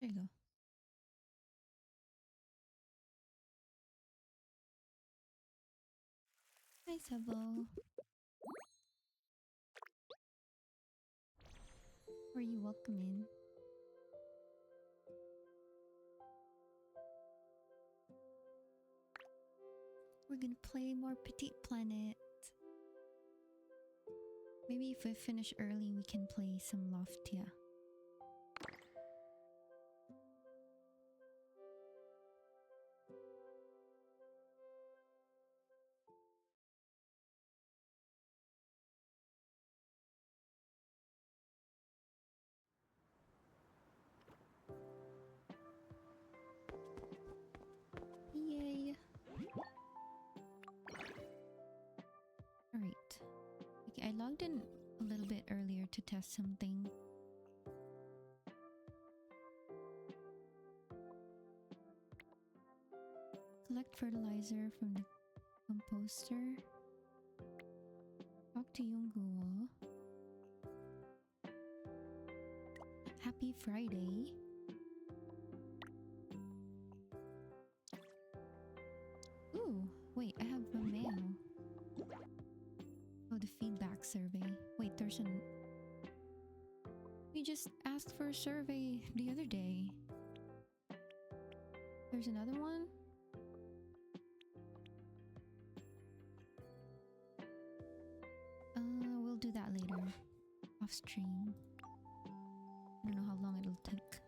There you go. Hi, Sabo. Are you welcome in? We're gonna play more Petit Planet. Maybe if we finish early, we can play some Loftia. Yay! Alright. Okay, I logged in a little bit earlier to test something. Collect fertilizer from the composter. Talk to Yongguo. Happy Friday. Ooh, wait, I have a mail. Oh, the feedback survey. Wait, there's an... We just asked for a survey the other day. There's another one? We'll do that later. Off stream. I don't know how long it'll take.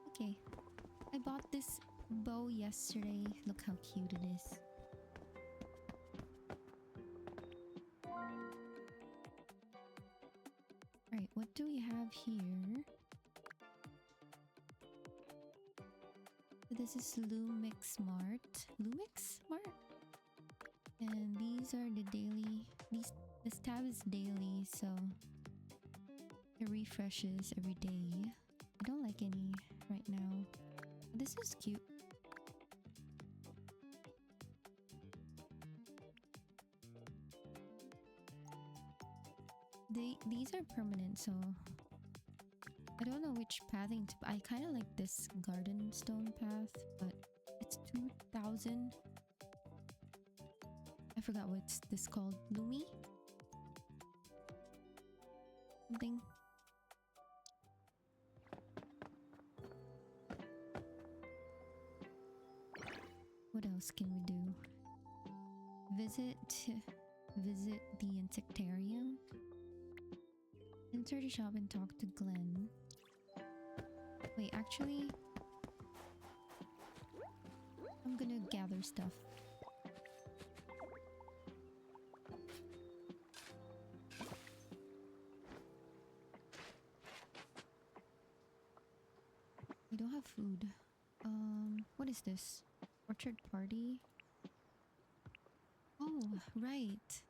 Okay. I bought this bow yesterday. Look how cute it is. Alright, what do we have here? This is Lumix Smart. Lumix Smart? And these are the daily... This tab is daily, so... It refreshes every day. I don't like any right now. This is cute. These are permanent, so I don't know which pathing to... I kind of like this garden stone path, but it's 2,000. I forgot what's this called. Lumi? Something. What else can we do? Visit the insectarium. Enter the shop and talk to Glenn. Wait, actually, I'm gonna gather stuff. We don't have food. What is this? Orchard party? Oh, right.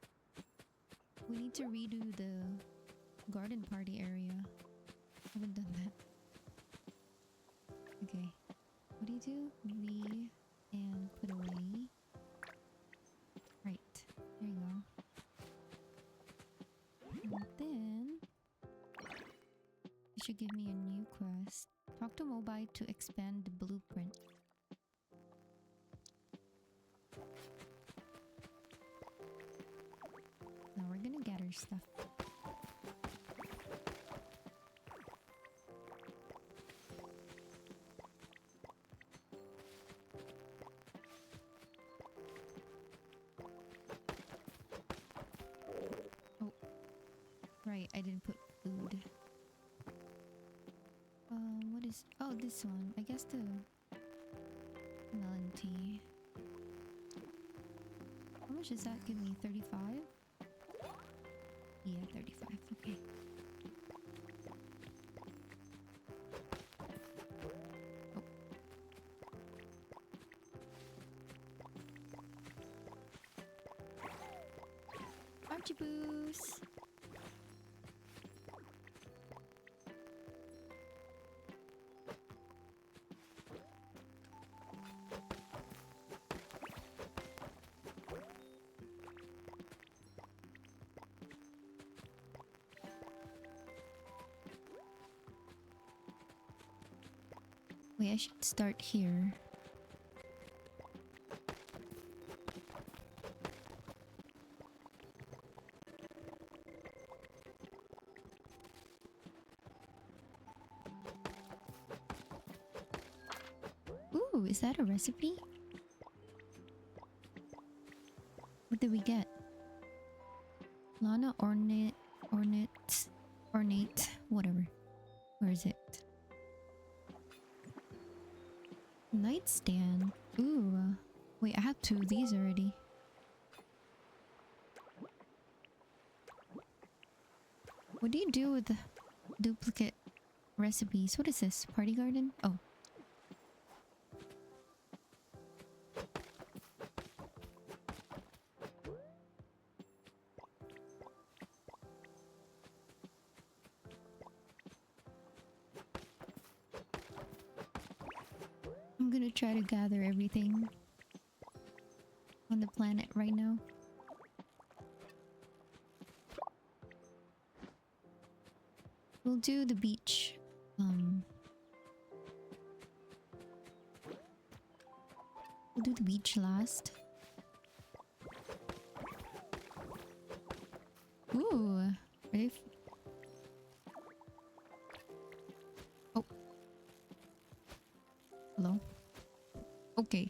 We need to redo the garden party area. Haven't done that. Okay. What do you do? V and put away. Right. There you go. And then it should give me a new quest. Talk to Mobai to expand the blueprint. Now we're gonna gather stuff. Oh, right, I didn't put food. What is... Oh, this one. I guess the melon tea. How much does that give me? 35? Yeah, 35. Okay. Oh. Archibus! Wait, I should start here. Ooh, is that a recipe? What did we get? Lana ornate, whatever. Where is it? Nightstand. Ooh. Wait, I have 2 of these already. What do you do with the duplicate recipes? What is this? Party garden? Oh. I'm gonna try to gather everything on the planet right now. We'll do the beach. We'll do the beach last. Ooh. Are they oh. Hello? Okay.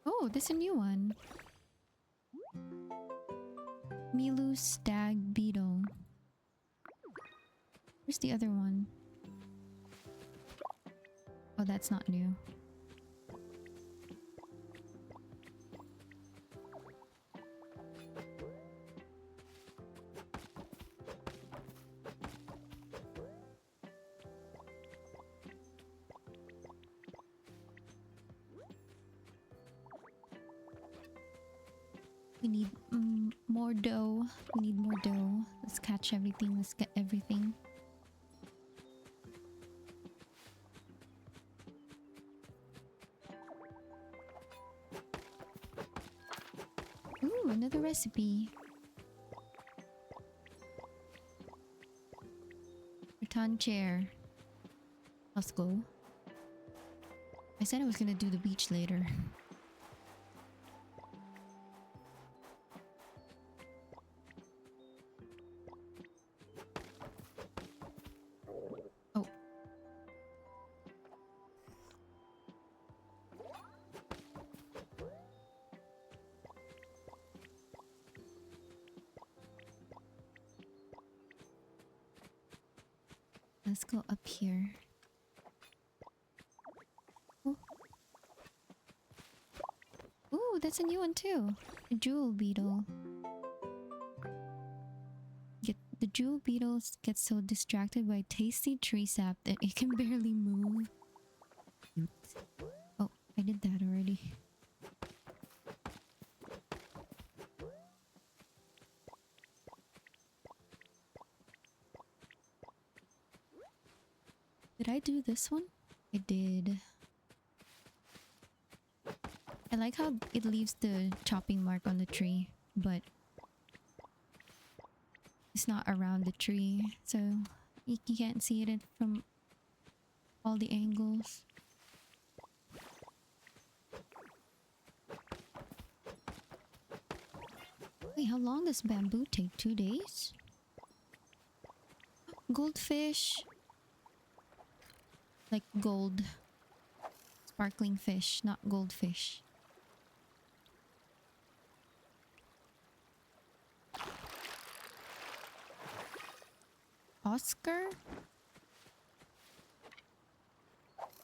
Oh, there's a new one. Milu Stag Beetle. Where's the other one? Oh, that's not new. We need more dough. We need more dough. Let's catch everything. Let's get everything. Ooh, another recipe. Rattan chair. Let's go. I said I was gonna do the beach later. Oh. Let's go up here. Oh. Ooh, that's a new one too. A jewel beetle. The jewel beetles get so distracted by tasty tree sap that it can barely move. Cute. Oh, I did that already. Did I do this one? I did. I like how it leaves the chopping mark on the tree, but it's not around the tree, so you can't see it from all the angles. Wait, how long does bamboo take? 2 days? Goldfish! Like gold. Sparkling fish, not goldfish. Oscar?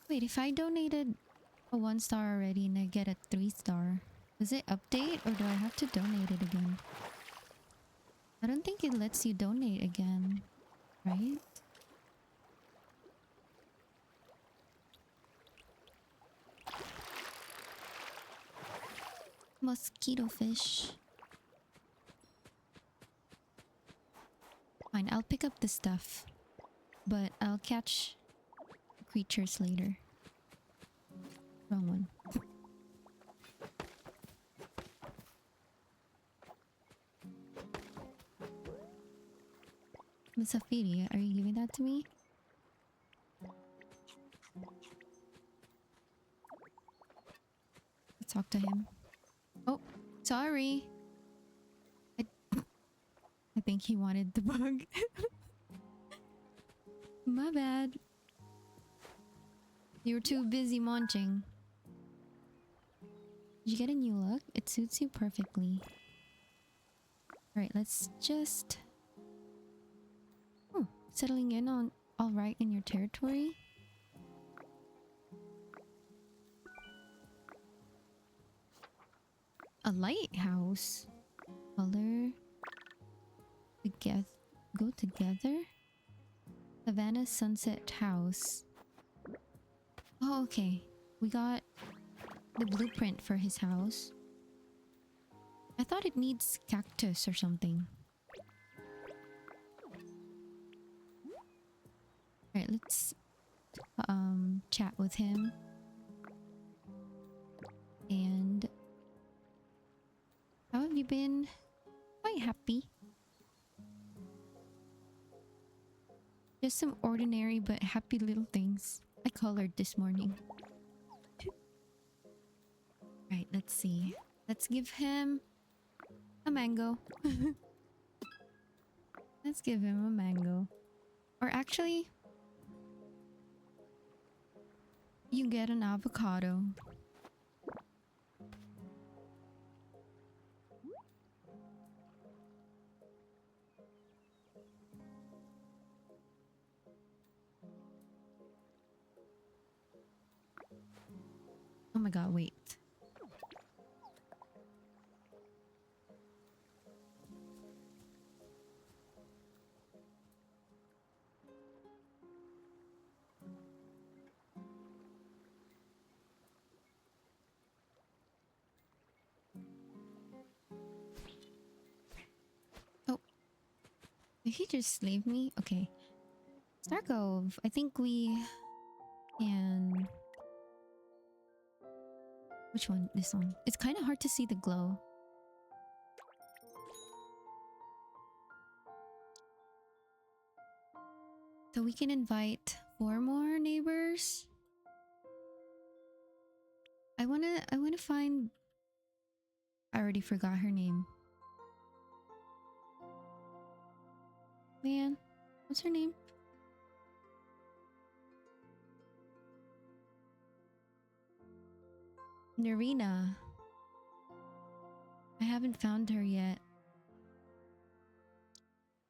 Wait, if I donated a 1 star already and I get a 3 star, does it update or do I have to donate it again? I don't think it lets you donate again, right? Mosquito fish. Fine, I'll pick up the stuff. But I'll catch creatures later. Wrong one. Miss Ophelia, are you giving that to me? talk to him. Oh, sorry. I, I think he wanted the bug. My bad. You were too busy munching. Did you get a new look? It suits you perfectly. Alright, let's just... settling in on alright in your territory. A lighthouse? Color... together... go together? Savannah Sunset House. Oh, okay. We got the blueprint for his house. I thought it needs cactus or something. Alright, let's chat with him. And how have you been? Quite happy. Just some ordinary but happy little things. I colored this morning. Right, let's see. Let's give him a mango. Let's give him a mango. Or actually, you get an avocado. Oh my god, wait. Oh. Did he just leave me? Okay. Starcove. I think we can... Which one? This one. It's kind of hard to see the glow. So we can invite 4 more neighbors. I wanna find... I already forgot her name. Man, what's her name? Narina. I haven't found her yet.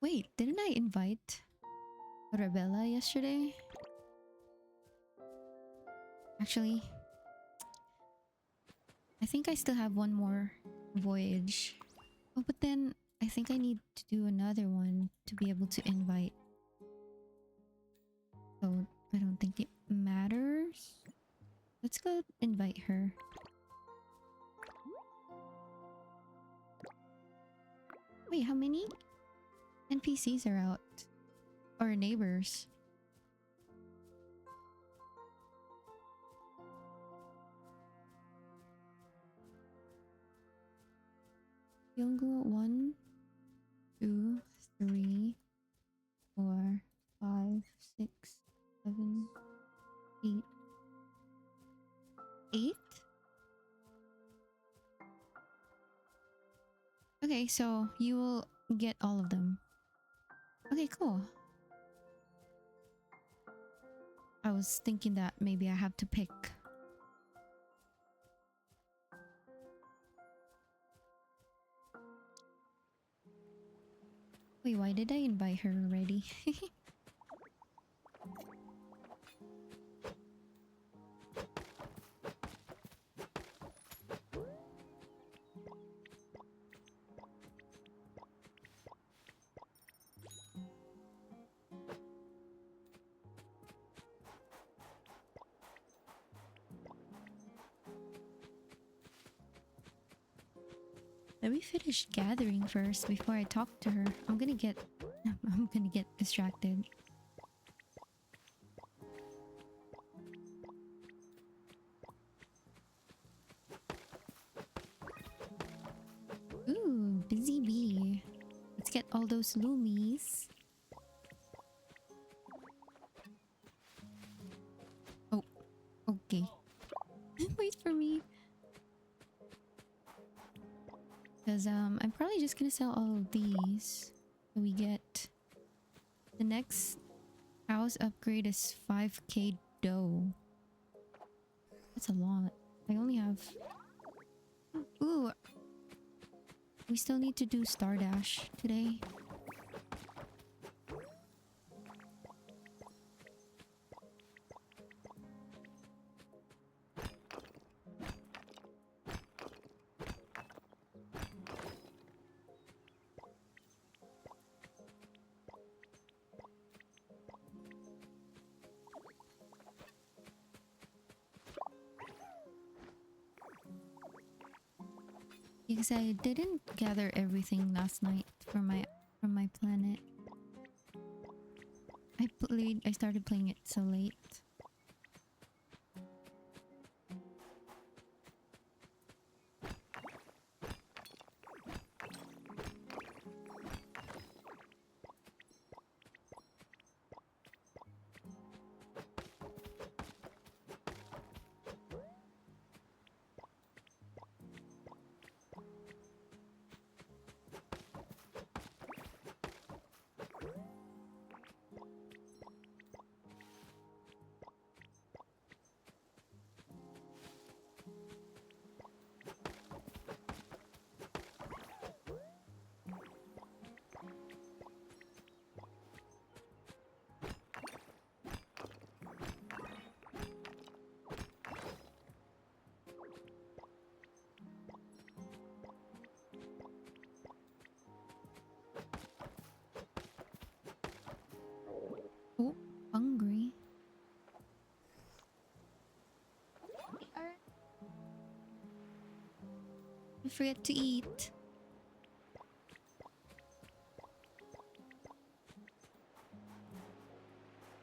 Wait, didn't I invite Rebella yesterday? Actually, I think I still have one more voyage. Oh, but then I think I need to do another one to be able to invite. So I don't think it matters. Let's go invite her. Wait, how many NPCs are out? Or neighbors? Yongu 1, 2, 3, 4, 5, 6, 7, 8. 8? Okay, so you will get all of them. Okay, cool. I was thinking that maybe I have to pick. Wait, why did I invite her already? Let me finish gathering first before I talk to her. I'm gonna get distracted. Ooh, busy bee. Let's get all those loomies. Oh, okay. Wait for me. actually just gonna sell all of these. So we get the next house upgrade is 5k dough. That's a lot. I only have... Ooh! We still need to do Star Dash today. Because I didn't gather everything last night from my planet. I started playing it so late. Oh, hungry. Don't forget to eat.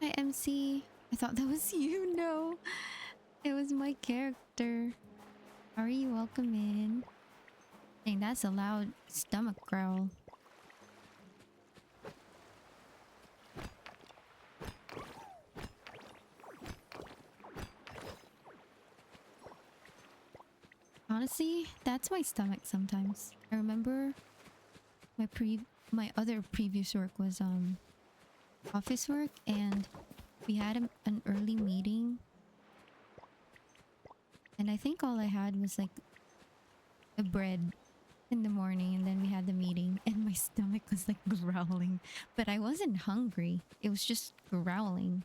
Hi, MC. I thought that was you. No, it was my character. How are you? Welcome in. Dang, that's a loud stomach growl. Honestly, that's my stomach sometimes. I remember my other previous work was office work, and we had an early meeting, and I think all I had was like a bread in the morning, and then we had the meeting and my stomach was like growling, but I wasn't hungry. It was just growling.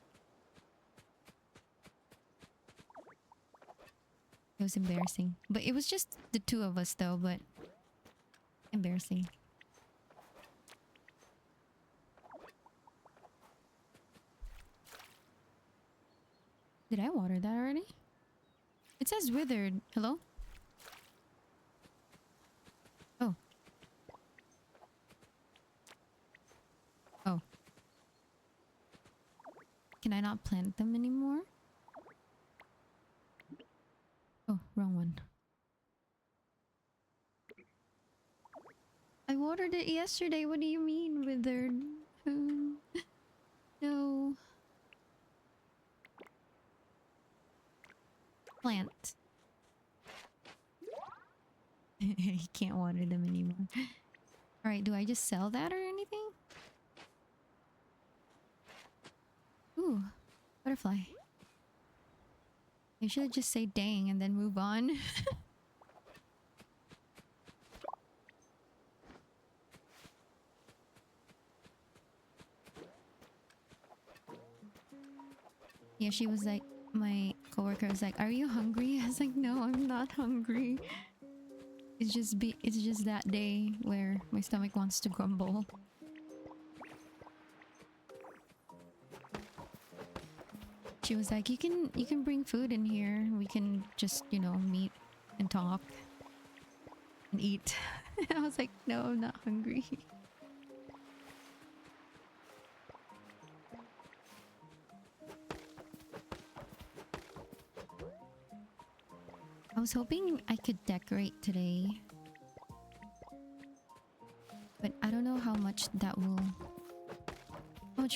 It was embarrassing, but it was just the two of us though, but embarrassing. Did I water that already? It says withered. Hello? Oh. Oh. Can I not plant them anymore? Oh, wrong one. I watered it yesterday. What do you mean withered? No. Plant. You can't water them anymore. Alright, do I just sell that or anything? Ooh, butterfly. I should just say dang and then move on. Yeah, she was like, my coworker was like, "Are you hungry?" I was like, "No, I'm not hungry. It's just that day where my stomach wants to grumble." She was like, you can bring food in here. We can just, you know, meet and talk and eat." I was like, "No, I'm not hungry." I was hoping I could decorate today, but I don't know how much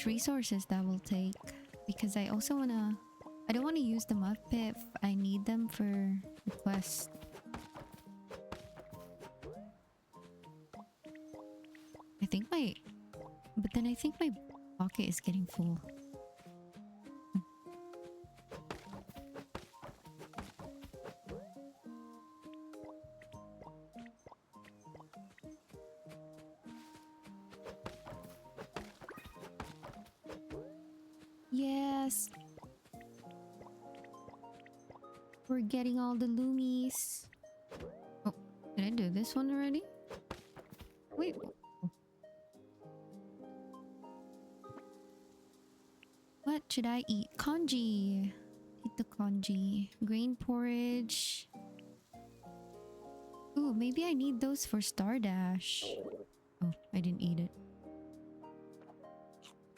resources that will take, because I don't want to use them up if I need them for the quest. think my... But then I think my pocket is getting full. Yes! We're getting all the loomies. Oh, did I do this one already? Wait. What should I eat? Congee. Eat the congee. Grain porridge. Ooh, maybe I need those for Stardash. Oh, I didn't eat it.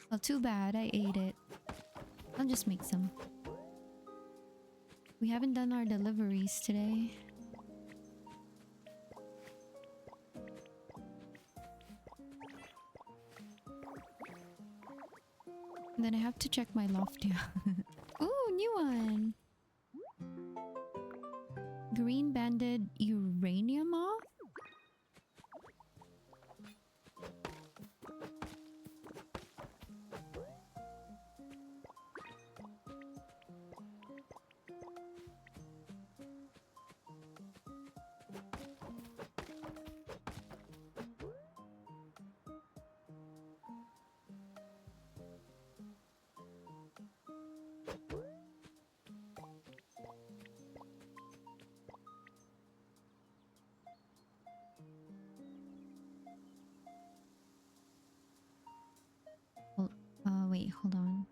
Well, too bad. I ate it. I'll just make some. We haven't done our deliveries today. And then I have to check my Loftia. Ooh, new one! Green banded uranium moth? Wait, hold on.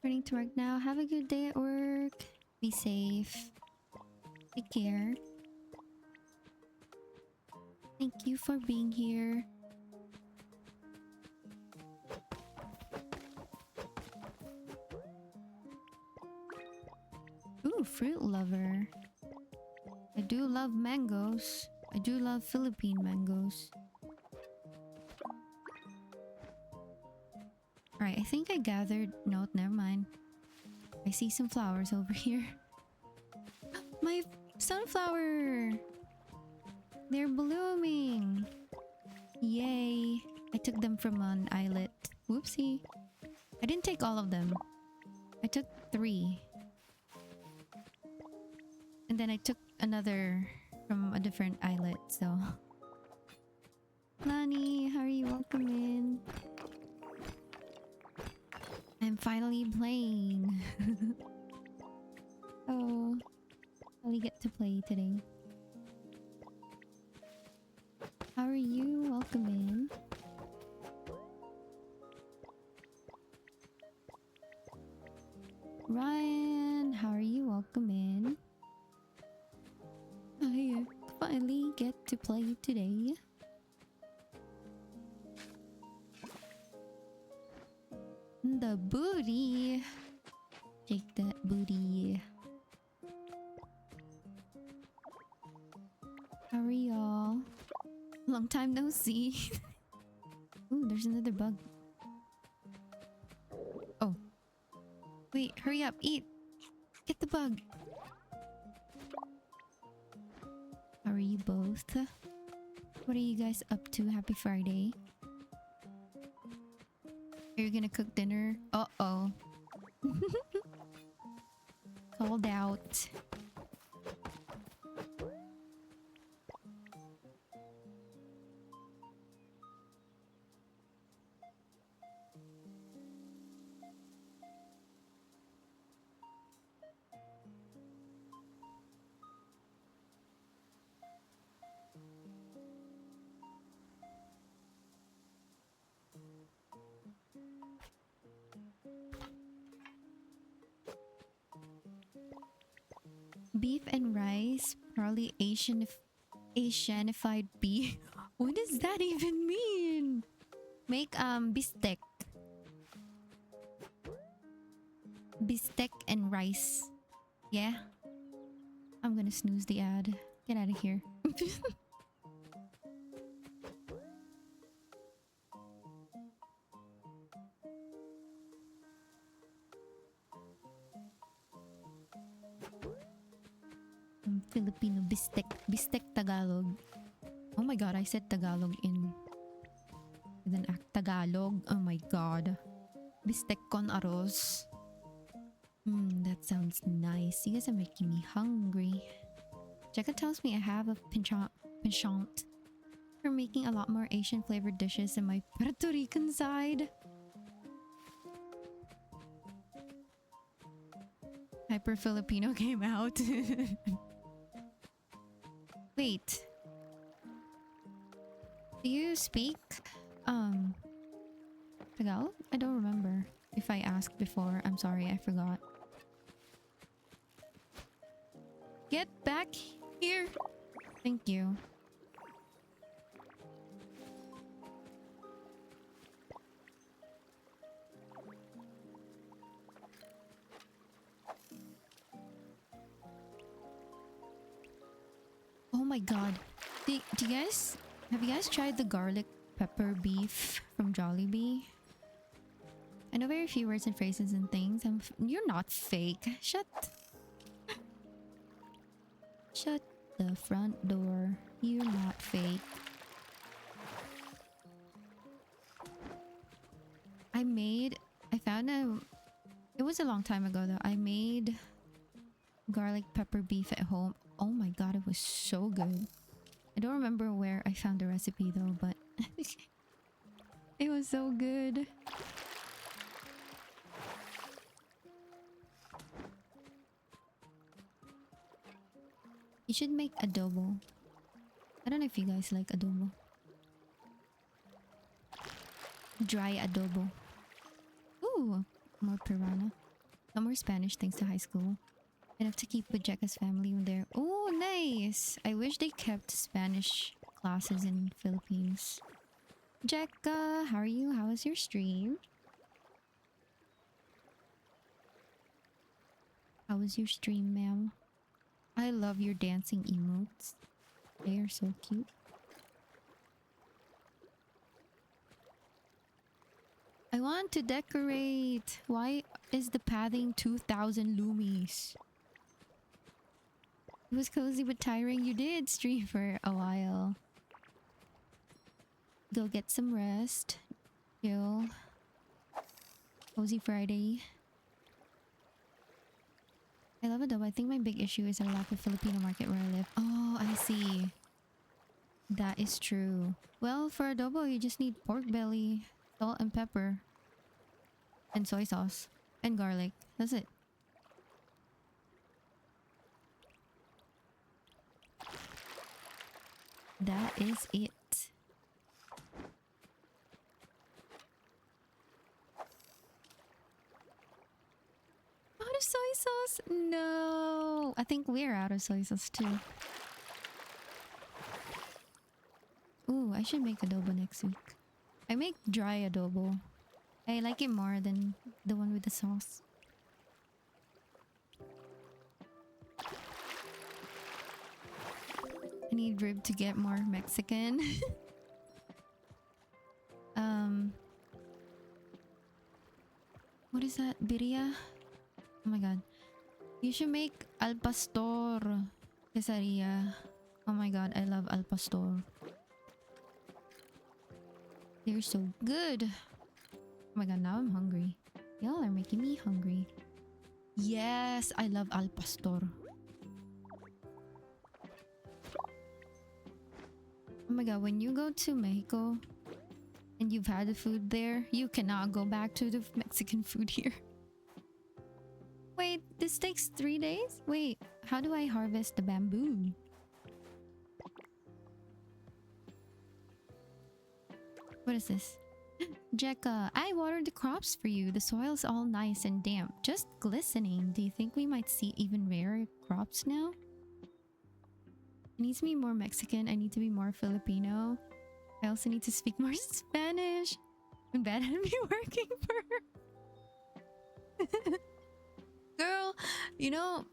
Returning to work now. Have a good day at work. Be safe. Take care. Thank you for being here. Ooh, fruit lover. I do love mangoes. I do love Philippine mangoes. Alright, I think I gathered... No, never mind. I see some flowers over here. My sunflower! They're blooming! Yay! I took them from an islet. Whoopsie. I didn't take all of them. I took 3. And then I took another from a different islet, so... Lani, how are you? Welcome in. I'm finally playing. Oh, finally get to play today. How are you? Welcome in. Ryan, how are you? Welcome in. I finally get to play today. The booty. Take that booty. How are y'all? Long time no see. Ooh, there's another bug. Oh. Wait, hurry up, eat. Get the bug. How are you both? What are you guys up to? Happy Friday. Are you gonna cook dinner? Uh-oh. Called out. Beef and rice, probably Asian Asianified bee. What does that even mean? Make bistek. Bistek and rice. Yeah. I'm gonna snooze the ad. Get out of here. Filipino bistek. Bistek Tagalog. Oh my god, I said Tagalog in with an act. Tagalog. Oh my god. Bistek con arroz. That sounds nice. You guys are making me hungry. Jekka tells me I have a penchant for making a lot more Asian flavored dishes than my Puerto Rican side. Hyper Filipino came out. Wait. Do you speak Tagalog? I don't remember. If I asked before, I'm sorry, I forgot. Get back here. Thank you. Oh my god. Do you guys have you guys tried the garlic pepper beef from Jollibee? I know very few words and phrases and things. You're not fake. Shut the front door. You're not fake. It was a long time ago though. I made garlic pepper beef at home. Oh my god, it was so good. I don't remember where I found the recipe though, but it was so good. You should make adobo. I don't know if you guys like adobo. Dry adobo. Ooh, more piranha. No more Spanish thanks to high school. Enough to keep with Jekka's family when they're... Oh, nice! I wish they kept Spanish classes in Philippines. Jekka, how are you? How was your stream? How was your stream, ma'am? I love your dancing emotes. They are so cute. I want to decorate. Why is the padding 2,000 loomies? It was cozy but tiring. You did stream for a while. Go get some rest. Chill. Cozy Friday. I love adobo. I think my big issue is our lack of Filipino market where I live. Oh, I see. That is true. Well, for adobo, you just need pork belly, salt and pepper, and soy sauce, and garlic. That's it. That is it. Out of soy sauce? No. I think we're out of soy sauce too. Ooh, I should make adobo next week. I make dry adobo. I like it more than the one with the sauce. I need rib to get more Mexican. What is that? Birria? Oh my god. You should make al pastor quesadilla. Oh my god, I love al pastor. They're so good. Oh my god, now I'm hungry. Y'all are making me hungry. Yes, I love al pastor. Oh my god, when you go to Mexico and you've had the food there, you cannot go back to the Mexican food here. Wait, this takes 3 days? Wait, how do I harvest the bamboo? What is this? Jekka, I watered the crops for you. The soil's all nice and damp, just glistening. Do you think we might see even rarer crops now? needs to be more Mexican. I need to be more Filipino. I also need to speak more Spanish. I'm bad at me working for her. Girl, you know,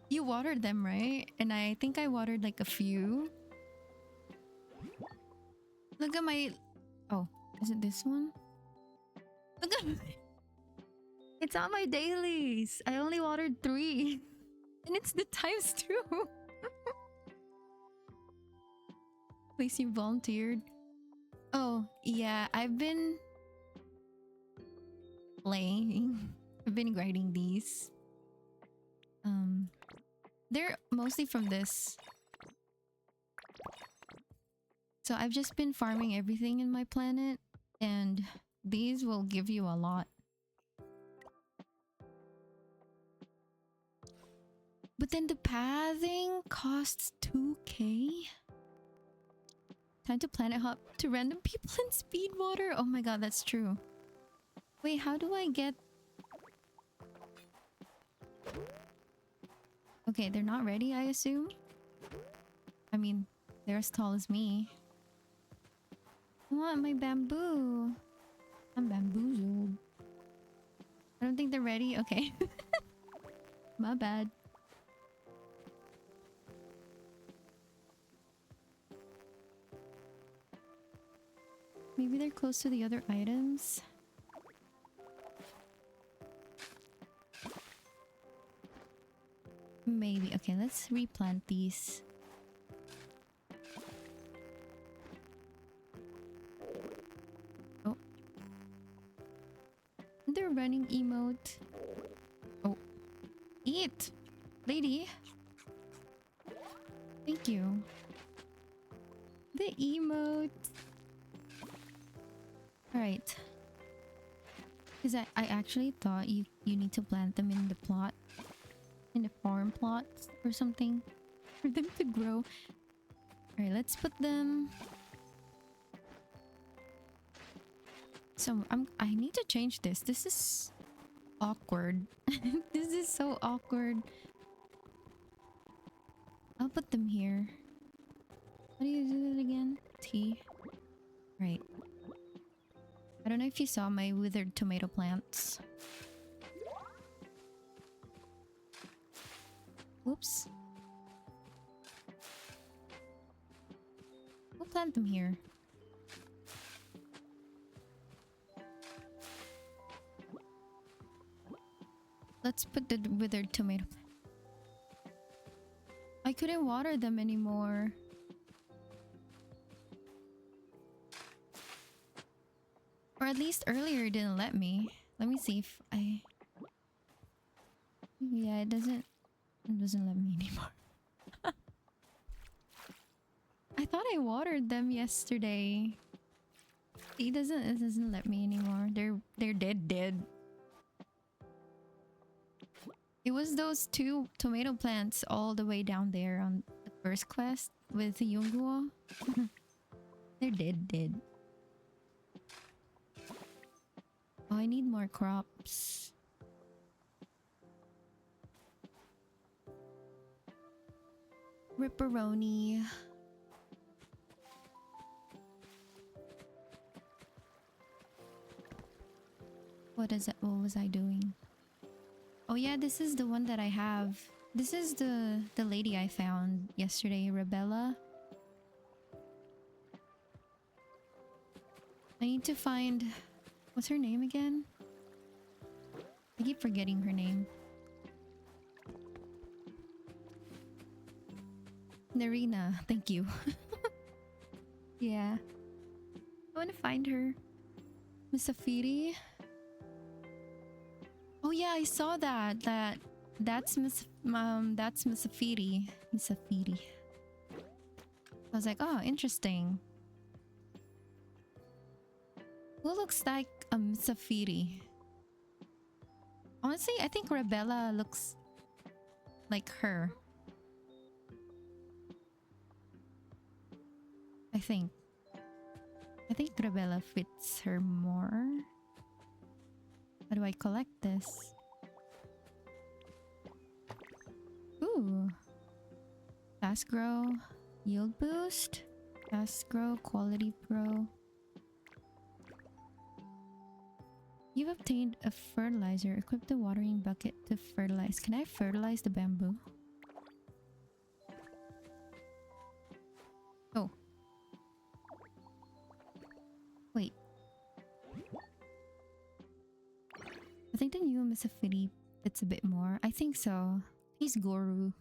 you watered them, right? And I think I watered like a few. Look at my... Oh, is it this one? Look at my... It's on my dailies. I only watered 3. And it's the times 2. Please, you volunteered. Oh, yeah. I've been playing. I've been grinding these. They're mostly from this. So I've just been farming everything in my planet. And these will give you a lot. But then the pathing costs 2k. Time to planet hop to random people in speed water. Oh my god, that's true. Wait, how do I get... Okay, they're not ready, I assume. I mean, they're as tall as me. I want my bamboo. I'm bamboozled. I don't think they're ready. Okay. My bad. Maybe they're close to the other items. Maybe. Okay, let's replant these. Oh. They're running emote. Oh. Eat! Lady! Thank you. The emote. Alright. Because I actually thought you need to plant them in the plot. In the farm plots or something. For them to grow. Alright, let's put them... So, I need to change this. This is awkward. This is so awkward. I'll put them here. How do you do that again? T. Right. I don't know if you saw my withered tomato plants. Oops. We'll plant them here. Let's put the withered tomato. I couldn't water them anymore. Or at least earlier it didn't let me. Let me see if I... Yeah, it doesn't let me anymore. I thought I watered them yesterday. It doesn't let me anymore. They're dead. It was those 2 tomato plants all the way down there on the first quest with the Yunguo. They're dead. Oh, I need more crops. Ripperoni. What was I doing? Oh yeah, this is the one that I have. This is the lady I found yesterday, Rebella. I need to find... What's her name again? I keep forgetting her name. Narina, thank you. Yeah. I want to find her. Miss Safiri. Oh yeah, I saw that. That's Miss Safiri. Miss Safiri. I was like, oh, interesting. Who looks like a Miss Safiri? Honestly, I think Rebella looks like her. I think Rebella fits her more. How do I collect this? Ooh. Fast grow. Yield boost, fast grow, quality pro. You've obtained a fertilizer. Equip the watering bucket to fertilize. Can I fertilize the bamboo? Oh. Wait. I think the new Misafiri fits a bit more. I think so. He's Goru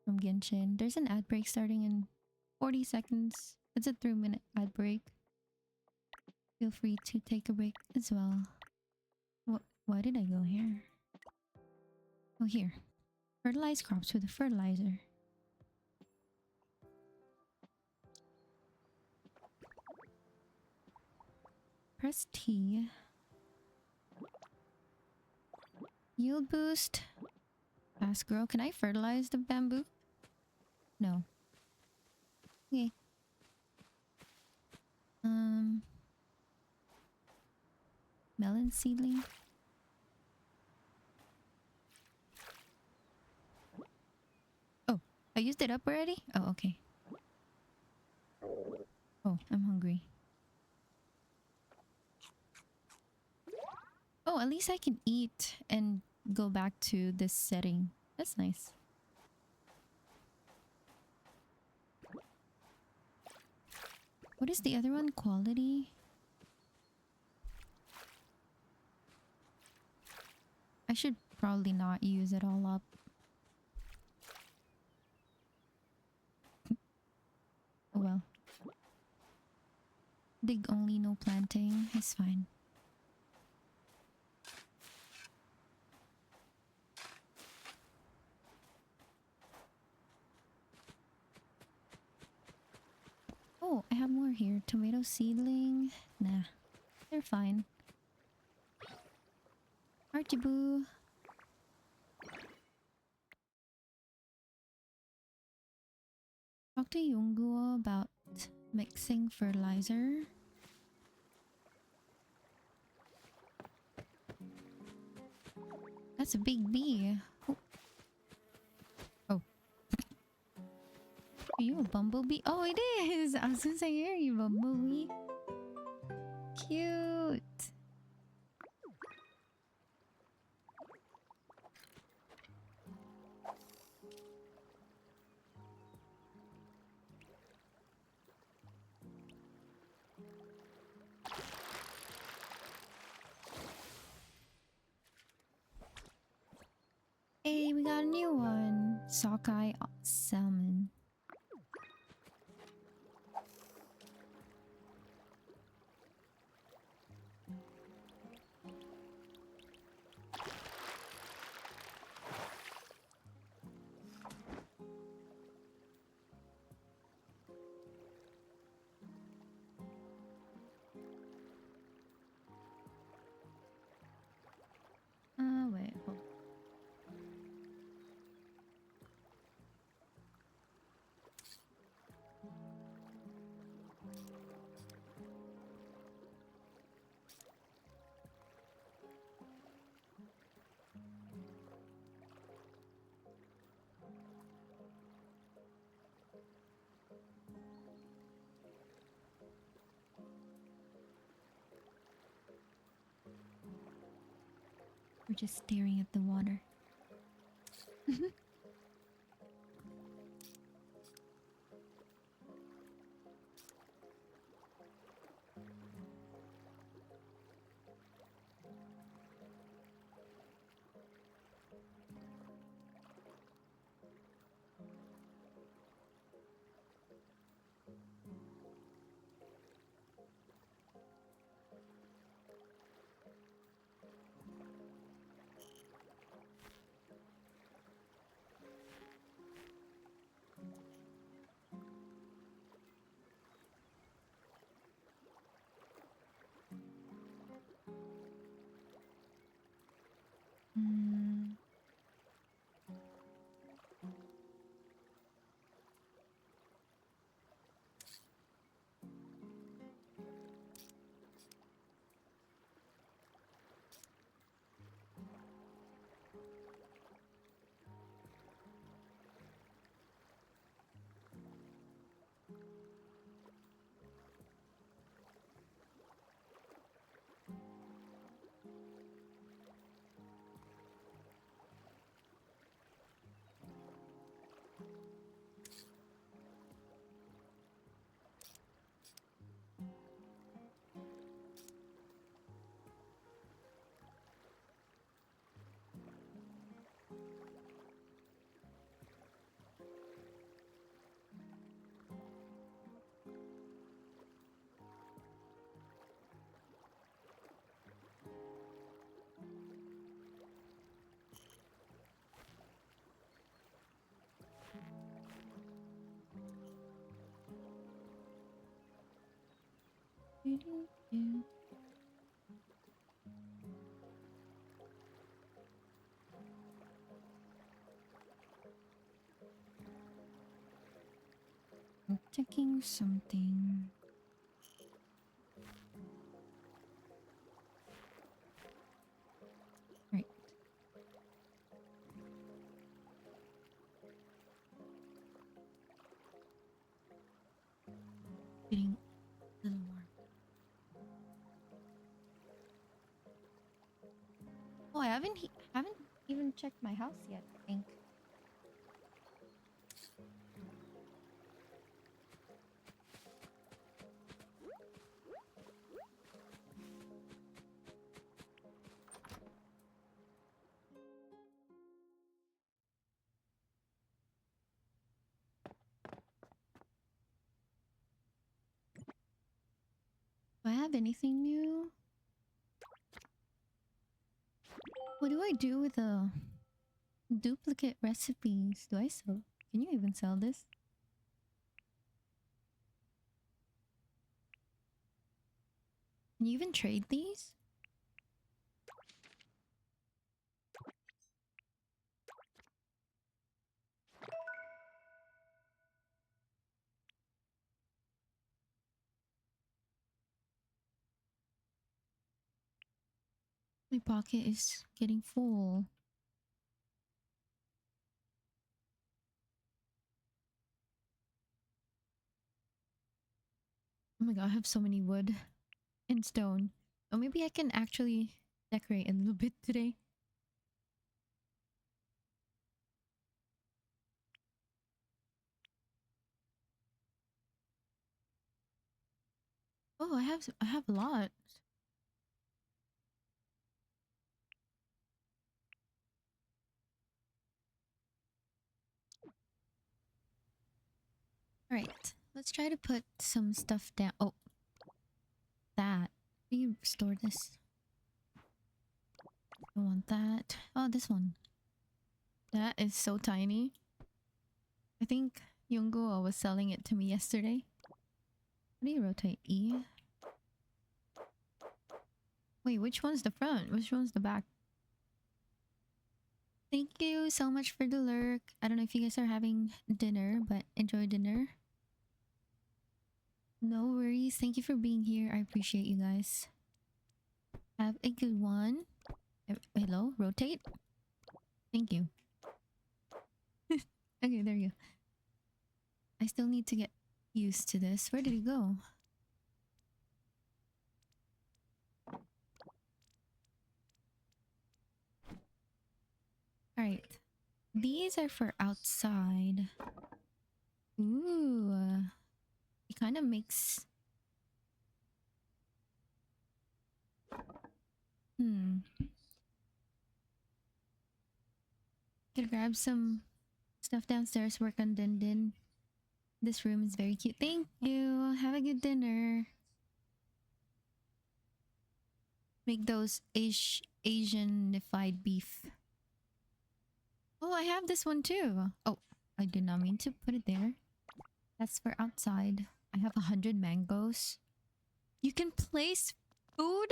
from Genshin. There's an ad break starting in 40 seconds. It's a 3-minute ad break. Feel free to take a break as well. Why did I go here? Oh, here. Fertilize crops with a fertilizer. Press T. Yield boost. Fast grow. Can I fertilize the bamboo? No. Okay. Melon seedling. Oh, I used it up already? Oh, okay. Oh, I'm hungry. Oh, at least I can eat and go back to this setting. That's nice. What is the other one? Quality? I should probably not use it all up. Oh well. Dig only, no planting. It's fine. Oh, I have more here. Tomato seedling. Nah, they're fine. Archiboo. Talk to Yongguo about mixing fertilizer. That's a big bee. Oh. Oh. Are you a bumblebee? Oh, it is! I was gonna say, are you a bumblebee? Cute! Hey, we got a new one. Sockeye salmon. Wait, hold. We're just staring at the water. I'm checking something. Right. Getting a little more. Oh, I haven't even checked my house yet, I think. Do I have anything new? What do I do with the duplicate recipes? Do I sell? Can you even sell this? Can you even trade these? My pocket is getting full. Oh my god, I have so many wood and stone. Oh, maybe I can actually decorate a little bit today. Oh, I have a lot. All right, let's try to put some stuff down. Oh, that. Can you store this? I want that. Oh, this one. That is so tiny. I think Yungo was selling it to me yesterday. How do you rotate E? Wait, which one's the front? Which one's the back? Thank you so much for the lurk. I don't know if you guys are having dinner, but enjoy dinner. No worries. Thank you for being here. I appreciate you guys. Have a good one. Hello? Rotate? Thank you. Okay, there you go. I still need to get used to this. Where did it go? Alright. These are for outside. Ooh. It kind of makes... Could grab some stuff downstairs, work on Din Din. This room is very cute. Thank you. Have a good dinner. Make those Asianified beef. Oh, I have this one too. Oh, I did not mean to put it there. That's for outside. I have 100 mangoes. You can place food?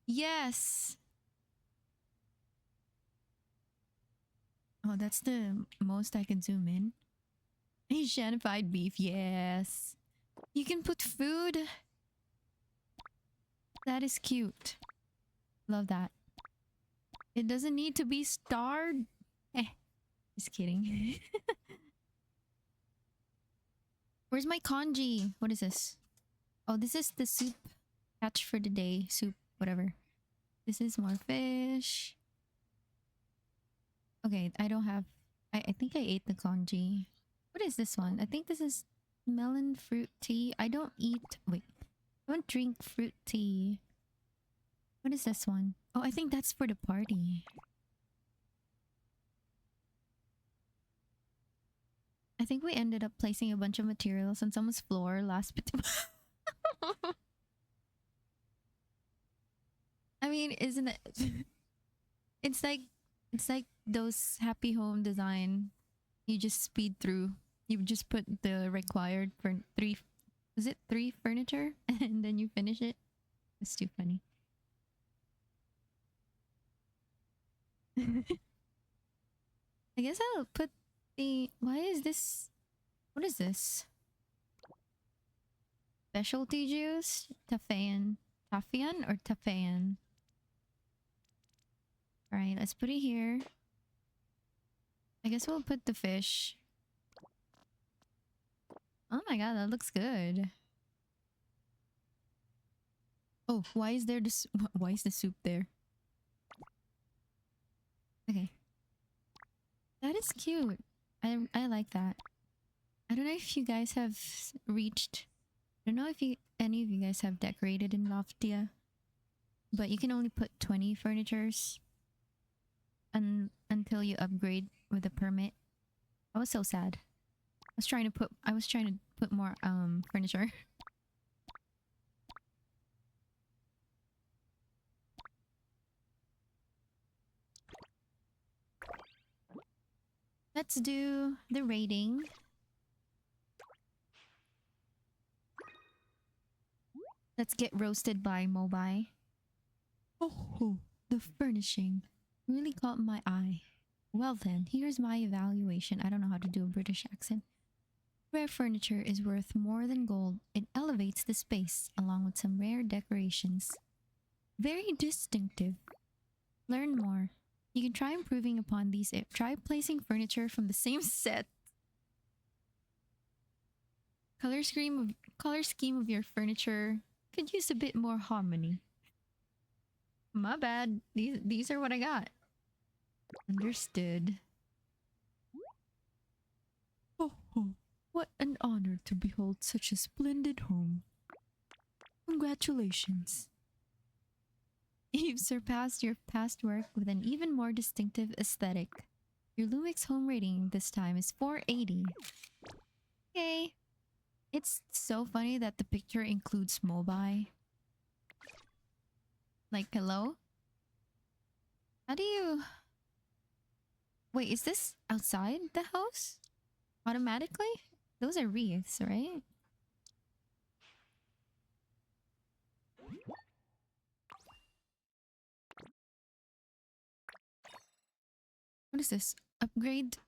Yes. Oh, that's the most I can zoom in. Asianified beef, yes. You can put food. That is cute. Love that. It doesn't need to be starred. Just kidding. Where's my kanji? What is this? Oh, this is the soup catch for the day. Soup, whatever. This is more fish. Okay, I don't have... I think I ate the kanji. What is this one? I think this is melon fruit tea. I don't eat... Wait. I don't drink fruit tea. What is this one? Oh, I think that's for the party. I think we ended up placing a bunch of materials on someone's floor last bit. I mean, isn't it? It's like those happy home design. You just speed through. You just put the required for Was it 3 furniture and then you finish it? It's too funny. I guess I'll put the... Why is this... What is this? Specialty juice? Tafean. Tafian or Tafean? Alright, let's put it here. I guess we'll put the fish. Oh my god, that looks good. Oh, why is there this? Why is the soup there? Okay, that is cute. I like that. I don't know if you guys have reached. I don't know if any of you guys have decorated in Loftia, but you can only put 20 furnitures until you upgrade with a permit. I was so sad. I was trying to put more furniture. Let's do the rating. Let's get roasted by Mobai. Oh, the furnishing really caught my eye. Well then, here's my evaluation. I don't know how to do a British accent. Rare furniture is worth more than gold. It elevates the space along with some rare decorations. Very distinctive. Learn more. You can try improving upon these. Try placing furniture from the same set. Color scheme of your furniture could use a bit more harmony. My bad. These are what I got. Understood. Oh, what an honor to behold such a splendid home. Congratulations. You've surpassed your past work with an even more distinctive aesthetic. Your Lumix home rating this time is 480. Okay. It's so funny that the picture includes Mobai. Like, hello? How do you... Wait, is this outside the house? Automatically? Those are wreaths, right? What is this? Upgrade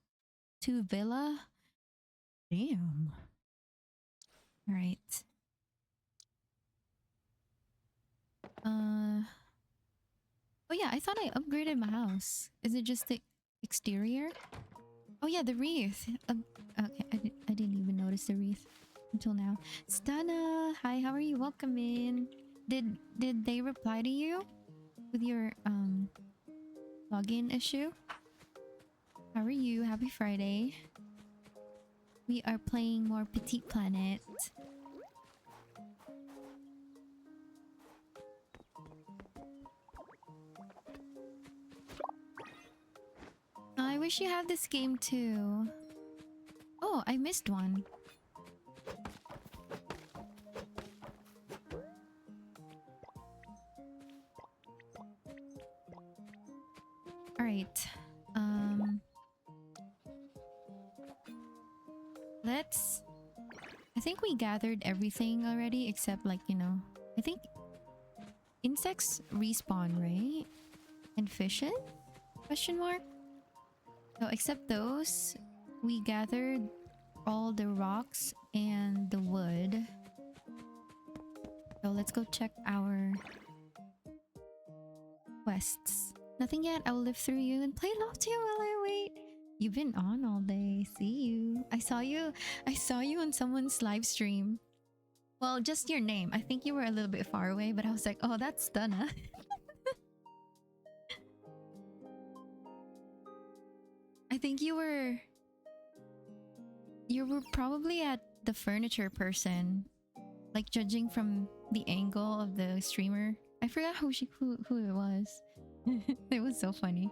to villa? Damn. Alright. Oh yeah, I thought I upgraded my house. Is it just the exterior? Oh yeah, the wreath. Okay, I didn't even notice the wreath until now. Stana, hi, how are you? Welcome in. Did they reply to you with your login issue? How are you? Happy Friday. We are playing more Petit Planet. I wish you had this game too. Oh, I missed one. Alright. Let's... I think we gathered everything already except like, you know... I think... Insects respawn, right? And fishes? Question mark? So except those, we gathered all the rocks and the wood. So let's go check our quests. Nothing yet. I will live through you and play Lofty while I wait. You've been on all day. See you. I saw you on someone's live stream. Well, just your name. I think you were a little bit far away, but I was like, oh, that's Stunna. I think you were probably at the furniture person, like judging from the angle of the streamer. I forgot who it was. It was so funny.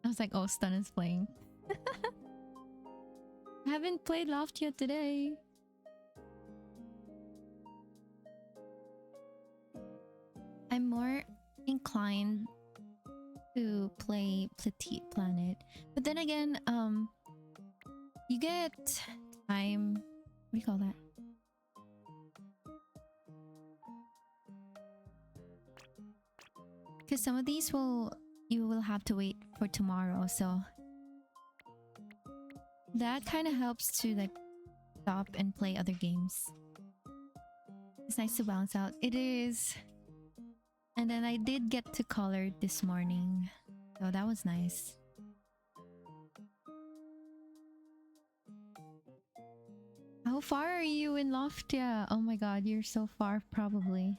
I was like, oh, Stun is playing. I haven't played Loft yet today. I'm more inclined to play Petit Planet, but then again, you get time. What do you call that? because some of these you will have to wait for tomorrow, so that kind of helps to like stop and play other games. It's nice to bounce out. It is. And then I did get to color this morning, so that was nice. How far are you in Loftia? Oh my god, you're so far probably.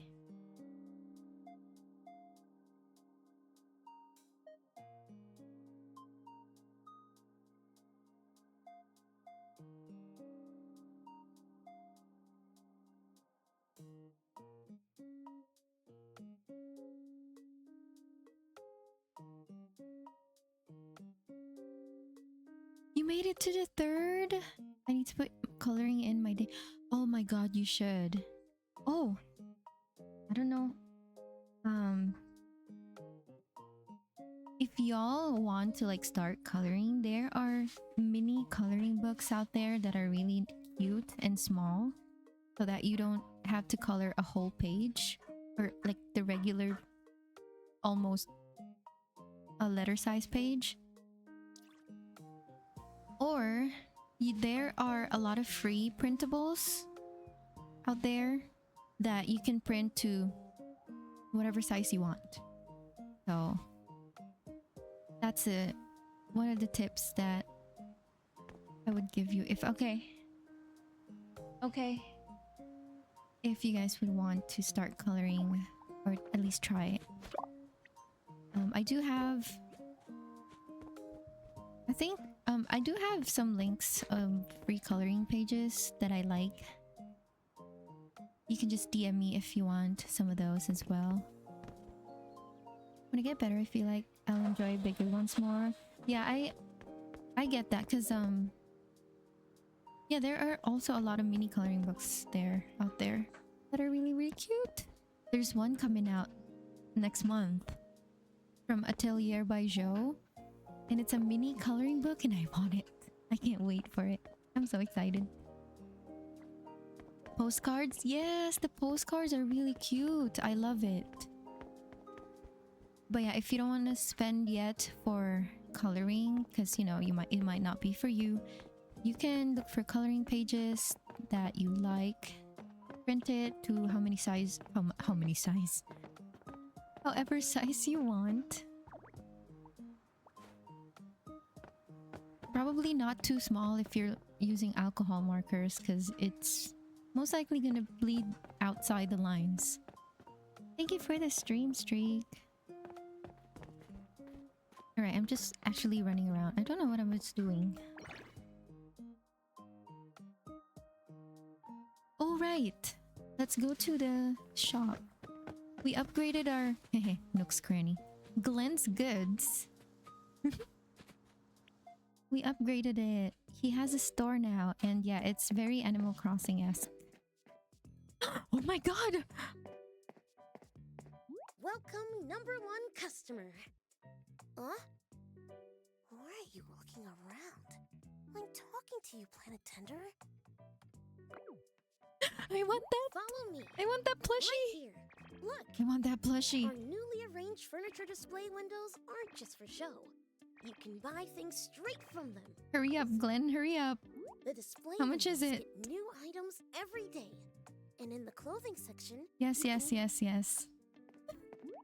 You made it to the 3rd? I need to put coloring in my day. Oh my god, you should. Oh, I don't know. If y'all want to like start coloring, there are mini coloring books out there that are really cute and small, so that you don't have to color a whole page or like the regular, almost a letter size page. Or there are a lot of free printables out there that you can print to whatever size you want. So that's one of the tips that I would give you if if you guys would want to start coloring or at least try it. I do have, I do have some links of free coloring pages that I like. You can just DM me if you want some of those as well. When I get better, I feel like I'll enjoy bigger ones more. Yeah, I get that, because yeah, there are also a lot of mini coloring books out there that are really, really cute. There's one coming out next month from Atelier by Joe, and it's a mini coloring book and I want it. I can't wait for it. I'm so excited. Postcards? Yes, the postcards are really cute. I love it. But yeah, if you don't want to spend yet for coloring, because you know it might not be for you, you can look for coloring pages that you like, print it to however size you want. Probably not too small if you're using alcohol markers, because it's most likely gonna bleed outside the lines. Thank you for the stream streak. Alright, I'm just actually running around. I don't know what I was doing. Oh right, let's go to the shop. We upgraded our Nook's Cranny, Glenn's Goods. We upgraded it. He has a store now, and yeah, it's very Animal Crossing-esque. Oh my god! Welcome, #1 customer. Huh? Why are you walking around? I'm talking to you, Planet Tender. I want that! Follow me! I want that plushie! Right here! Look! I want that plushie! Our newly arranged furniture display windows aren't just for show. You can buy things straight from them. Hurry up, Glenn, hurry up! The display How much is windows it? get new items every day. And in the clothing section... Yes.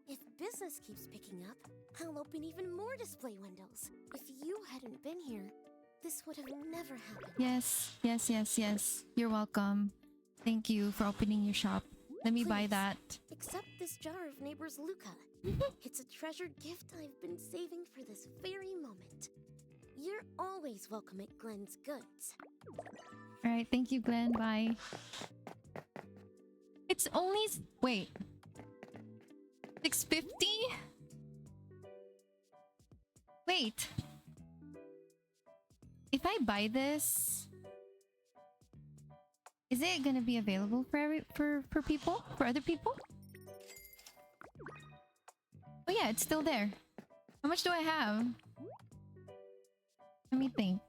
If business keeps picking up, I'll open even more display windows. If you hadn't been here, this would have never happened. Yes. You're welcome. Thank you for opening your shop. Let me buy that. Accept this jar of Neighbor's Luca. It's a treasured gift I've been saving for this very moment. You're always welcome at Glenn's Goods. Alright, thank you, Glenn. Bye. It's only... Wait. 650? Wait. If I buy this... Is it gonna be available for people? For other people? Oh yeah, it's still there. How much do I have? Let me think.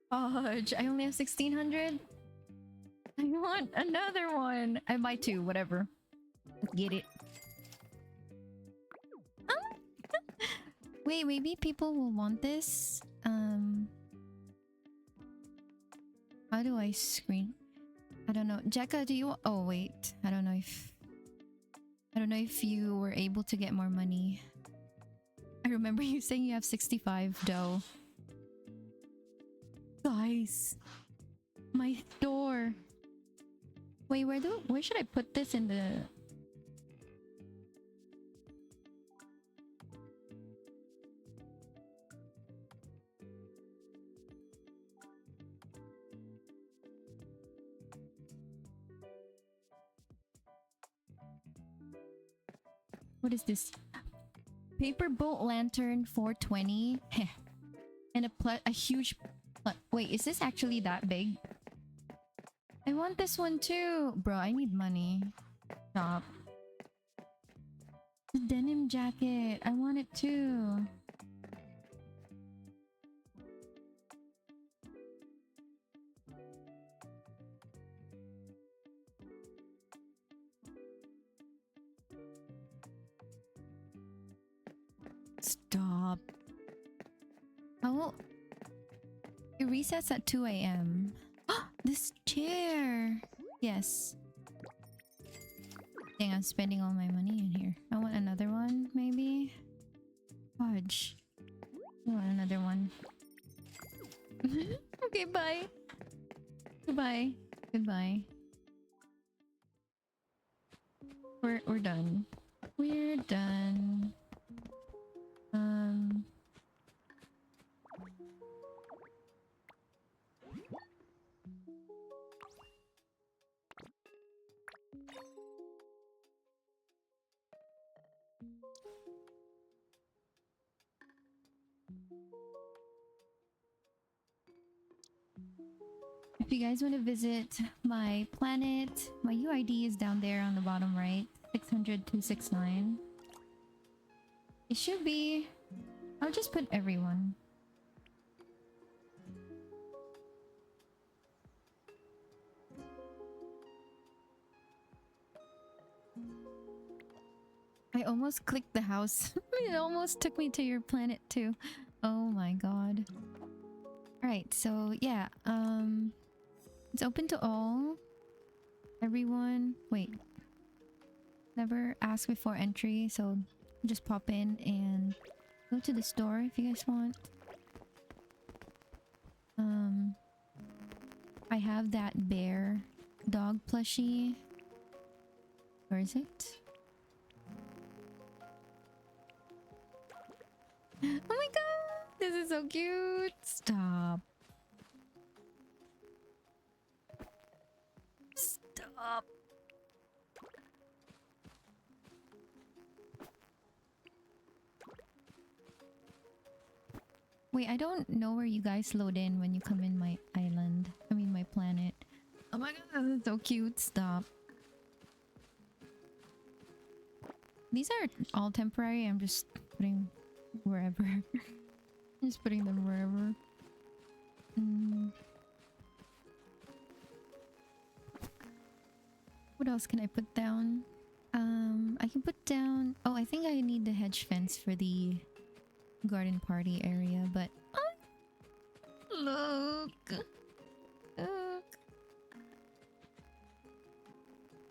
Fudge, I only have 1600. I want another one. I buy two, whatever. Let's get it. Wait, maybe people will want this. How do I screen? I don't know. Jekka, do you? Oh wait, I don't know if you were able to get more money. I remember you saying you have 65 dough. Guys, my store. Wait, where should I put this in the? What is this? Paper bolt lantern 420. And a huge wait, is this actually that big? I want this one too. Bro, I need money. Stop. The denim jacket. I want it too. Stop. Oh. It resets at 2 a.m. This chair. Yes. Dang, I'm spending all my money in here. I want another one, maybe? Fudge. I want another one. Okay, bye. Goodbye. Goodbye. We're done. We're done. If you guys want to visit my planet, my UID is down there on the bottom right. 600-269. It should be... I'll just put everyone. I almost clicked the house. It almost took me to your planet too. Oh my god. Alright, so yeah, it's open to all. Everyone. Wait. Never ask before entry, so just pop in and go to the store if you guys want. I have that bear dog plushie. Where is it? Oh my god! This is so cute! Stop. Stop. Wait, I don't know where you guys load in when you come in my island. I mean my planet. Oh my god, this is so cute. Stop. These are all temporary. I'm just putting wherever. Just putting them wherever. What else can I put down? I can put down... Oh, I think I need the hedge fence for the garden party area, but... Look! Look!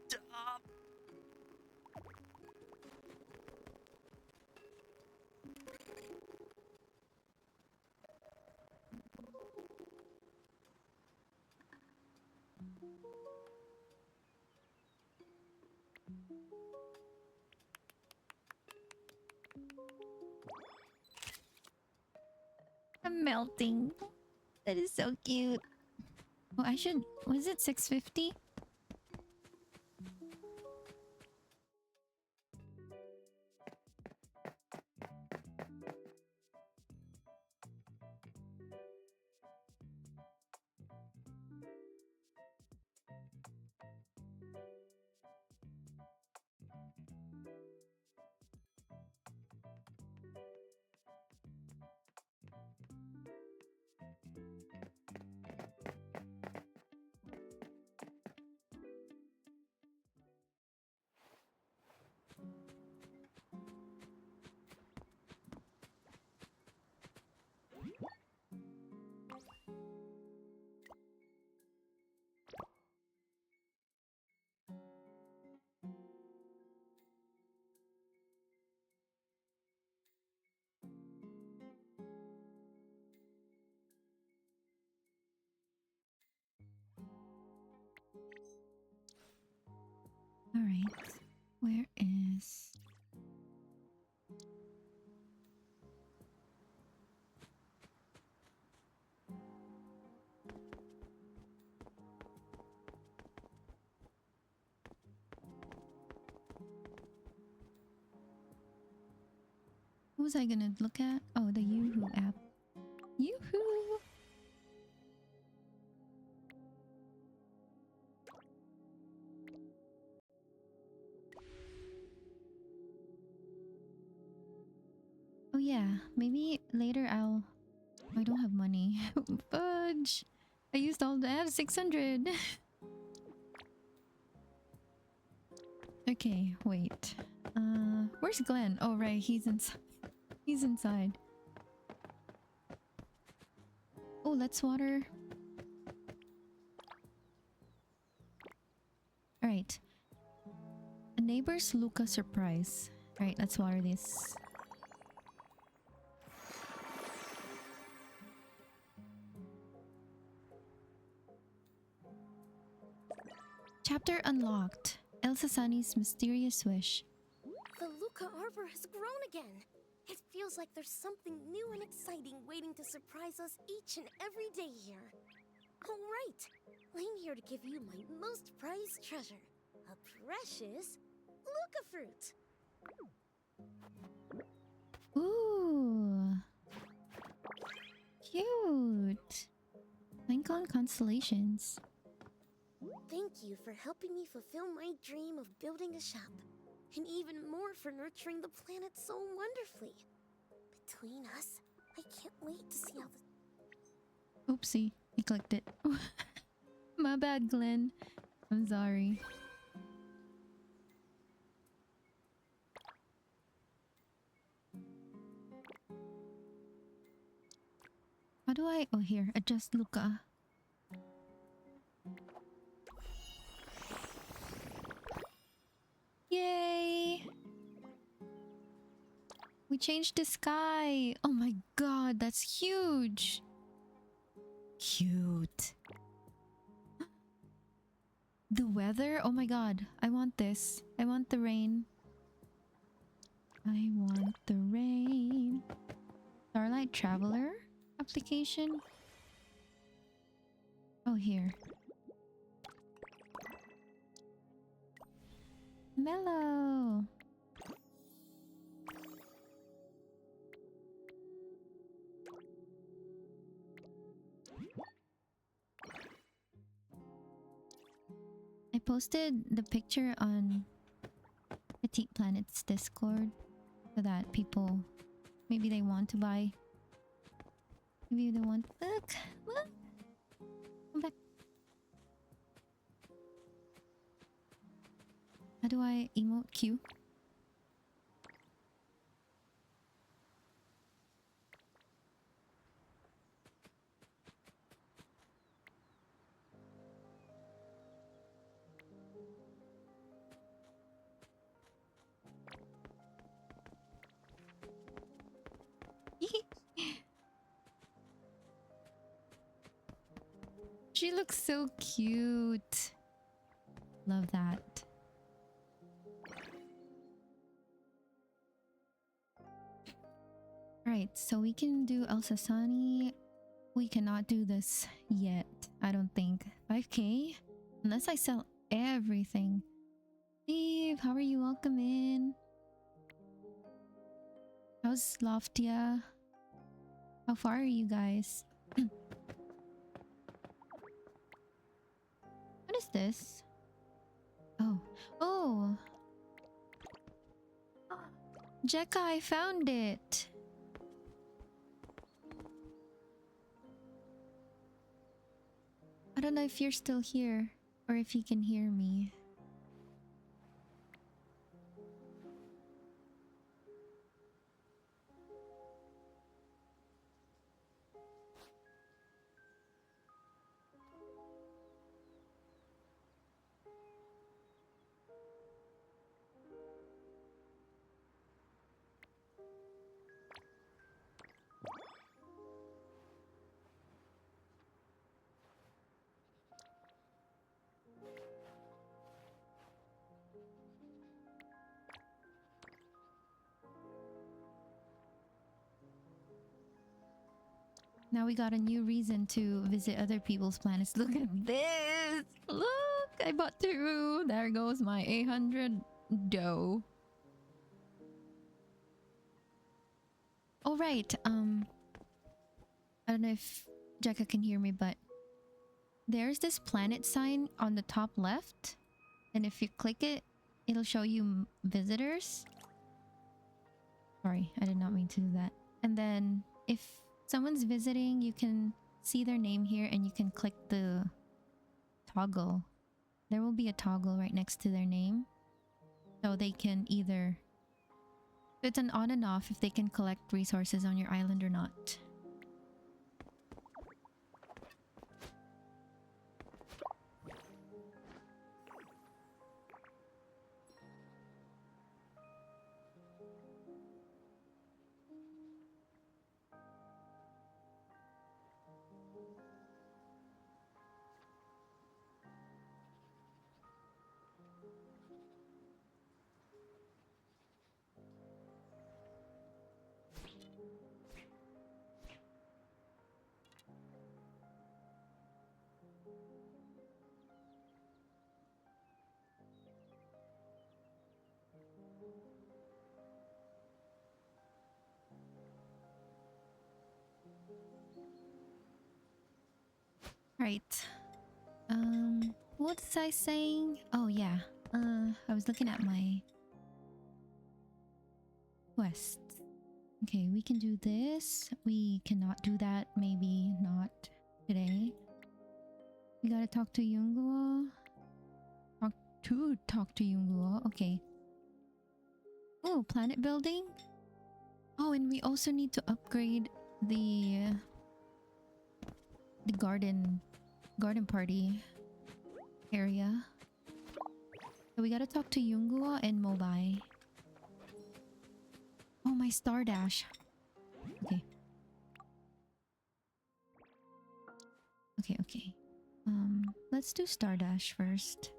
Stop! I'm melting. That is so cute. Oh, I should... Was it 650? Alright. Where is... What was I gonna look at? Oh, the Yoo-hoo app. Yoo-hoo! Oh yeah, maybe later I'll... I don't have money. Fudge! I used all the... I have 600! Okay, wait. Where's Glenn? Oh right, he's inside. He's inside. Oh, let's water. Alright. A neighbor's Luca surprise. Alright, let's water this. Chapter unlocked. Elsa Sani's mysterious wish. The Luca Arbor has grown again. It feels like there's something new and exciting waiting to surprise us each and every day here. All right, I'm here to give you my most prized treasure, a precious Luca fruit. Ooh. Cute. Lincoln Constellations. Thank you for helping me fulfill my dream of building a shop, and even more for nurturing the planet so wonderfully. Between us, I can't wait to see how the... Oopsie, I clicked it. My bad, Glenn. I'm sorry. How do I... Oh, here. Adjust Luca. Yay! We changed the sky! Oh my god, that's huge! Cute. The weather? Oh my god, I want this. I want the rain. I want the rain. Starlight Traveler application? Oh, here. Mellow! I posted the picture on Petit Planet's Discord so that people, maybe they want to buy. Maybe they want... Look! Look! Come back. How do I emote Q? She looks so cute. Love that. Alright, so we can do Elsa Sani. We cannot do this yet, I don't think. 5k? Unless I sell everything. Steve, how are you? Welcome in. How's Loftia? How far are you guys? What is this? Oh. Oh! Jekka, I found it! I don't know if you're still here or if you can hear me. Now we got a new reason to visit other people's planets. Look at this! Look! I bought two! There goes my 800 dough. Oh, right. I don't know if Jekka can hear me, but there's this planet sign on the top left. And if you click it, it'll show you visitors. Sorry, I did not mean to do that. And then if someone's visiting, you can see their name here and you can click the toggle. There will be a toggle right next to their name. So they can either... It's an on and off if they can collect resources on your island or not. Right. What was I saying? Oh yeah. I was looking at my quest. Okay, we can do this. We cannot do that. Maybe not today. We gotta talk to Yunguo. Talk to Yunguo. Okay. Oh, planet building. Oh, and we also need to upgrade the garden party area. So we gotta talk to Yunguo and Mobai. Oh, my Star Dash. Okay. Okay. Let's do Star Dash first.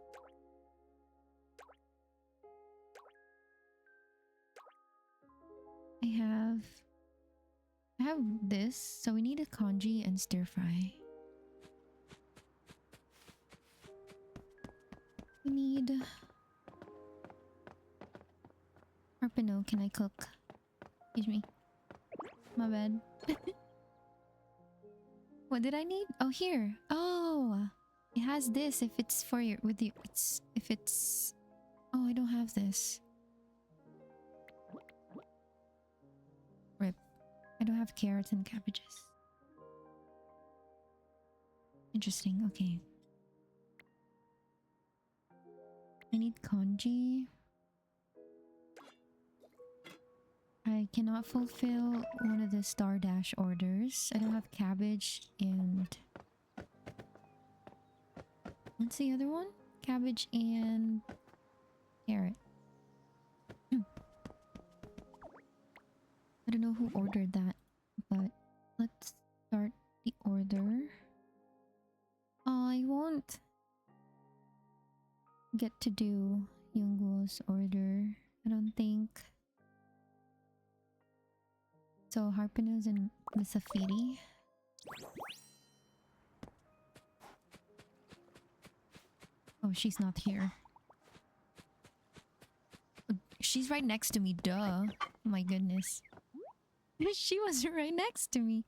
I have this, so we need a congee and stir fry. We need Harpino. Can I cook? Excuse me. My bad. What did I need? Oh, here. Oh, it has this if it's for your if it's oh, I don't have this. Rip. I don't have carrots and cabbages. Interesting. Okay. I need congee. I cannot fulfill one of the Star Dash orders. I don't have cabbage and... What's the other one? Cabbage and... carrot. I don't know who ordered that, but let's start the order. Oh, I won't get to do Yunguo's order, I don't think. So Harpinus and Misafiri. Oh, she's not here. She's right next to me, duh. Oh my goodness. She was right next to me.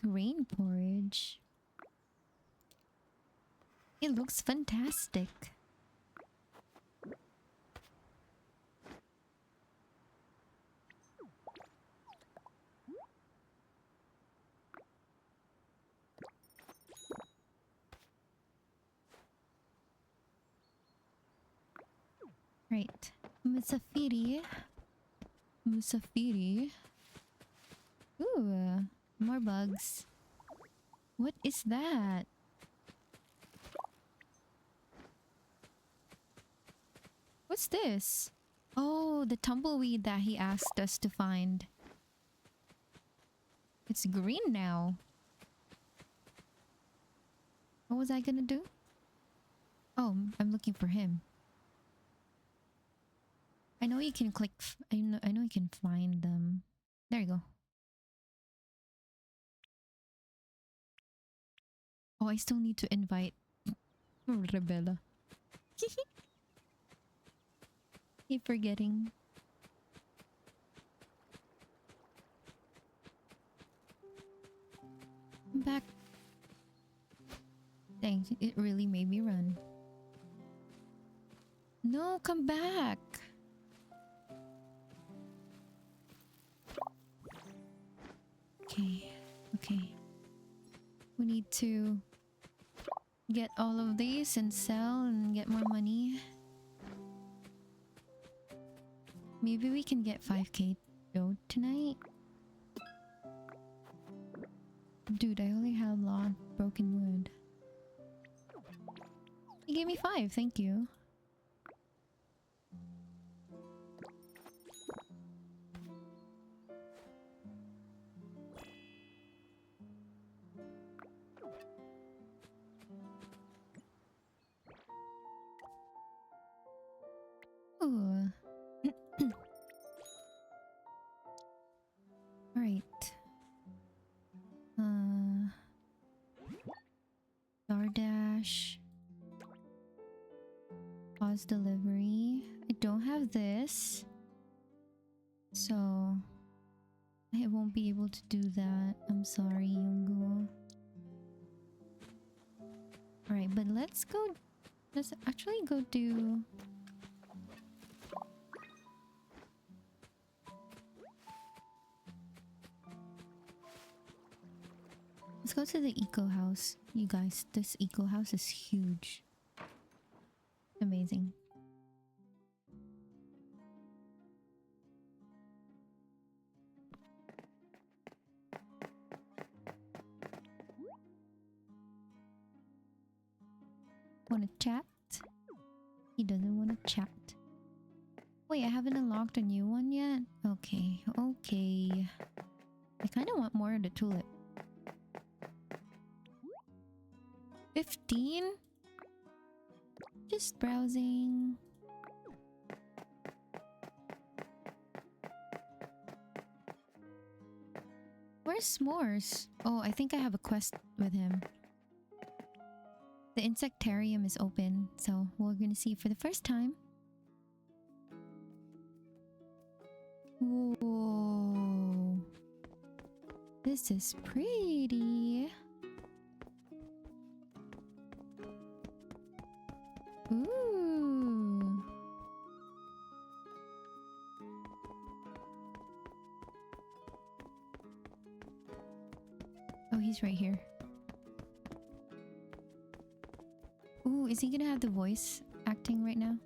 Grain porridge. It looks fantastic. Right. Musafiri. Ooh, more bugs. What is that? What's this? Oh, the tumbleweed that he asked us to find. It's green now. What was I gonna do? Oh, I'm looking for him. I know you can click... I know you can find them. There you go. Oh, I still need to invite Rebella. Keep forgetting. I'm back. Dang, it really made me run. No, come back. Okay, okay. We need to get all of these and sell and get more money. Maybe we can get 5k dough tonight. Dude, I only have a lot of broken wood. You gave me 5, thank you. Ooh. Alright. DoorDash. Pause delivery. I don't have this. So I won't be able to do that. I'm sorry, Yungu. Alright, but let's actually go do... Let's go to the eco house. You guys, this eco house is huge. Amazing. Wanna chat? He doesn't wanna chat. Wait, I haven't unlocked a new one yet? Okay, okay. I kinda want more of the tulip. 15? Just browsing. Where's S'mores? Oh, I think I have a quest with him. The insectarium is open, so we're gonna see for the first time. Whoa. This is pretty. Ooh. Oh, he's right here. Ooh, is he gonna have the voice acting right now?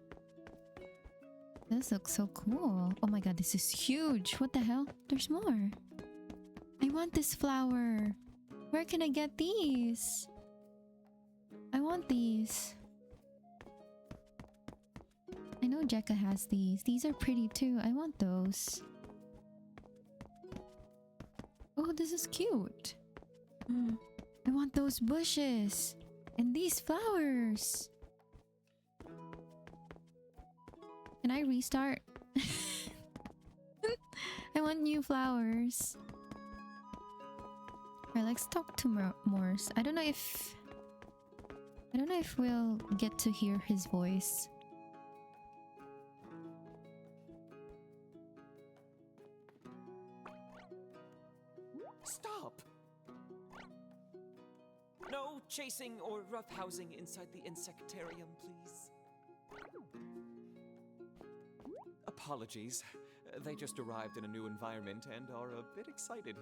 This looks so cool. Oh my god, this is huge. What the hell? There's more. I want this flower. Where can I get these? I want these. I know Jekka has these. These are pretty too. I want those. Oh, this is cute. I want those bushes. And these flowers. Can I restart? I want new flowers. Alright, let's talk to Morse. I don't know if we'll get to hear his voice. Stop! No chasing or roughhousing inside the insectarium, please. Apologies. They just arrived in a new environment and are a bit excited.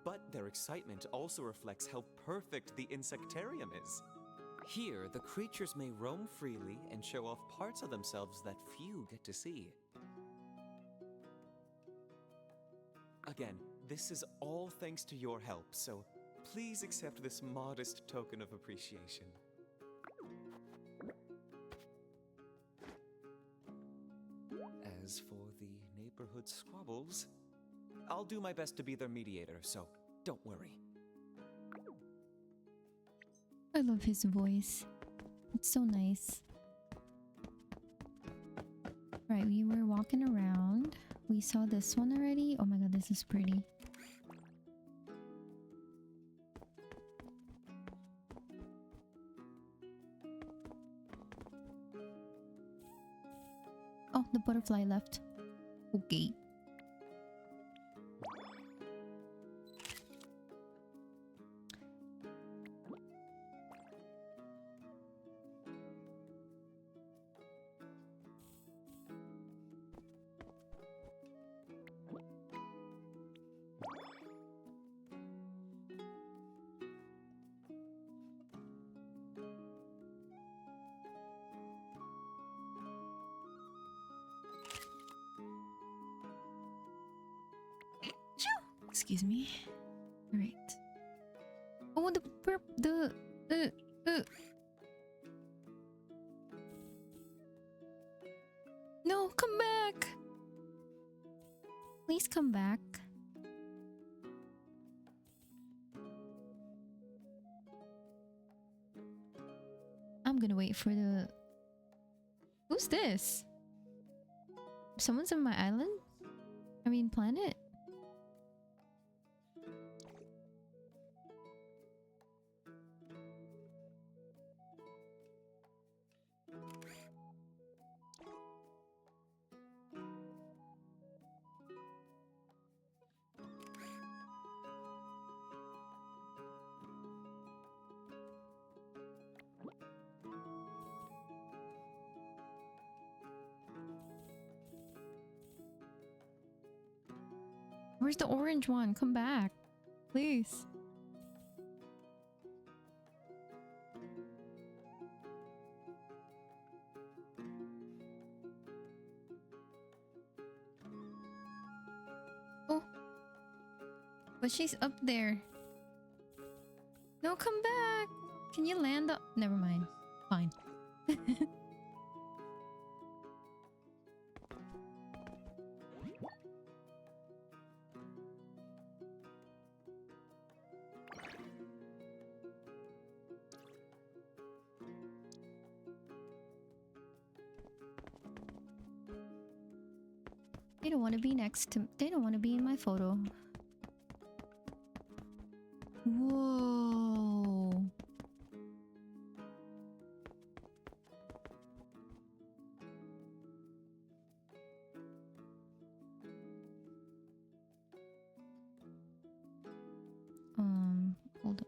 But their excitement also reflects how perfect the insectarium is. Here, the creatures may roam freely and show off parts of themselves that few get to see. Again, this is all thanks to your help, so please accept this modest token of appreciation. As for the neighborhood squabbles, I'll do my best to be their mediator, so don't worry. I love his voice. It's so nice. Right, we were walking around. We saw this one already. Oh my god, this is pretty. the butterfly left. Okay. Excuse me. All right. Oh, No, come back. Please come back. I'm gonna wait for the... Who's this? Someone's on my island? I mean, planet? Where's the orange one? Come back. Please. Oh. But she's up there. No, come back. Can you land up? Never mind. Fine. They don't want to be next to... They don't want to be in my photo. Whoa. Hold up.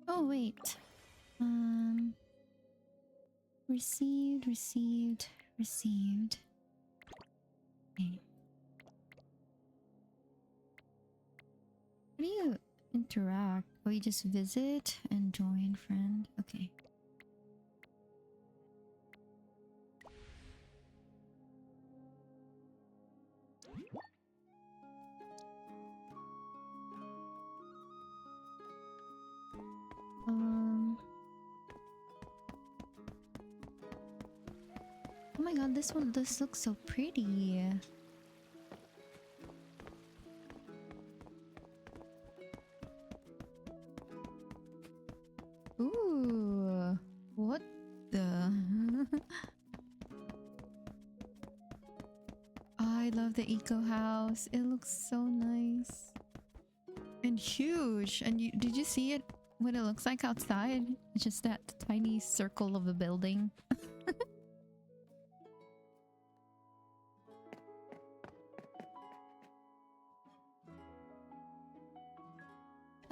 Oh, wait. Received. Okay. How do you interact? Oh, you just visit and join friend? Okay. Oh my god, this looks so pretty. Ooh, what the? I love the eco house. It looks so nice and huge. And did you see it? What it looks like outside? It's just that tiny circle of a building.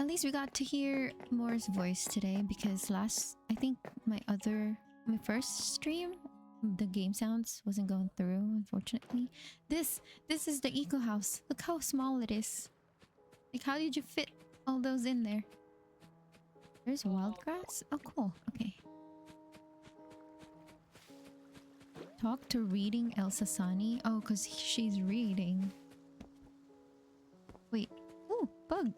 At least we got to hear Moore's voice today because I think my first stream, the game sounds wasn't going through, unfortunately. This is the eco house. Look how small it is. Like, how did you fit all those in there? There's wild grass? Oh, cool. Okay. Talk to reading Elsa Sani. Oh, because she's reading. Wait. Ooh, bug.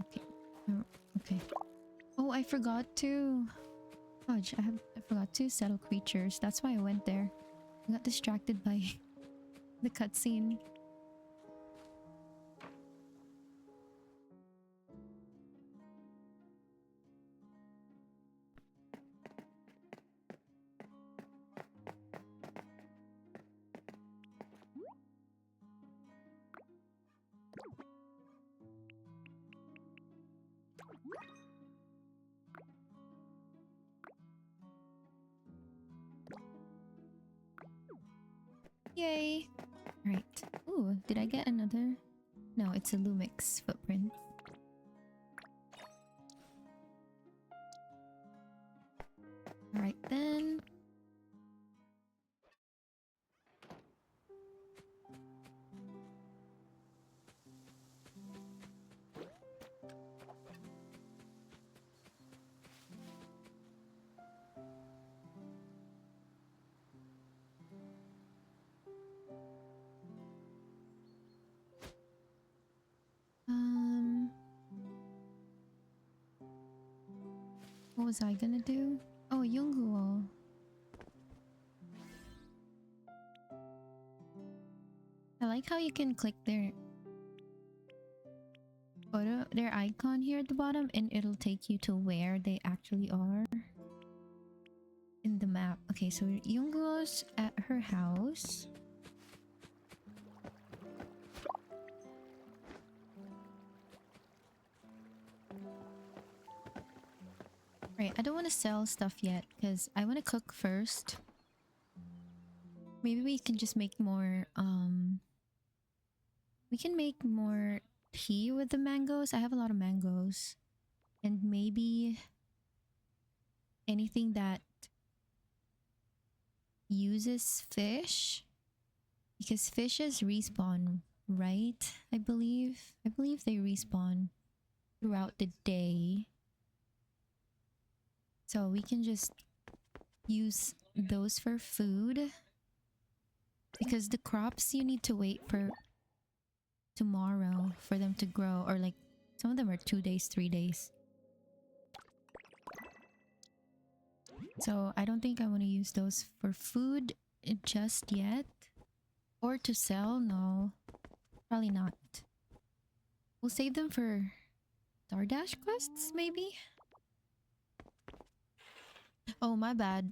Okay. Okay. Oh, I forgot to... Fudge, I forgot to settle creatures. That's why I went there. I got distracted by the cutscene. Yay! Right. Ooh, did I get another? No, it's a Lumix footprint. Alright then. What was I gonna do? Oh, Yunguo. I like how you can click their photo, their icon here at the bottom, and it'll take you to where they actually are in the map. Okay, so Yunguo's at her house. Right, I don't want to sell stuff yet because I want to cook first. Maybe we can just make more, we can make more tea with the mangoes. I have a lot of mangoes. And maybe anything that uses fish. Because fishes respawn, right? I believe they respawn throughout the day. So we can just use those for food. Because the crops, you need to wait for tomorrow for them to grow. Or like, some of them are 2 days, 3 days. So I don't think I want to use those for food just yet. Or to sell, no. Probably not. We'll save them for Dardash quests, maybe? Oh, my bad.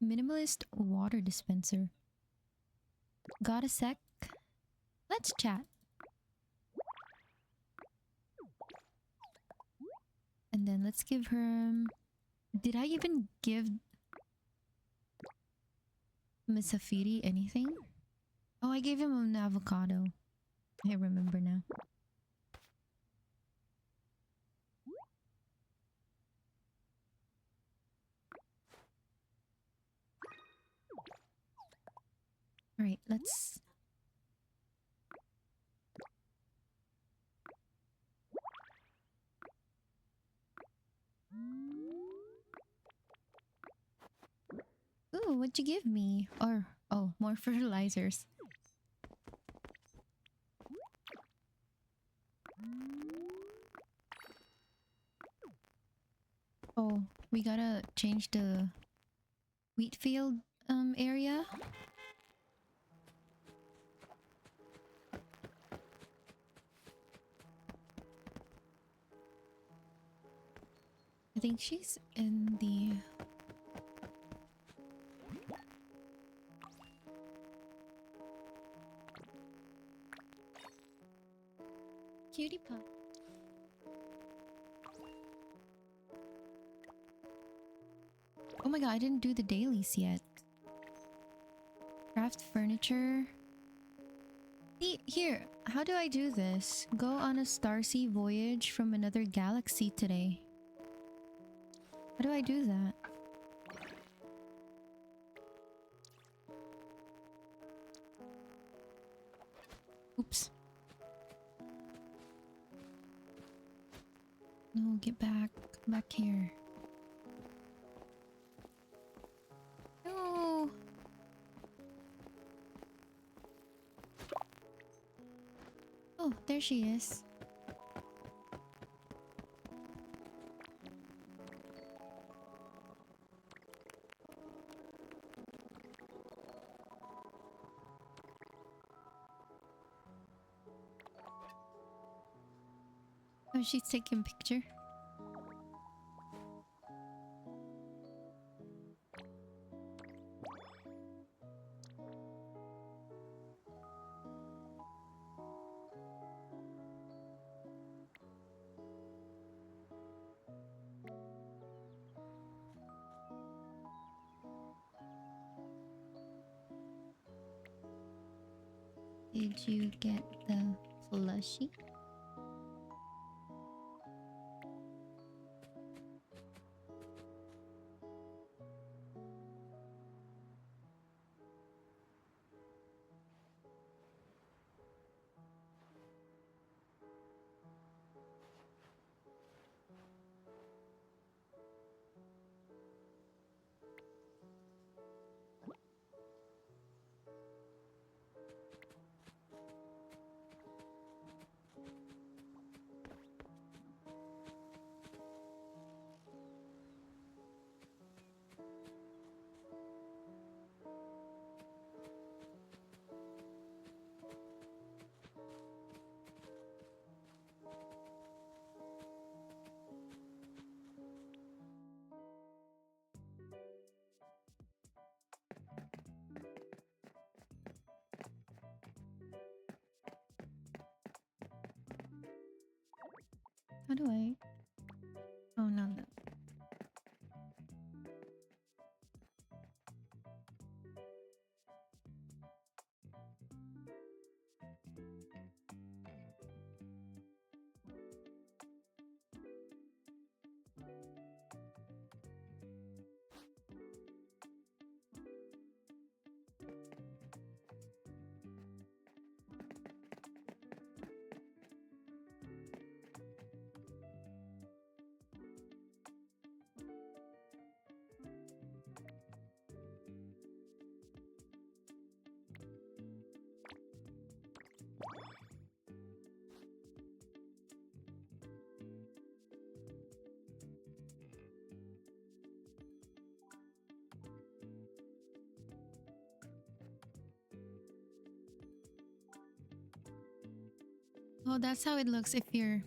Minimalist water dispenser. Got a sec? Let's chat. And then let's give her... Did I even give Miss Safiri anything? Oh, I gave him an avocado. I remember now. Alright, let's... Ooh, what'd you give me? Or, oh, more fertilizers. Oh, we gotta change the wheat field area. I think she's in the... Cutie pie. Oh my god, I didn't do the dailies yet. Craft furniture. See, here, how do I do this? Go on a starseed voyage from another galaxy today. How do I do that? Oops. No, get back. Come back here. No. Oh, there she is. Oh, she's taking a picture. Did you get the plushie? How do I? Oh no, no. Oh, that's how it looks if you're...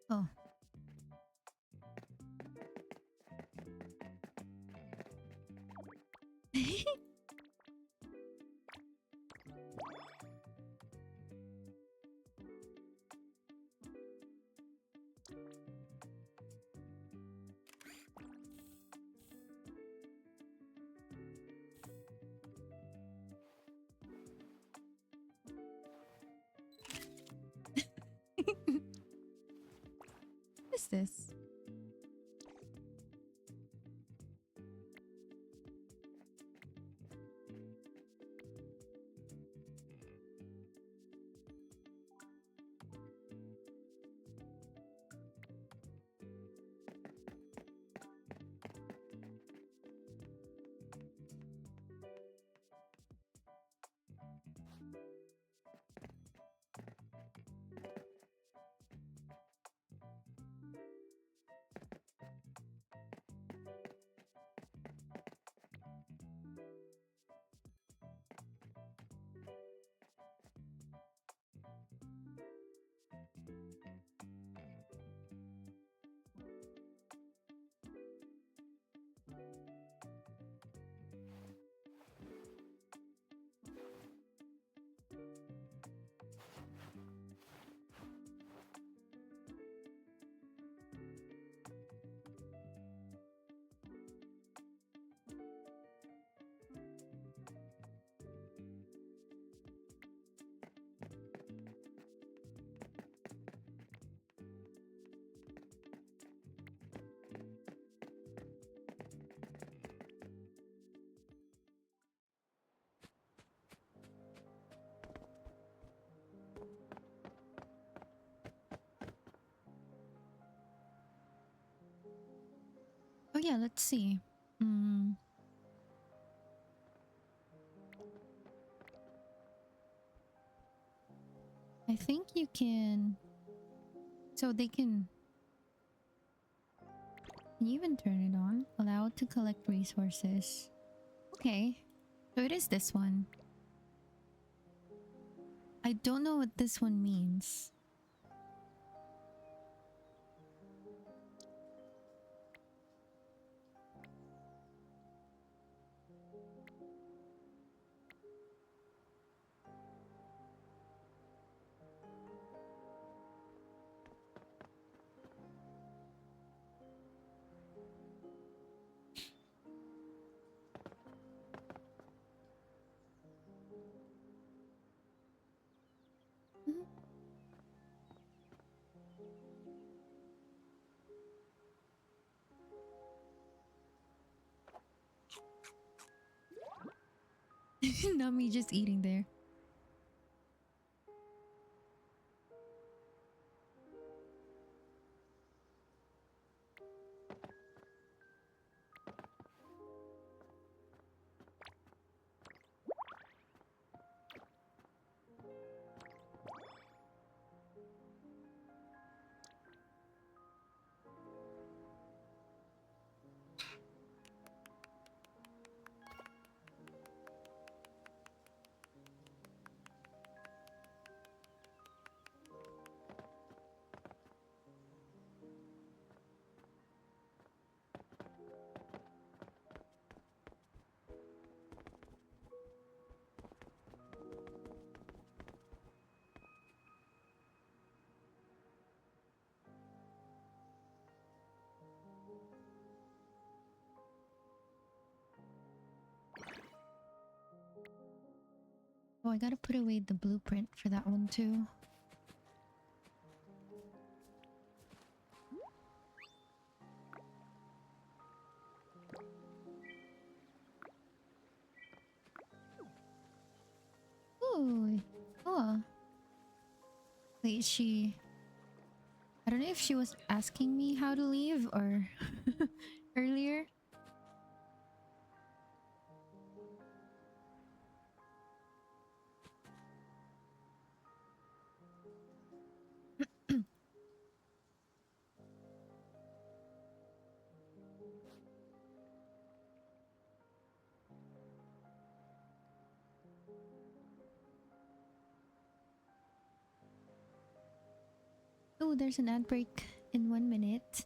Oh. What is this? Oh yeah, let's see. Mm, I think you can. So they can. Can you even turn it on? Allowed to collect resources. Okay, so it is this one. I don't know what this one means. Not me just eating there. Oh, I gotta put away the blueprint for that one too. Ooh, oh. Wait, I don't know if she was asking me how to leave or earlier. Oh, there's an ad break in 1 minute.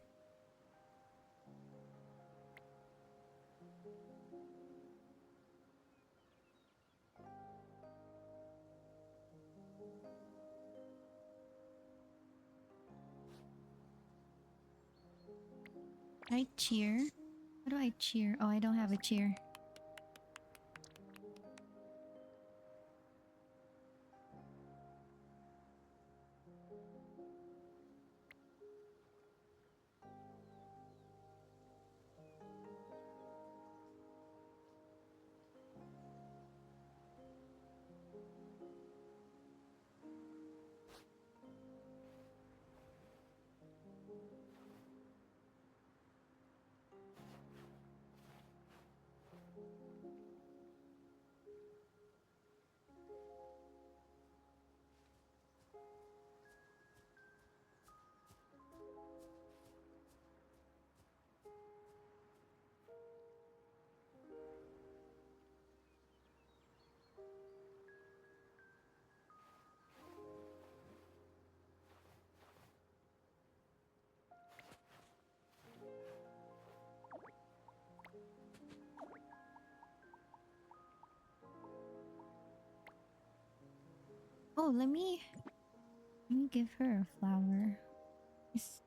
I cheer. How do I cheer? Oh, I don't have a cheer. Oh, let me give her a flower. Yes.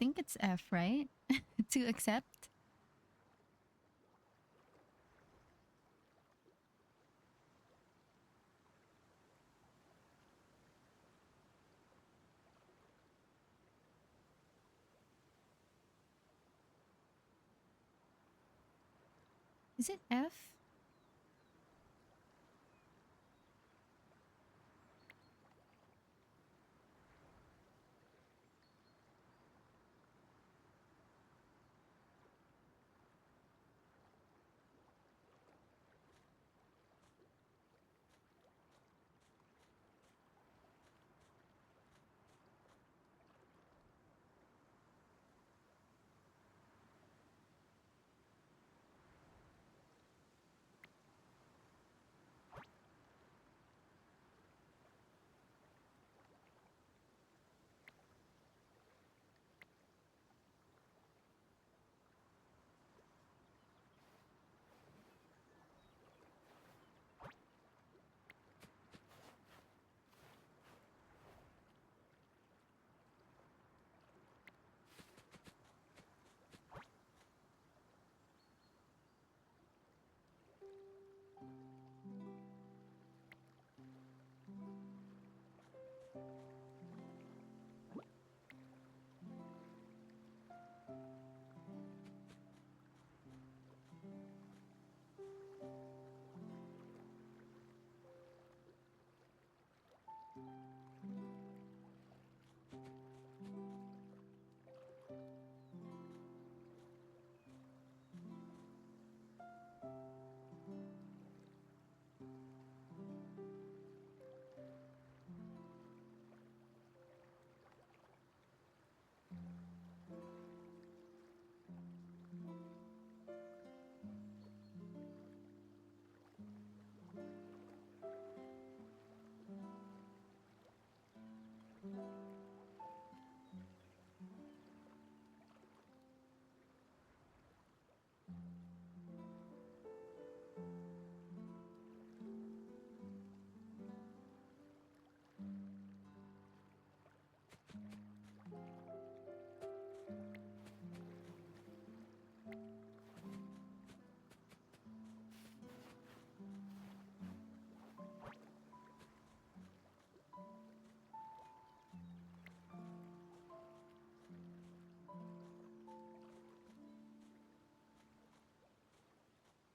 think it's F, right? To accept. Is it F?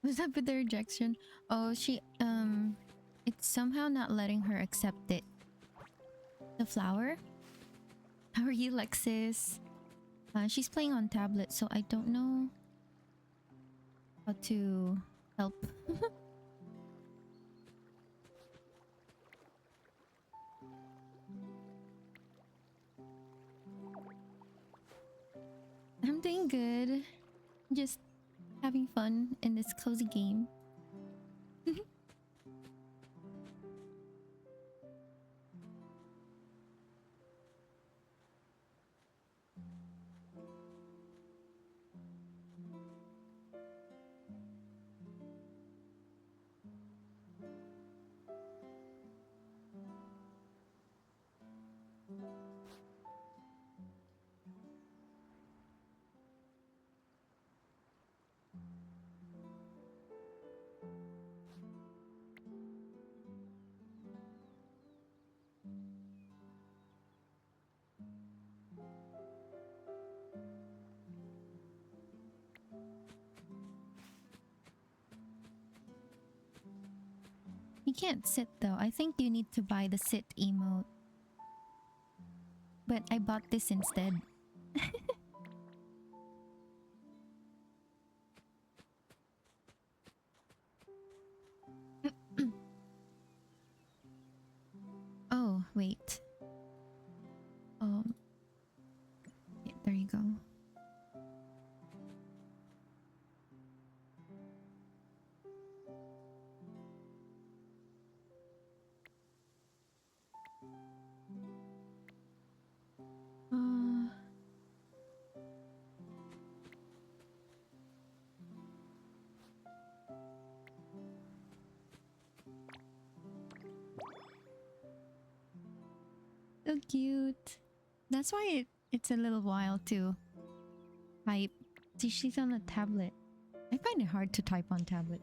What's up with the rejection? Oh, it's somehow not letting her accept it. The flower? How are you, Lexis? She's playing on tablet, so I don't know how to help. I'm doing good. Just having fun in this cozy game. You can't sit though. I think you need to buy the sit emote. But I bought this instead. Oh, wait. Yeah, there you go. Uh, so cute. That's why It's a little while to type. See, she's on a tablet. I find it hard to type on tablet.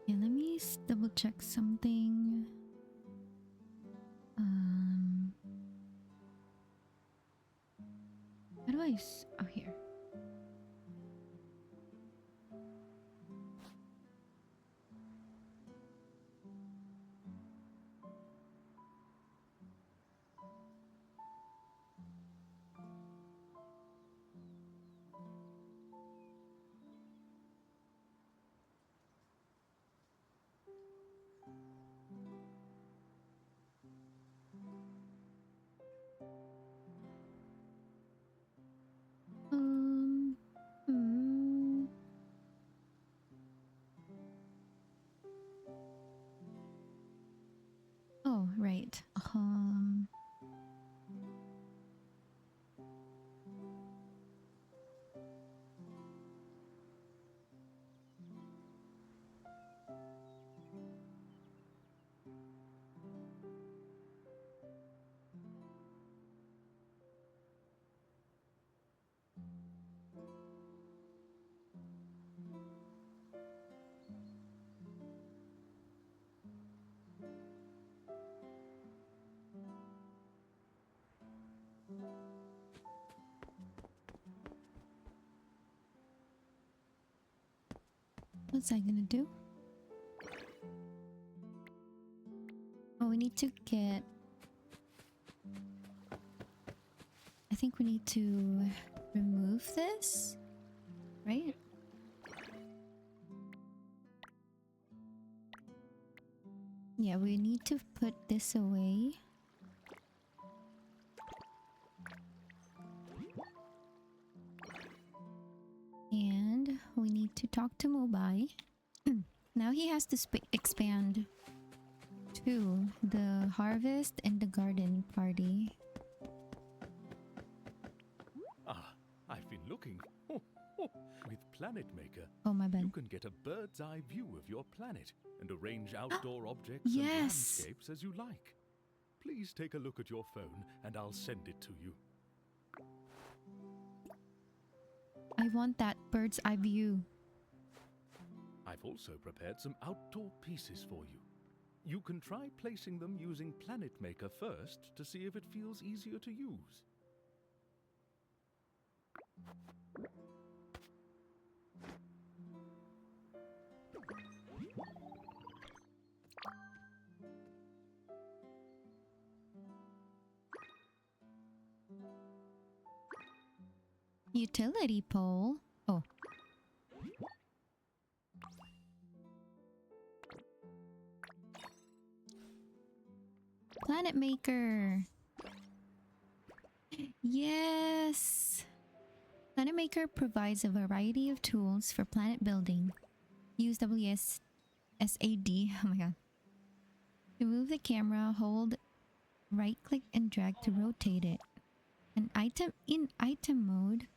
Yeah, let me double check something. How do I oh, here. Hmm. Oh, right. What's I gonna do? Oh, we need to get... I think we need to remove this, right? Yeah, we need to put this away. And we need to talk to Mobai. Now he has to expand to the harvest and the garden party. Ah, I've been looking. With Planet Maker, Oh, my bad. you can get a bird's eye view of your planet and arrange outdoor objects and Yes! landscapes as you like. Please take a look at your phone and I'll send it to you. I want that bird's eye view. I've also prepared some outdoor pieces for you. You can try placing them using Planet Maker first to see if it feels easier to use. Utility pole? Oh. Planet Maker! Yes! Planet Maker provides a variety of tools for planet building. Use WSAD. Oh my god. To move the camera, hold right click and drag to rotate it. In item mode,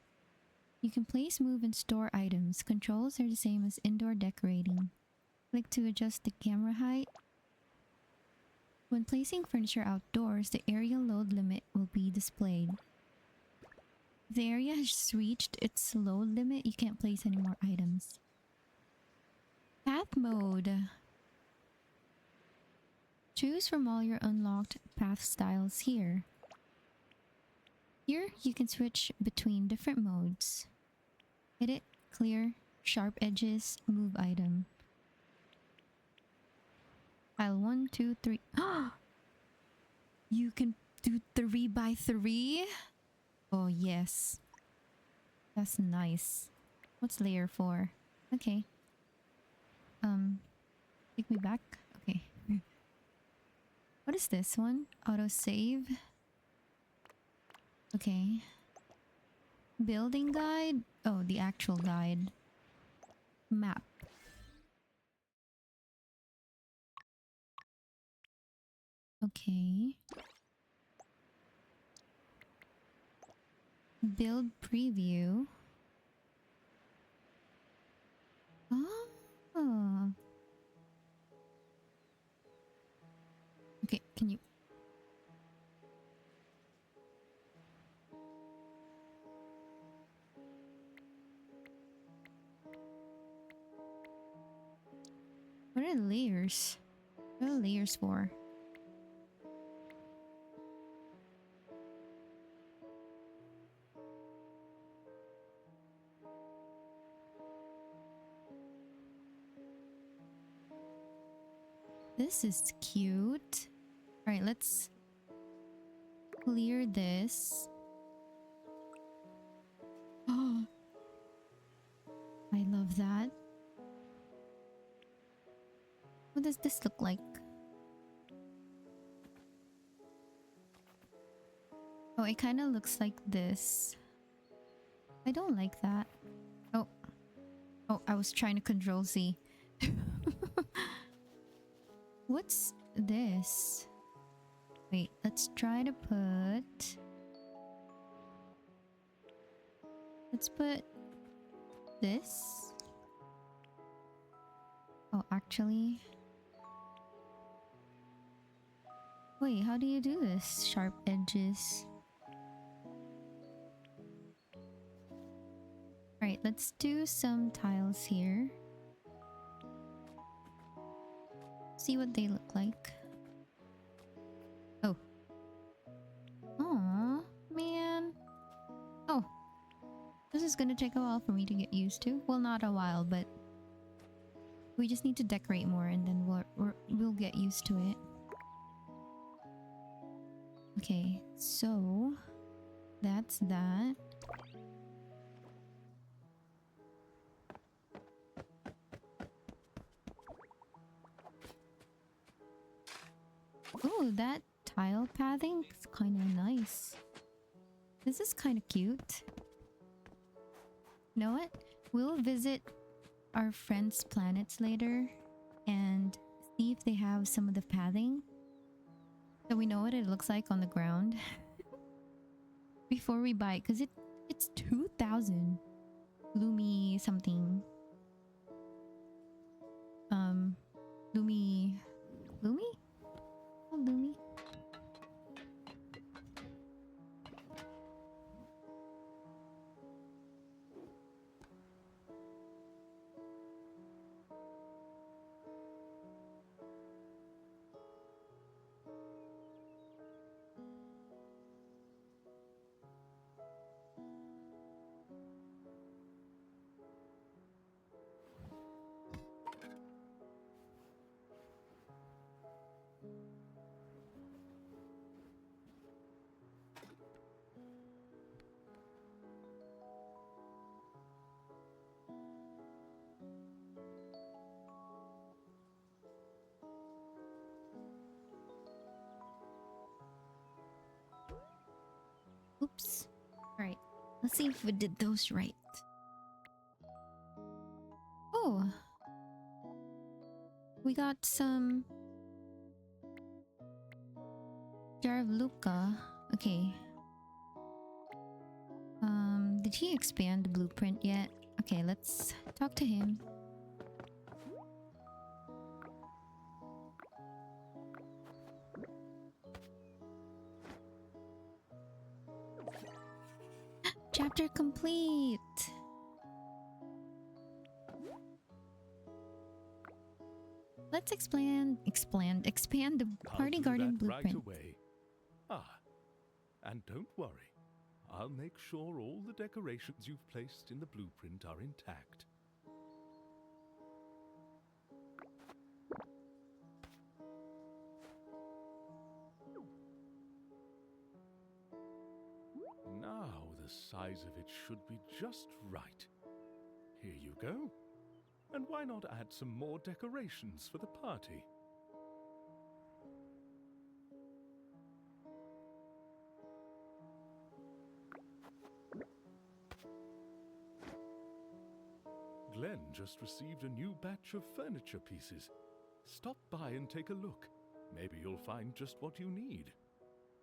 you can place, move, and store items. Controls are the same as indoor decorating. Click to adjust the camera height. When placing furniture outdoors, the area load limit will be displayed. If the area has reached its load limit, you can't place any more items. Path mode. Choose from all your unlocked path styles here. Here, you can switch between different modes. Edit, clear, sharp edges, move item. File 1, 2, 3. You can do 3x3? Oh, yes. That's nice. What's layer 4? Okay. Take me back. Okay. What is this one? Autosave. Okay. Building guide? Oh, the actual guide. Map. Okay. Build preview. Oh. Okay, can you... What are the layers? What are the layers for? This is cute. Alright, let's clear this. Oh, I love that. What does this look like? Oh, it kind of looks like this. I don't like that. Oh. Oh, I was trying to control Z. What's this? Wait, let's try to put... Let's put this. Oh, actually... Wait, how do you do this? Sharp edges. Alright, let's do some tiles here. See what they look like. Oh. Aw, man. Oh. This is gonna take a while for me to get used to. Well, not a while, but... We just need to decorate more and then we'll get used to it. Okay, so... That's that. Oh, that tile pathing is kind of nice. This is kind of cute. You know what? We'll visit our friends' planets later and see if they have some of the pathing. So we know what it looks like on the ground. Before we buy it, because it's 2,000 Lumi something. Lumi? Oh, Lumi. Oops. Alright. Let's see if we did those right. Oh. We got some... Jar of Luca. Okay. Did he expand the blueprint yet? Okay, let's talk to him. Chapter complete! Let's expand the party I'll do garden that blueprint. right away. Ah, and don't worry. I'll make sure all the decorations you've placed in the blueprint are intact. Now the size of it should be just right. Here you go. And why not add some more decorations for the party? Glenn just received a new batch of furniture pieces. Stop by and take a look. Maybe you'll find just what you need.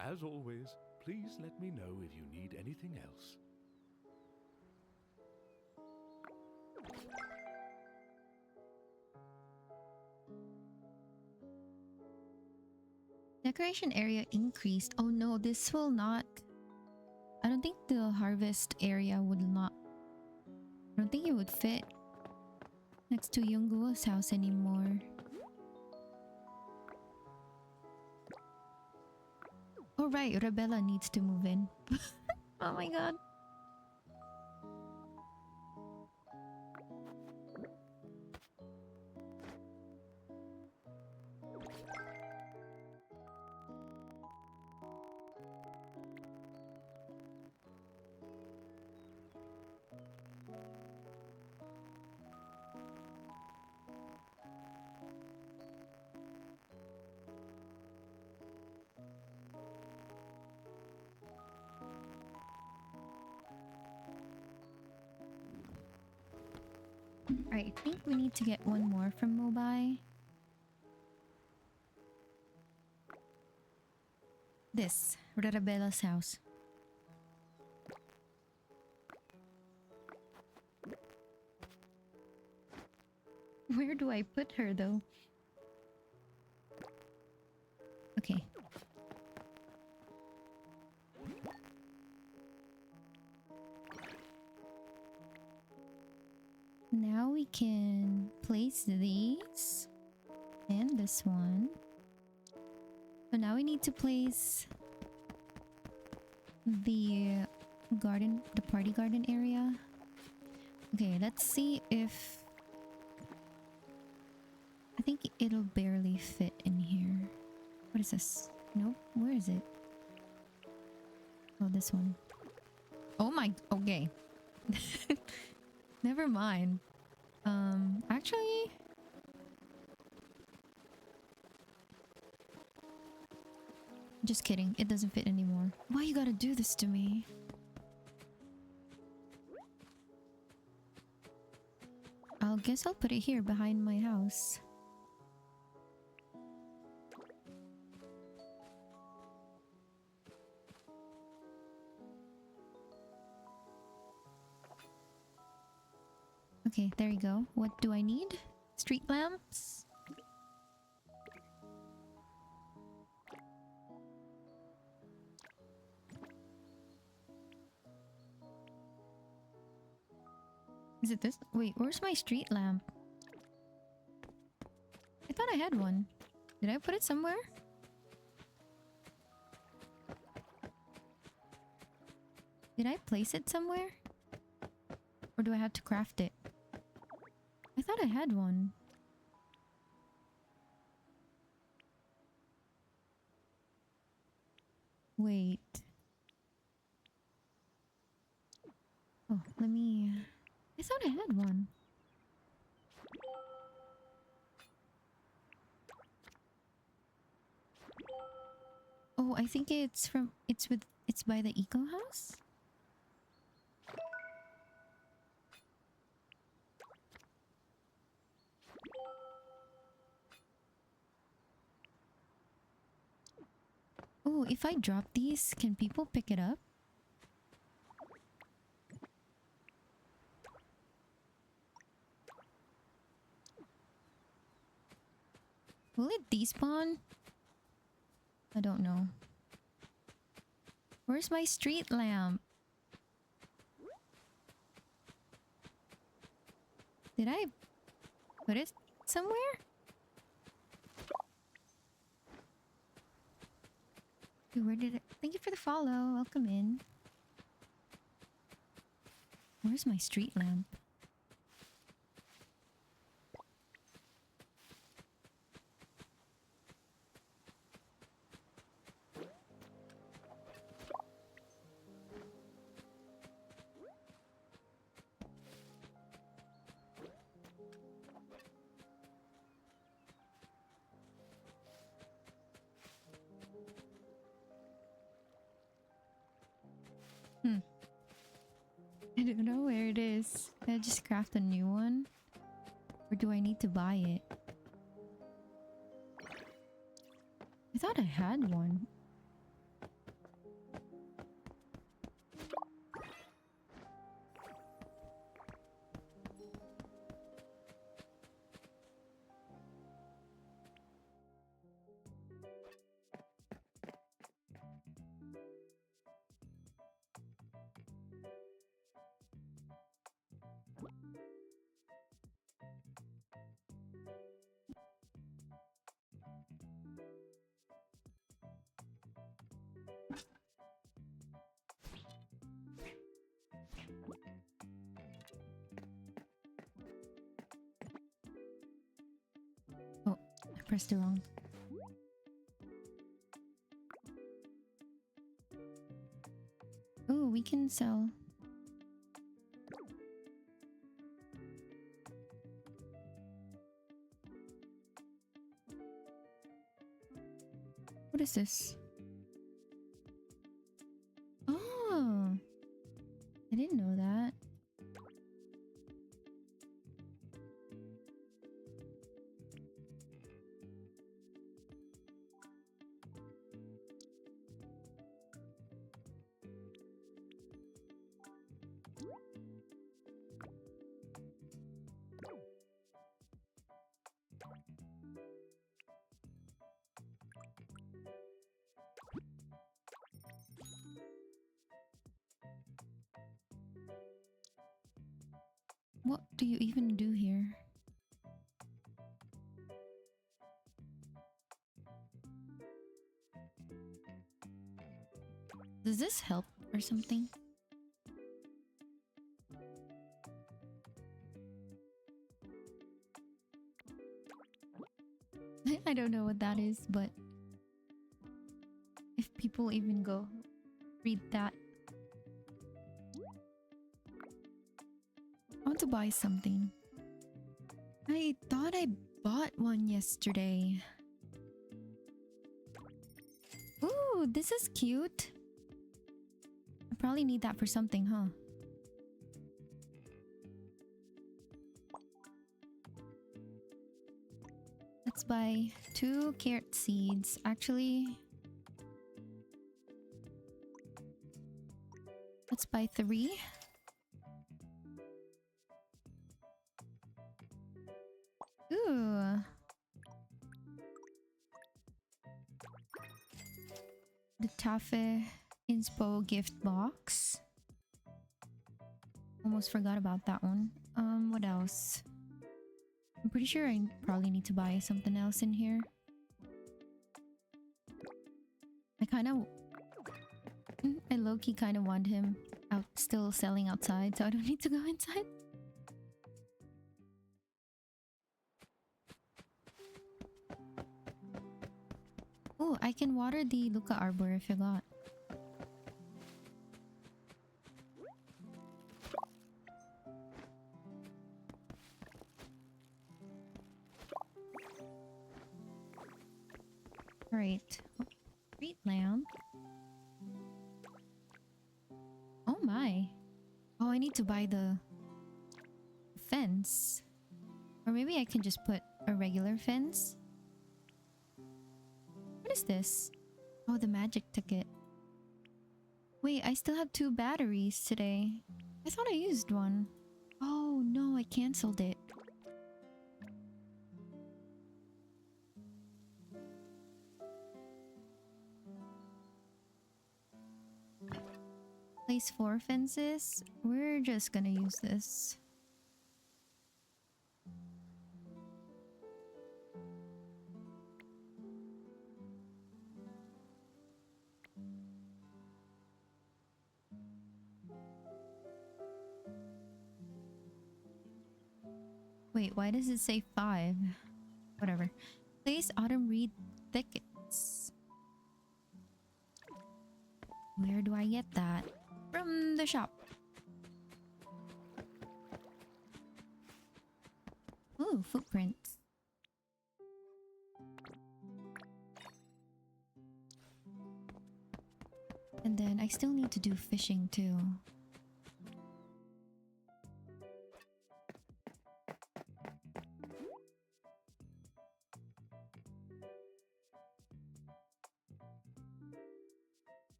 As always, please let me know if you need anything else. Decoration area increased. Oh no, this will not. I don't think the harvest area would not. I don't think it would fit next to Yunguo's house anymore. Oh right, Rebella needs to move in. Oh my god. Alright, I think we need to get one more from Mobai. This, Rarabella's house. Where do I put her though? Okay. Now we can place these and this one. So now we need to place the garden, the party garden area. Okay, let's see if... I think it'll barely fit in here. What is this? Nope, where is it? Oh, this one. Oh my... Okay. Never mind. Actually... Just kidding. It doesn't fit anymore. Why you gotta do this to me? I guess I'll put it here behind my house. Okay, there you go. What do I need? Street lamps? Is it this? Wait, where's my street lamp? I thought I had one. Did I put it somewhere? Did I place it somewhere? Or do I have to craft it? I thought I had one. Wait. Oh, let me... I thought I had one. Oh, I think it's from... It's by the eco house? Oh, if I drop these, can people pick it up? Will it despawn? I don't know. Where's my street lamp? Did I put it somewhere? Okay, where did it? Thank you for the follow. Welcome in. Where's my street lamp? I don't know where it is. Can I just craft a new one? Or do I need to buy it? I thought I had one. pressed it wrong. Oh, we can sell. What is this? Oh, I didn't know that. What do you even do here? Does this help or something? I don't know what that is, but if people even go read that. I want to buy something. I thought I bought one yesterday. Ooh, this is cute. I probably need that for something, huh? Let's buy 2 carrot seeds. Actually, let's buy 3. Ooh. The Tafe Inspo gift box. Almost forgot about that one. What else? I'm pretty sure I probably need to buy something else in here. I low-key kind of want him out, still selling outside, so I don't need to go inside. Oh, I can water the Luca Arbor I forgot. Alright. Great lamp. Oh my. Oh, I need to buy the fence. Or maybe I can just put a regular fence. What is this? Oh, the magic ticket. Wait, I still have 2 batteries today. I thought I used one. Oh no, I cancelled it. Place 4 fences. We're just gonna use this. Wait, why does it say 5? Whatever. Place autumn reed thickets. Where do I get that? From the shop. Ooh, footprints. And then I still need to do fishing too.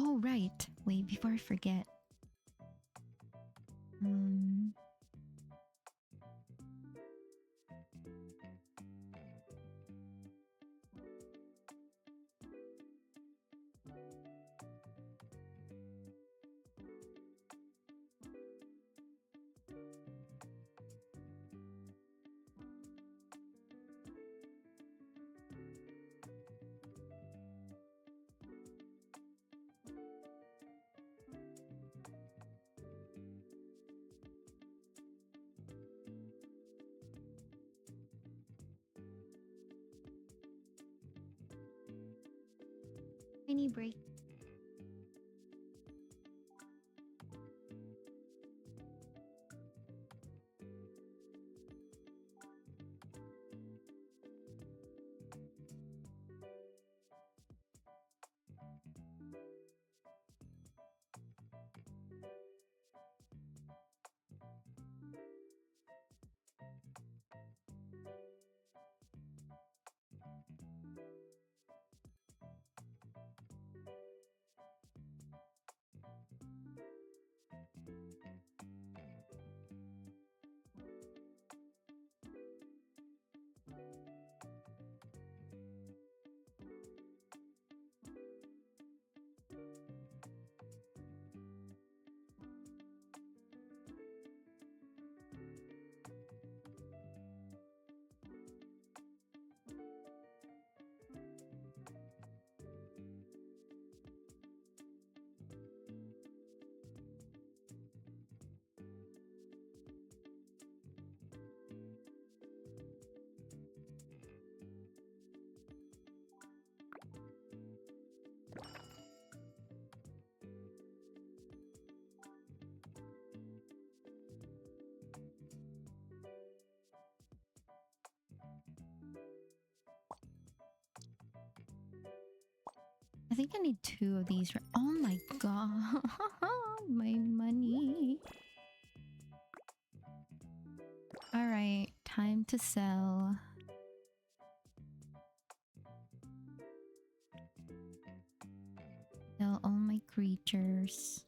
Oh, right. Wait, before I forget. Tiny break. I think I need 2 of these. Oh my god. My money. Alright, time to sell. Sell all my creatures.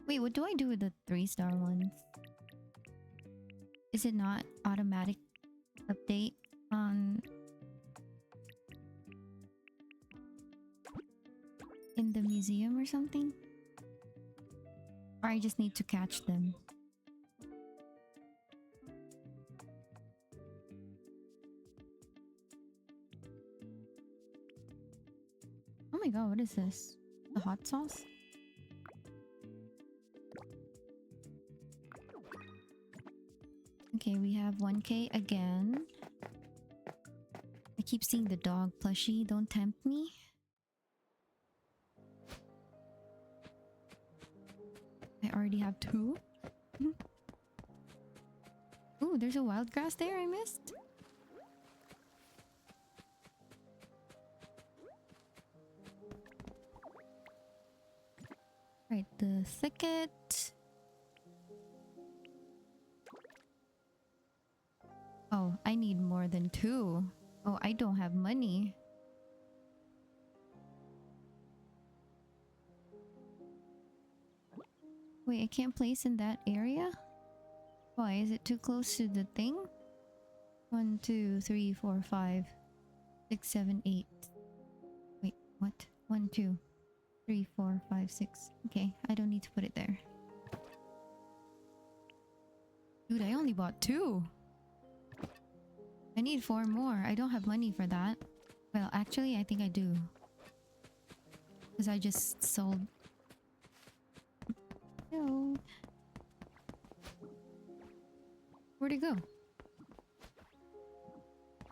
Wait, what do I do with the 3-star ones? Is it not automatic update on in the museum or something? Or I just need to catch them? Oh my god, what is this? The hot sauce? Okay, we have 1k again. I keep seeing the dog plushie. Don't tempt me. I already have 2. Ooh, there's a wild grass there I missed. Right, the thicket. Oh, I need more than 2. Oh, I don't have money. Wait, I can't place in that area? Why? Is it too close to the thing? 1, 2, 3, 4, 5, 6, 7, 8. Wait, what? 1, 2, 3, 4, 5, 6. Okay, I don't need to put it there. Dude, I only bought 2. I need 4 more. I don't have money for that. Well, actually, I think I do. Because I just sold... No. Where'd it go?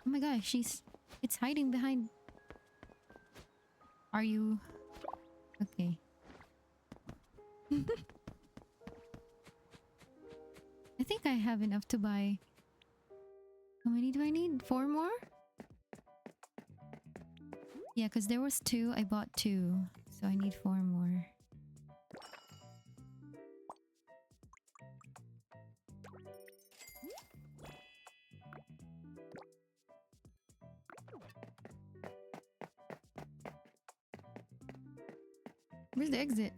Oh my gosh, it's hiding behind... Are you... Okay. I think I have enough to buy... How many do I need? 4 more? Yeah, because there was 2. I bought 2. So I need 4 more. Where's the exit?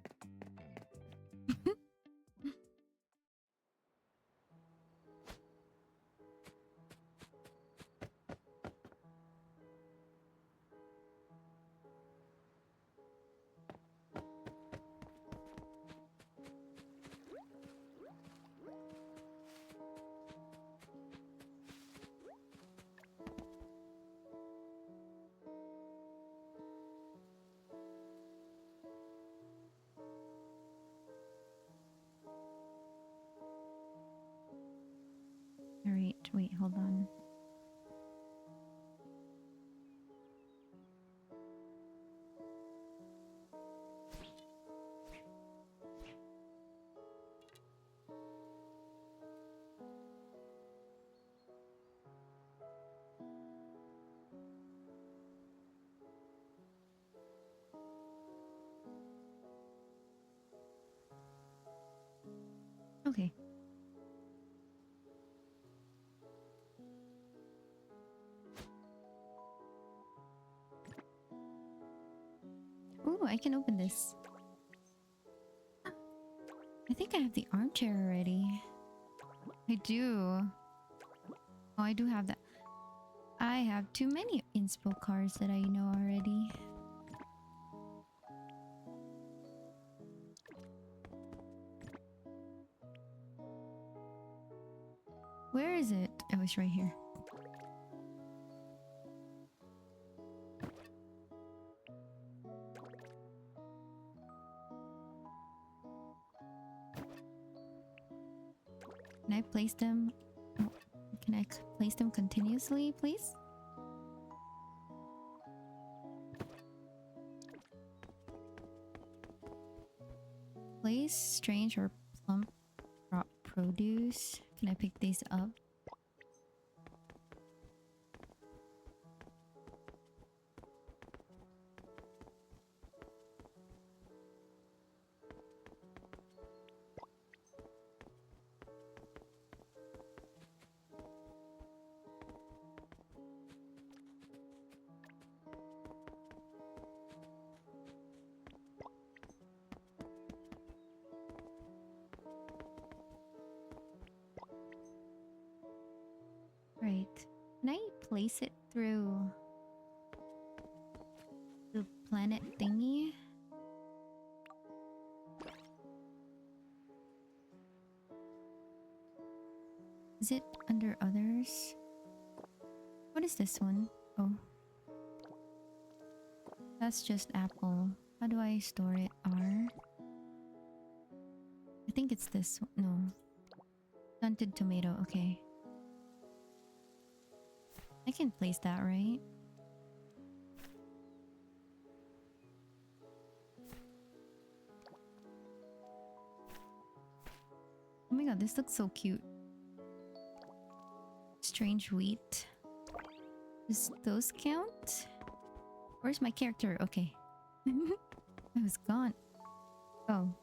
I can open this. I think I have the armchair already. I do. Oh, I do have that. I have too many inspo cards that I know already. Where is it? Oh, it's right here. Can I place them? Can I place them continuously, please? Place strange or plump crop produce. Can I pick these up? Right. Can I place it through the planet thingy? Is it under others? What is this one? Oh. That's just apple. How do I store it? R? I think it's this one. No. Stunted tomato. Okay. I can place that, right? Oh my god, this looks so cute. Strange wheat. Does those count? Where's my character? Okay. I was gone. Oh.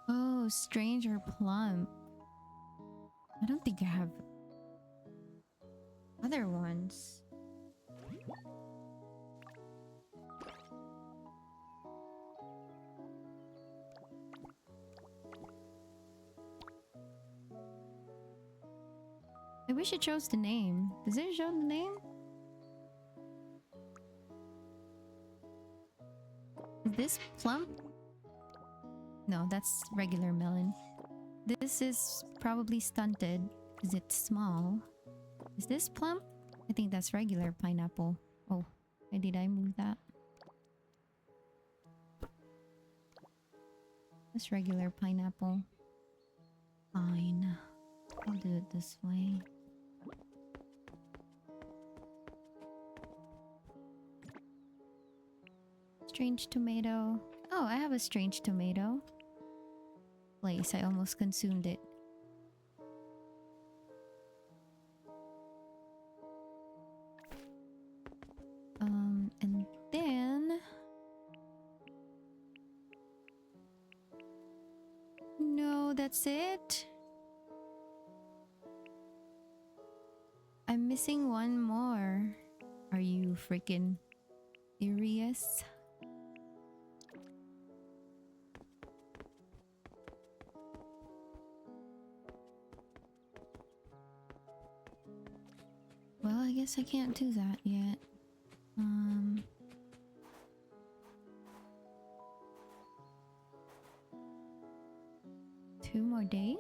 Oh, strange or plum. I don't think I have other ones. I wish it shows the name. Does it show the name? Is this plum? No, that's regular melon. This is probably stunted because it's small. Is this plum? I think that's regular pineapple. Oh, why did I move that? That's regular pineapple. Fine. I'll do it this way. Strange tomato. Oh, I have a strange tomato. Place. I almost consumed it. And then... No, that's it? I'm missing one more. Are you freaking serious? Well, I guess I can't do that yet. 2 more days?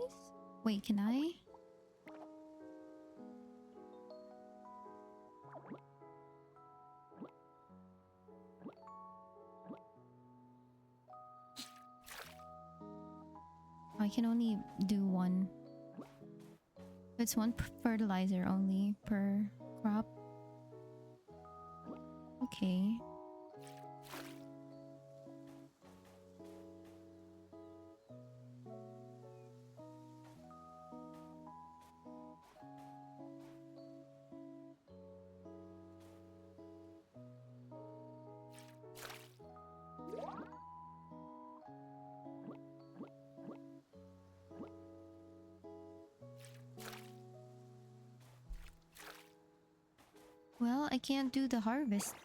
Wait, can I? I can only do one. It's one fertilizer only per crop. Okay. Well, I can't do the harvest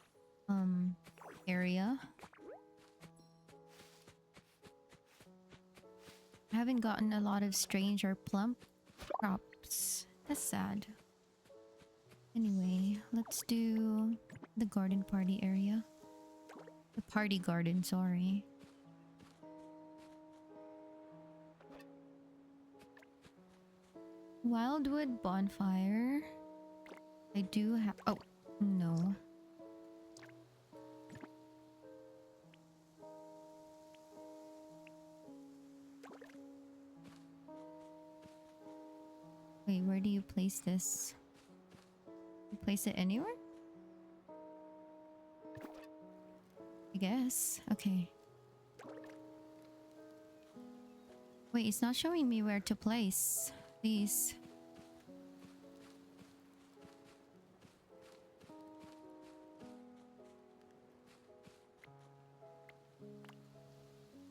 area. I haven't gotten a lot of strange or plump crops. That's sad. Anyway, let's do the garden party area. The party garden, sorry. Wildwood bonfire. I do have... Oh, no. Wait, where do you place this? You place it anywhere? I guess. Okay. Wait, it's not showing me where to place these.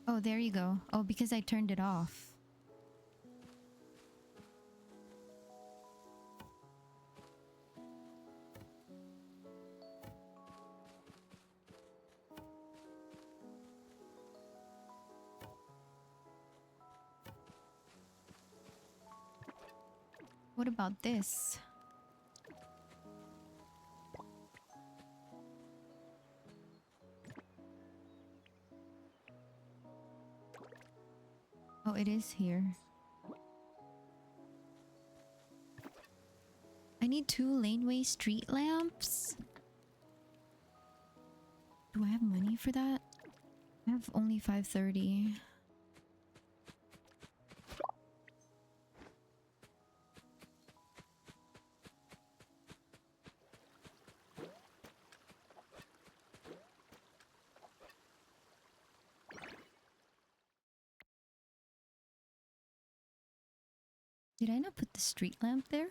Oh, there you go. Oh, because I turned it off. What about this? Oh, it is here. I need 2 laneway street lamps. Do I have money for that? I have only 530. Did I not put the street lamp there?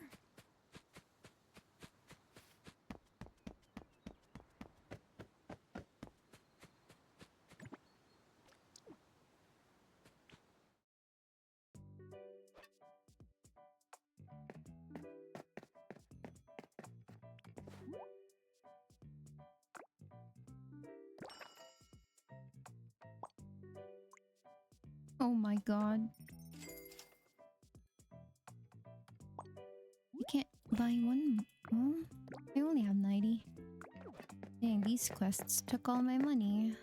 Oh my god. I can't buy one. Oh, I only have 90. Dang, these quests took all my money.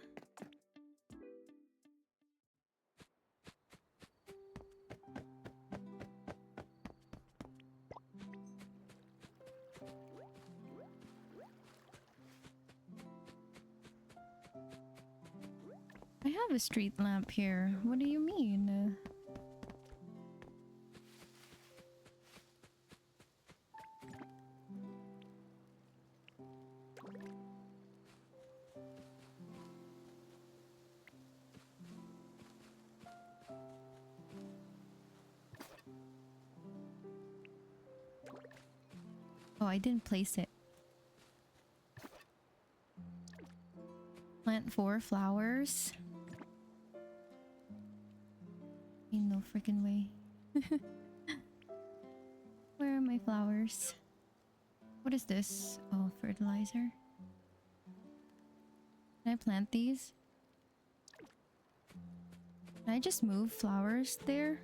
I have a street lamp here. What do you mean? Oh, I didn't place it. Plant 4 flowers. Ain't no freaking way. Where are my flowers? What is this? Oh, fertilizer. Can I plant these? Can I just move flowers there?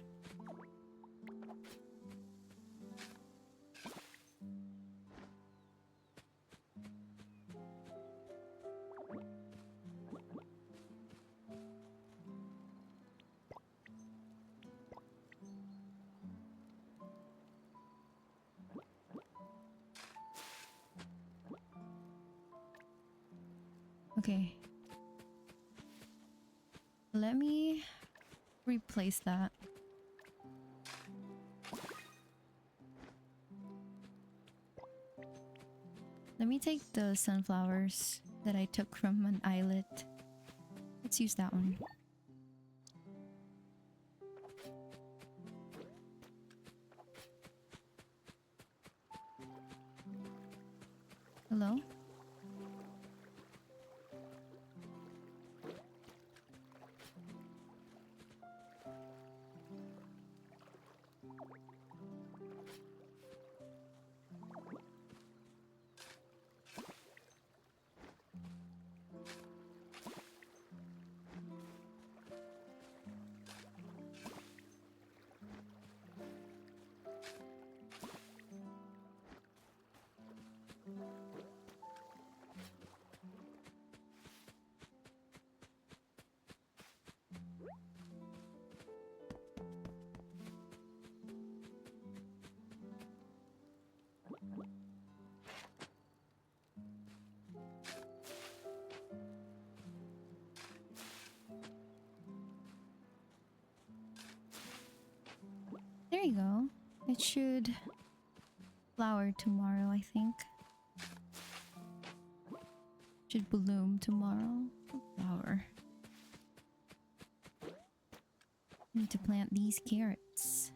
Okay. Let me replace that. Let me take the sunflowers that I took from an islet. Let's use that one. Hello? There you go. It should flower tomorrow, I think. Should bloom tomorrow. Flower. Need to plant these carrots.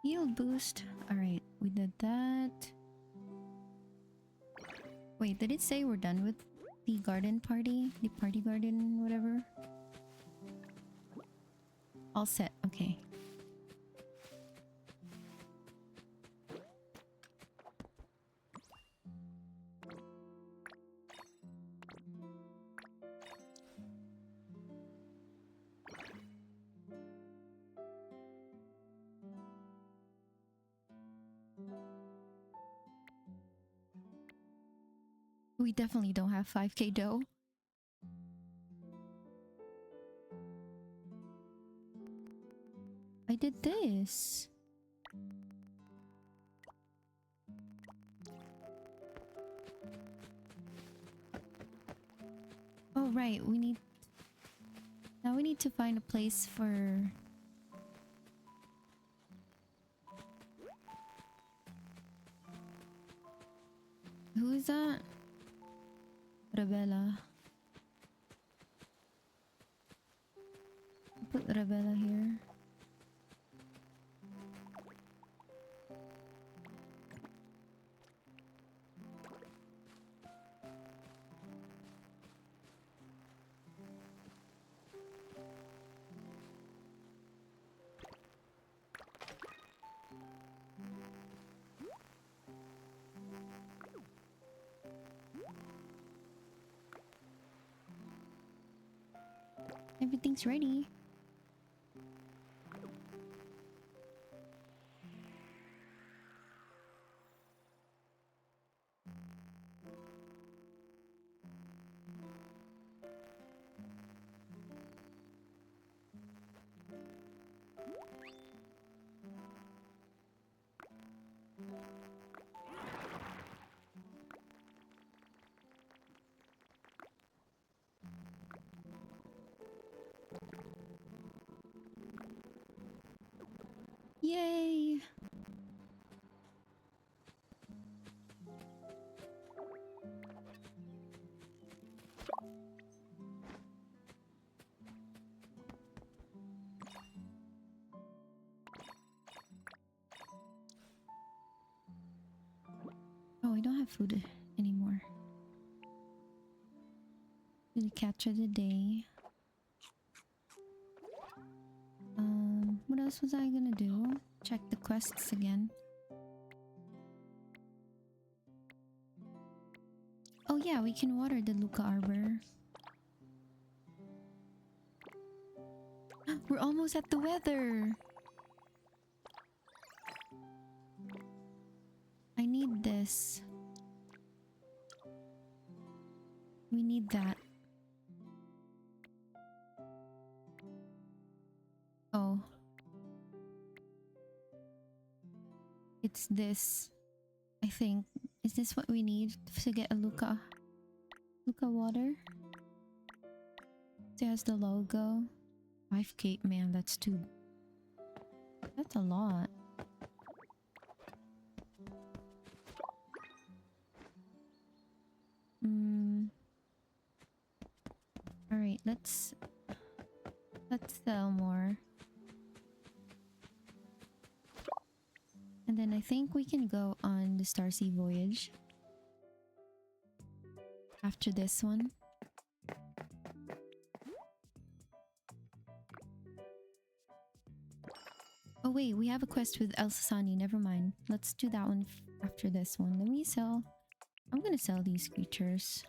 Yield boost. Alright, we did that. Wait, did it say we're done with the garden party? The party garden, whatever? All set, okay. We definitely don't have 5k dough. I did this. Oh right, we need... Now we need to find a place for... Who is that? Rebella. Put Rebella here. Everything's ready. Yay! Oh, I don't have food anymore. The catch of the day. What else was I gonna do? Check the quests again. Oh yeah, we can water the Luca Arbor. We're almost at the weather! I need this. We need that. Oh. It's this. I think. Is this what we need to get a Luca water? It has the logo. 5k, man, that's a lot. Alright, let's sell more. And then I think we can go on the Starsea voyage. After this one. Oh wait, we have a quest with El Sasani. Never mind. Let's do that one after this one. Let me sell. I'm gonna sell these creatures.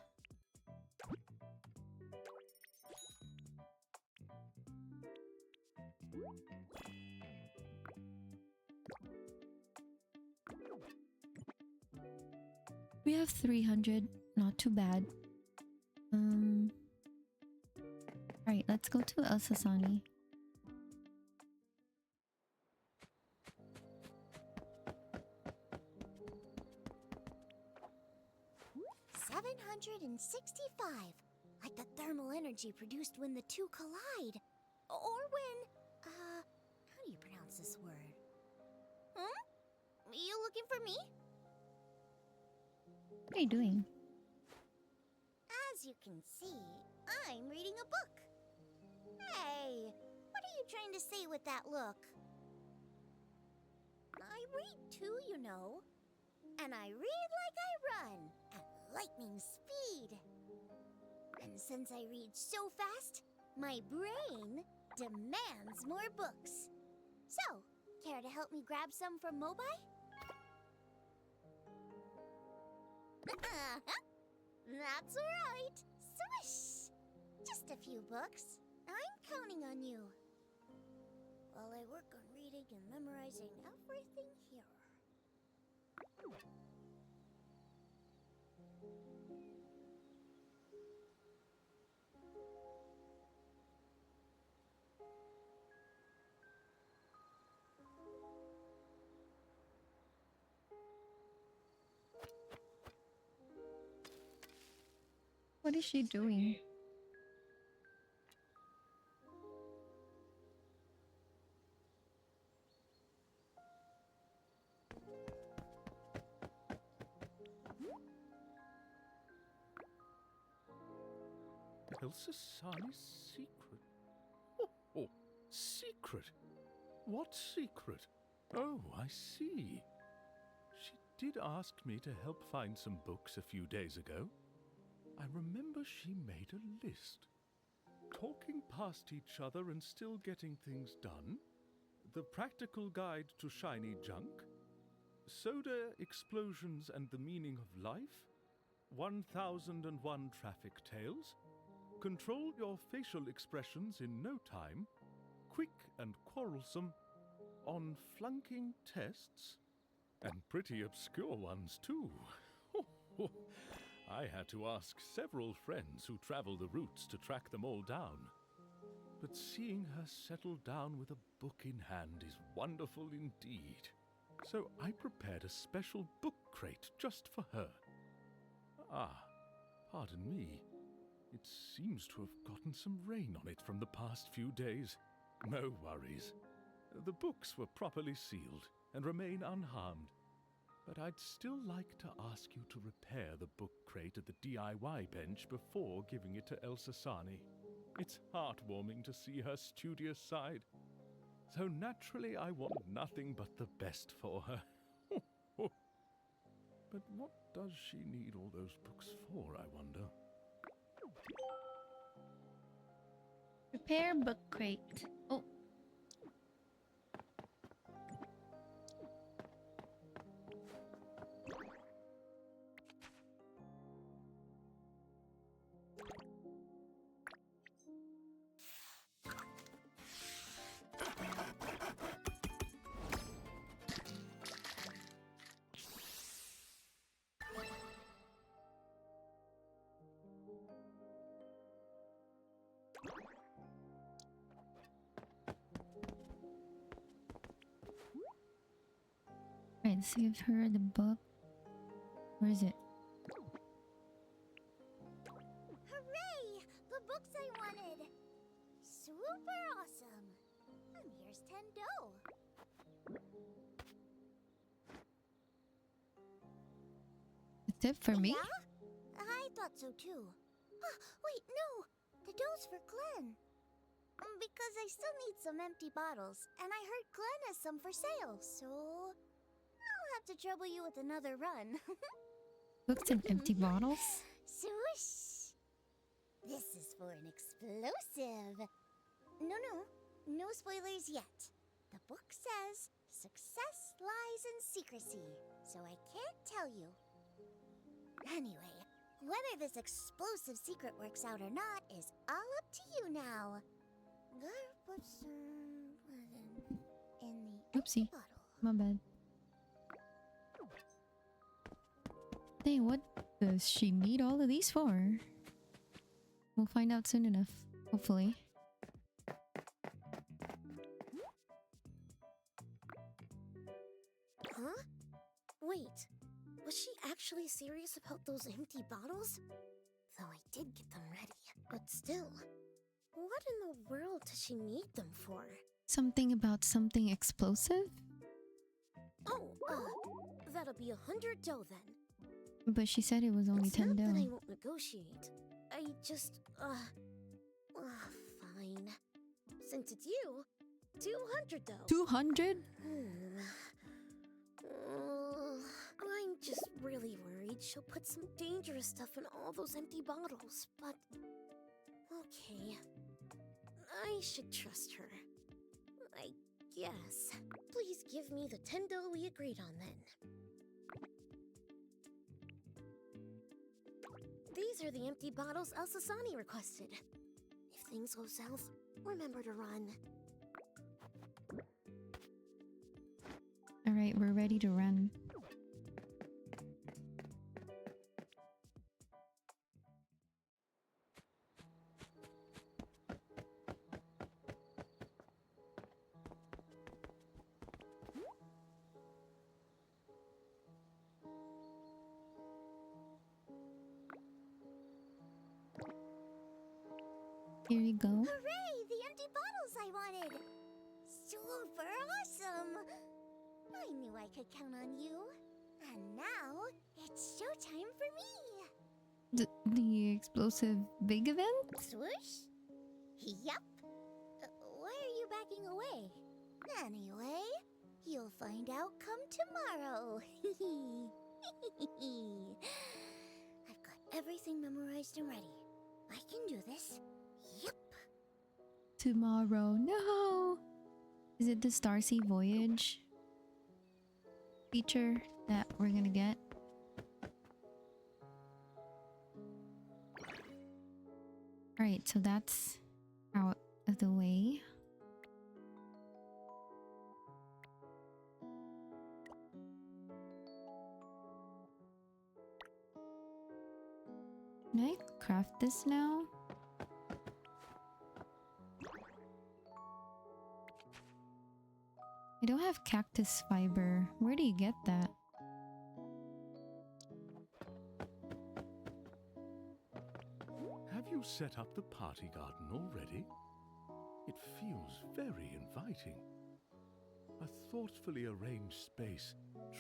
We have 300. Not too bad. Alright, let's go to El Sasani. Like the thermal energy produced when the two collide. Or when, how do you pronounce this word? You looking for me? What are you doing? As you can see, I'm reading a book. Hey, what are you trying to say with that look? I read too, you know. And I read like I run, at lightning speed. And since I read so fast, my brain demands more books. So, care to help me grab some from Mobai? That's right. Swish! Just a few books. I'm counting on you. While I work on reading and memorizing everything here. What is she doing? Elsa Sani's secret? Oh, secret? What secret? Oh, I see. She did ask me to help find some books a few days ago. I remember she made a list. Talking past each other and still getting things done. The Practical Guide to Shiny Junk. Soda, Explosions and the Meaning of Life. 1001 Traffic Tales. Control your facial expressions in no time. Quick and quarrelsome. On flunking tests. And pretty obscure ones, too. I had to ask several friends who travel the routes to track them all down. But seeing her settle down with a book in hand is wonderful indeed. So I prepared a special book crate just for her. Ah, pardon me. It seems to have gotten some rain on it from the past few days. No worries. The books were properly sealed and remain unharmed. But I'd still like to ask you to repair the book crate at the DIY bench before giving it to El Sasani. It's heartwarming to see her studious side. So naturally I want nothing but the best for her. But what does she need all those books for, I wonder? Repair book crate. Oh. Right, let's give her the book. Where is it? Hooray! The books I wanted! Super awesome! And here's 10 dough. A tip for me? Yeah? I thought so too. Wait, no! The dough's for Glenn. Because I still need some empty bottles, and I heard Glenn has some for sale, so I'll have to trouble you with another run. Books and empty bottles? Swoosh! This is for an explosive. No spoilers yet. The book says success lies in secrecy, so I can't tell you. Anyway, whether this explosive secret works out or not is all up to you now. Gotta put some in the Oopsie. bottle. My bad. Dang, what does she need all of these for? We'll find out soon enough, hopefully. Huh? Wait, was she actually serious about those empty bottles? Though I did get them ready. But still, what in the world does she need them for? Something about something explosive? Oh, that'll be 100 dough then. But she said it was only It's 10 not that I dough. won't negotiate. I just, fine. Since it's you, 200 dough. 200? I'm just really worried she'll put some dangerous stuff in all those empty bottles, but... Okay. I should trust her. I guess. Please give me the 10 dough we agreed on then. These are the empty bottles Al-Sasani requested. If things go south, remember to run. Alright, we're ready to run. Here we go. Hooray! The empty bottles I wanted! Super awesome! I knew I could count on you. And now, it's showtime for me! The explosive big event? Swoosh? Yup. Why are you backing away? Anyway, you'll find out come tomorrow. I've got everything memorized and ready. I can do this. Yep. Tomorrow. No! Is it the Starsea Voyage feature that we're gonna get? Alright, so that's out of the way. Can I craft this now? I don't have cactus fiber. Where do you get that? Have you set up the party garden already? It feels very inviting. A thoughtfully arranged space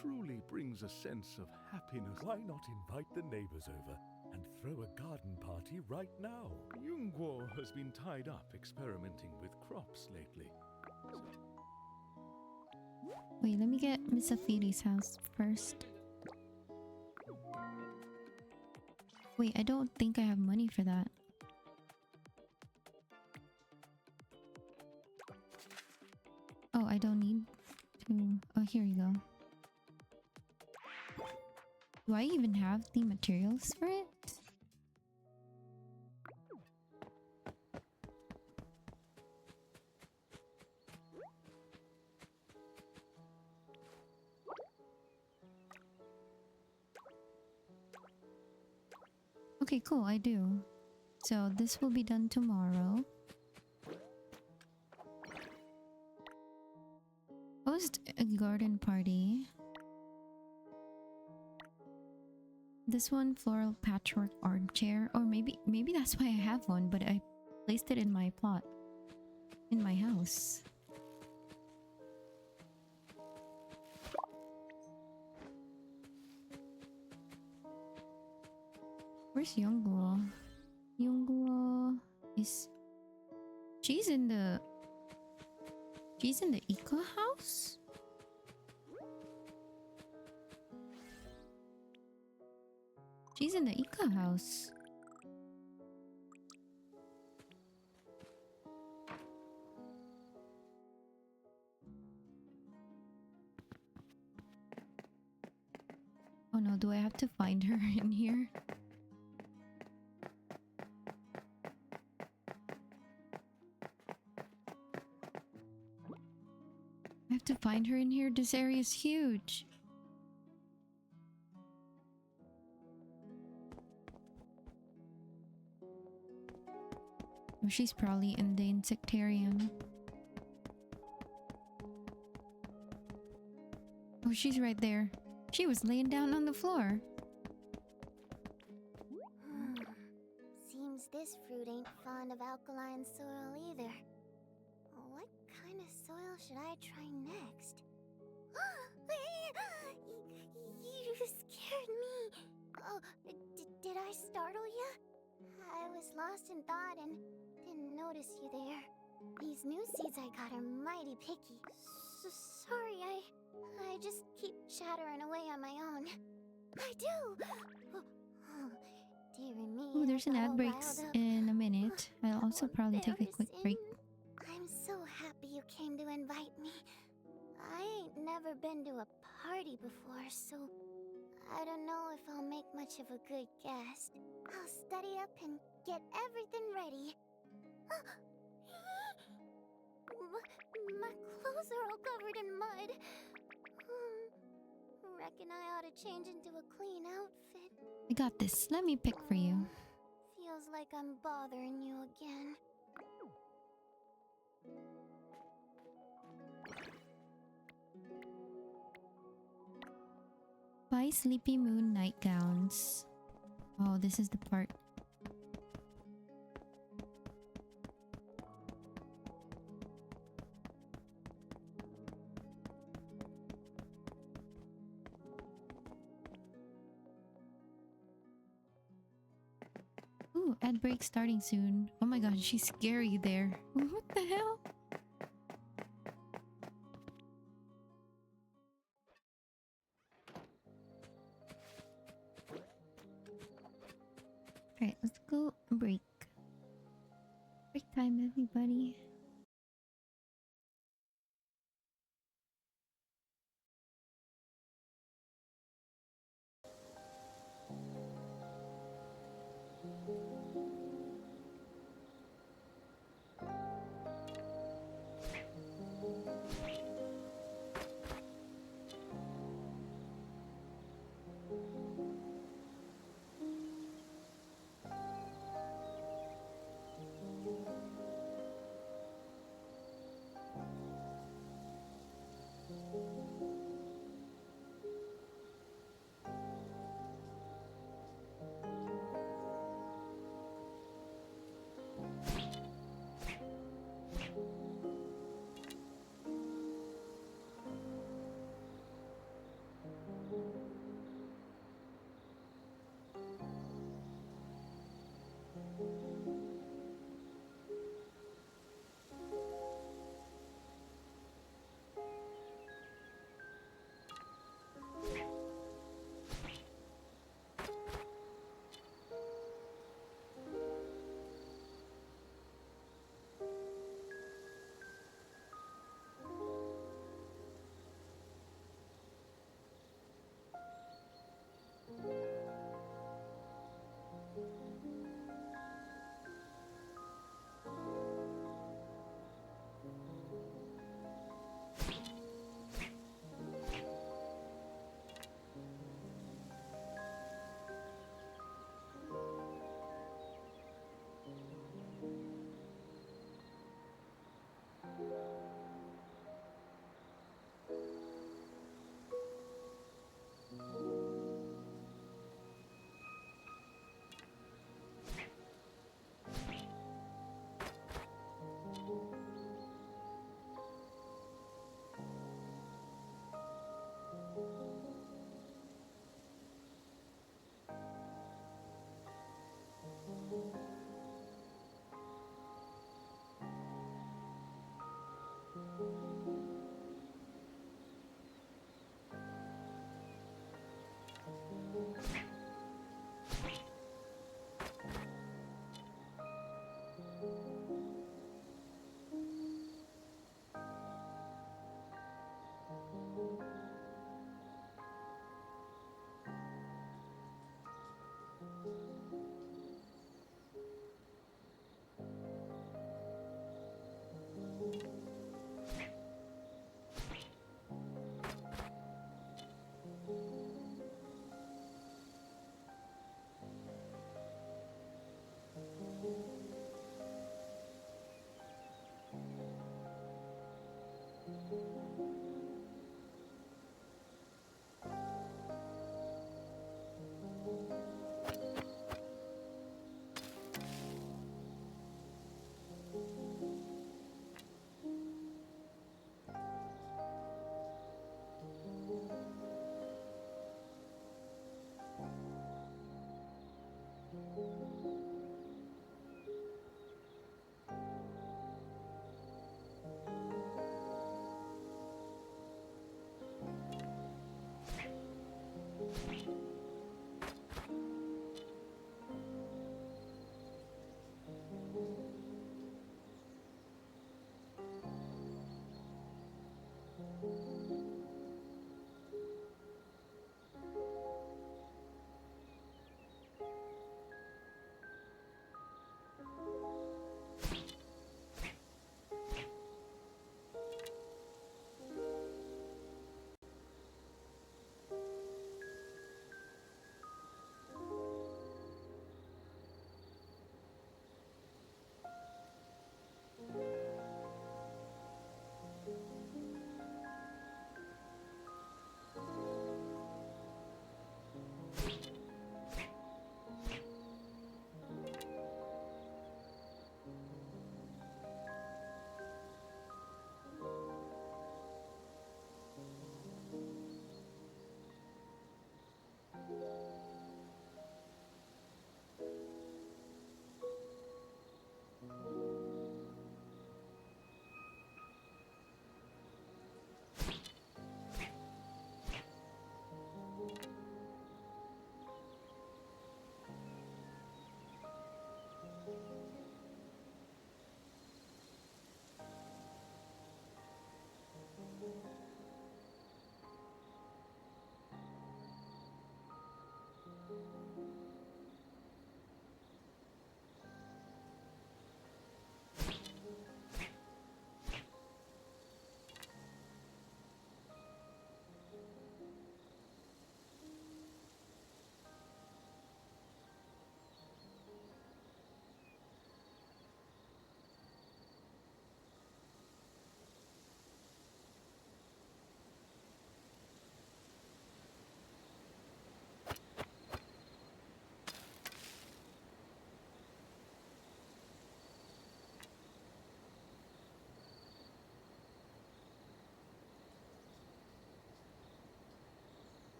truly brings a sense of happiness. Why not invite the neighbors over and throw a garden party right now? Yungguo has been tied up experimenting with crops lately. Wait, let me get Miss Athiri's house first. Wait, I don't think I have money for that. Oh, I don't need to... Oh, here we go. Do I even have the materials for it? Okay, cool, I do. So this will be done tomorrow. Host a garden party. This one, floral patchwork armchair. Or maybe that's why I have one, but I placed it in my plot. In my house. Where's Youngguo? Youngguo is... She's in the Ika house? She's in the Ika house. Oh no, do I have to find her in here? I have to find her in here. This area is huge. Oh, she's probably in the insectarium. Oh, she's right there. She was laying down on the floor. Seems this fruit ain't fond of alkaline soil either. What kind of soil should I try next? You scared me. Oh, did I startle you? I was lost in thought and didn't notice you there. These new seeds I got are mighty picky. Sorry, I just keep chattering away on my own. I do! Oh, dearie me. Oh, there's an I got ad all breaks riled up. in a minute. I'll also probably take a quick break. I'm so happy you came to invite me. I ain't never been to a party before, so I don't know if I'll make much of a good guest. I'll study up and get everything ready. My clothes are all covered in mud. Reckon I ought to change into a clean outfit. I got this. Let me pick for you. Feels like I'm bothering you again. Buy Sleepy Moon nightgowns. Oh, this is the part. Ooh, ad break starting soon. Oh my god, she's scary there. What the hell? Alright, let's go break. Break time, everybody.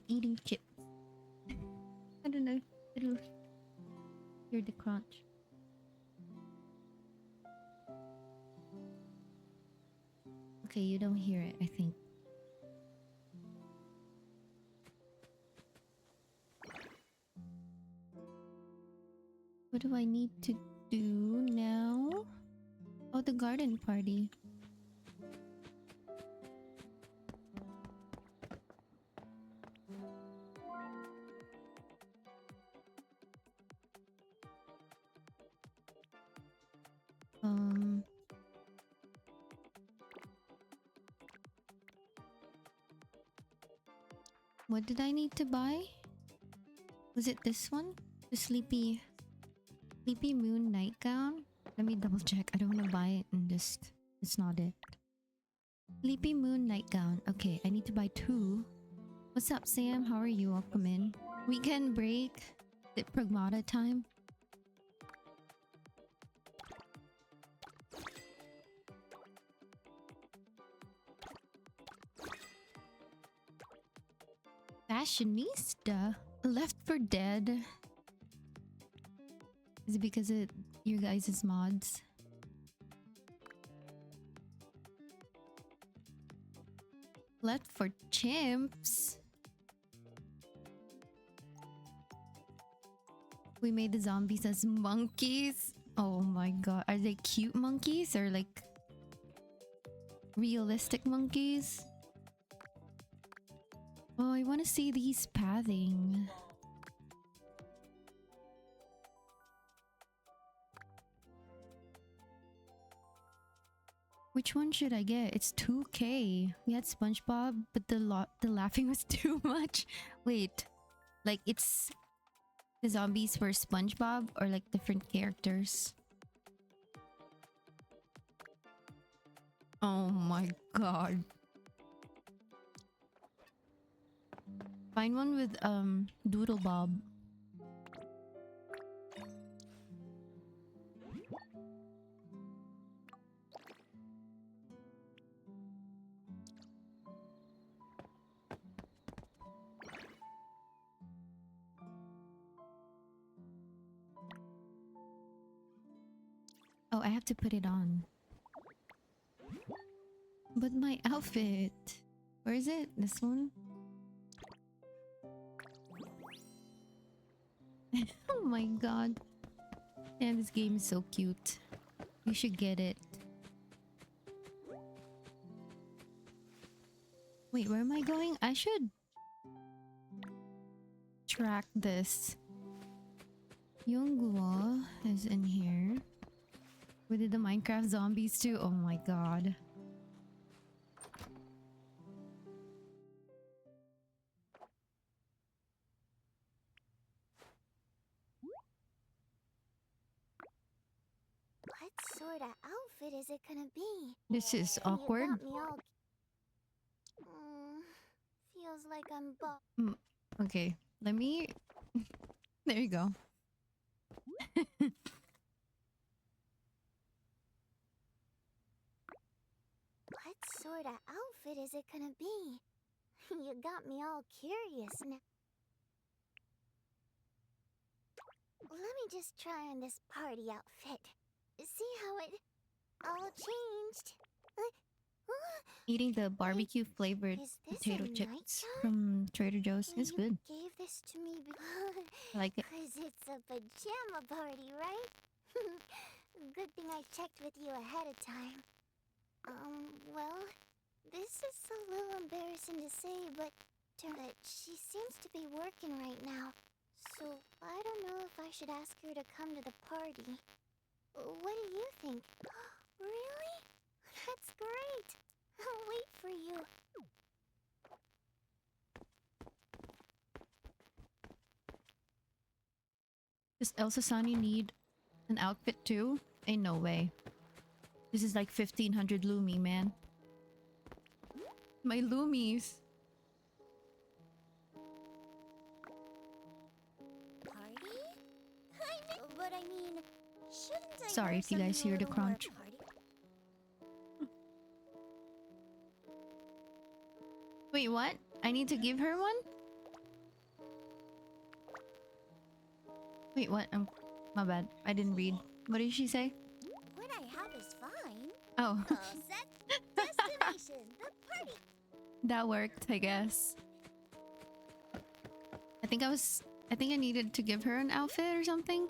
eating chips. I don't know. It'll hear the crunch. Okay, you don't hear it, I think. What do I need to do now? Oh, the garden party. What did I need to buy? Was it this one? The Sleepy Moon nightgown? Let me double check. I don't want to buy it and just... It's not it. Sleepy Moon nightgown. Okay, I need to buy 2. What's up, Sam? How are you? Welcome in. Weekend break. Is it Pragmata time? Fashionista? Left for Dead? Is it because of your guys' mods? Left for Chimps? We made the zombies as monkeys? Oh my god. Are they cute monkeys or like realistic monkeys? Oh, I want to see these pathing. Which one should I get? It's 2K. We had SpongeBob, but the laughing was too much. Wait, like it's the zombies were SpongeBob or like different characters? Oh my god. Find one with Doodle Bob. Oh, I have to put it on. But my outfit. Where is it? This one? Oh my god. Damn, this game is so cute. You should get it. Wait, where am I going? I should track this. Yongguo is in here. We did the Minecraft zombies too. Oh my god. What sort of outfit is it gonna be? This is awkward. You got me all... feels like I'm Okay, let me... There you go. What sort of outfit is it gonna be? You got me all curious now. Let me just try on this party outfit. See how it all changed. Eating the barbecue flavored Is this potato a chips nightgown? from Trader Joe's. It's You good. gave this to me I like it. because it's a pajama party, right? Good thing I checked with you ahead of time. Well, this is a little embarrassing to say, but she seems to be working right now. So I don't know if I should ask her to come to the party. What do you think? Really? That's great! I'll wait for you. Does Elsa Sani need an outfit too? Ain't no way. This is like 1500 Lumi, man. My Lumies. Party? But I mean, shouldn't I Sorry wear if you guys something a hear the little more crunch. party- Wait, what? I need to give her one? Wait, what? My bad. I didn't read. What did she say? What I have is fine. Oh, All set. Destination. The party. that worked, I guess. I think I needed to give her an outfit or something.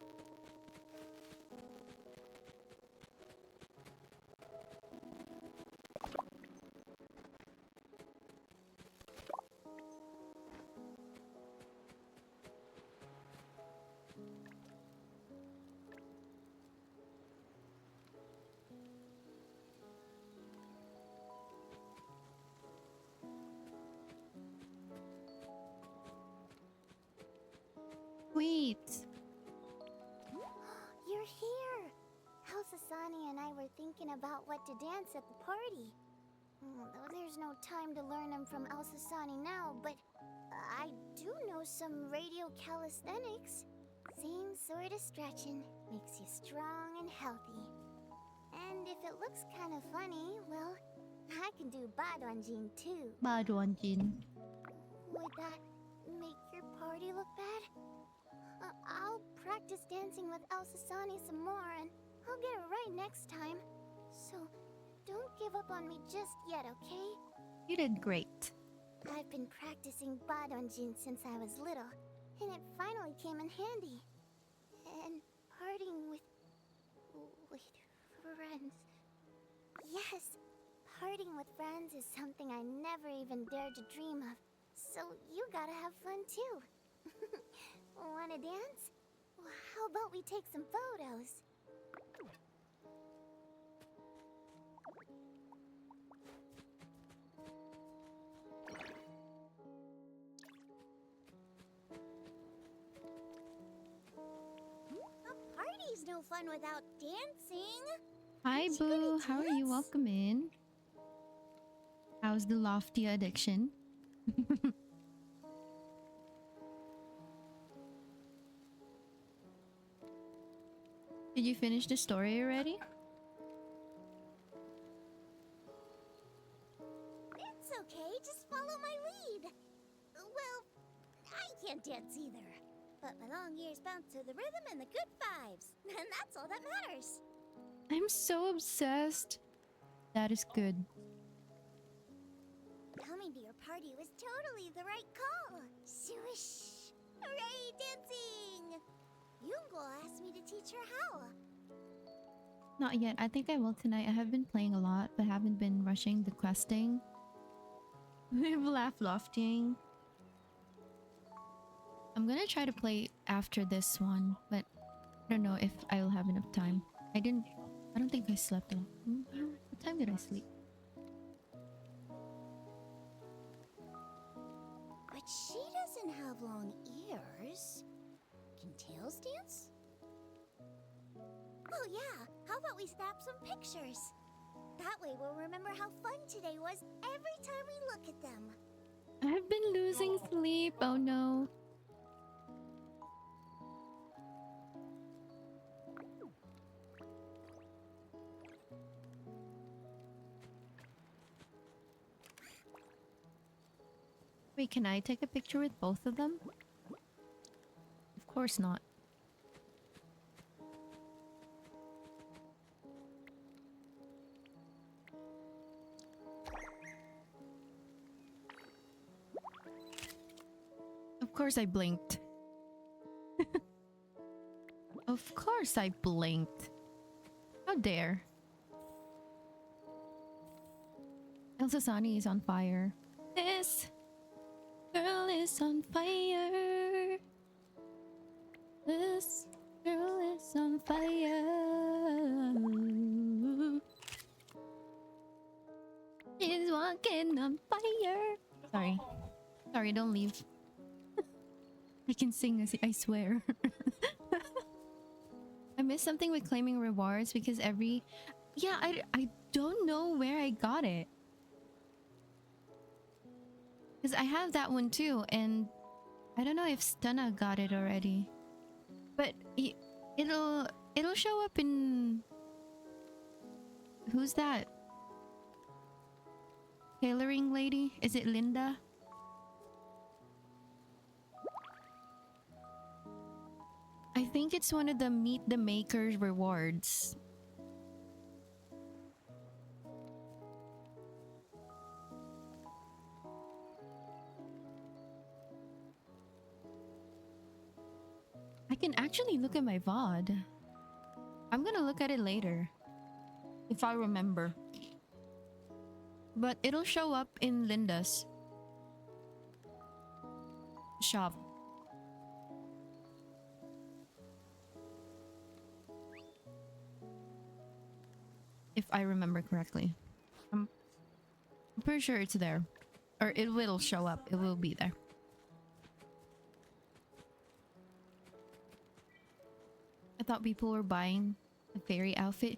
Wait. You're here! Sasani and I were thinking about what to dance at the party. Though there's no time to learn them from Sasani now, but I do know some radio calisthenics. Same sort of stretching, makes you strong and healthy. And if it looks kind of funny, well, I can do Badwanjin too. Badwanjin. Would that make your party look bad? I'll practice dancing with Sasani some more, and I'll get it right next time. So, don't give up on me just yet, okay? You did great. I've been practicing Badonjin since I was little, and it finally came in handy. And partying with friends. Yes, partying with friends is something I never even dared to dream of. So you gotta have fun too. Wanna dance? Well, how about we take some photos? A party's no fun without dancing. Hi, Boo. How are you? Welcome in. How's the lofty addiction? Did you finish the story already? It's okay, just follow my lead. Well, I can't dance either. But my long ears bounce to the rhythm and the good vibes. And that's all that matters. I'm so obsessed. That is good. Coming to your party was totally the right call. Swish! Hooray, dancing! Yungo asked me to teach her how. Not yet. I think I will tonight. I have been playing a lot, but haven't been rushing the questing. We've laughed lofting. I'm gonna try to play after this one, but I don't know if I will have enough time. I don't think I slept a lot. What time did I sleep? But she doesn't have long ears. Can tails dance? Oh yeah, how about we snap some pictures? That way we'll remember how fun today was every time we look at them. I've been losing sleep. Oh no. Wait, can I take a picture with both of them? Of course not. Of course I blinked. Of course I blinked. How dare. Elsa Sani is on fire. This girl is on fire. This girl is on fire. She's walking on fire. Sorry. Sorry, don't leave. I can sing, I swear. I missed something with claiming rewards because every... Yeah, I don't know where I got it. Because I have that one too, and I don't know if Stunna got it already. But it'll show up in... Who's that? Tailoring lady? Is it Linda? I think it's one of the Meet the Makers rewards. I can actually look at my VOD. I'm gonna look at it later. If I remember. But it'll show up in Linda's shop. If I remember correctly. I'm pretty sure it's there. Or it will show up. It will be there. I thought people were buying a fairy outfit.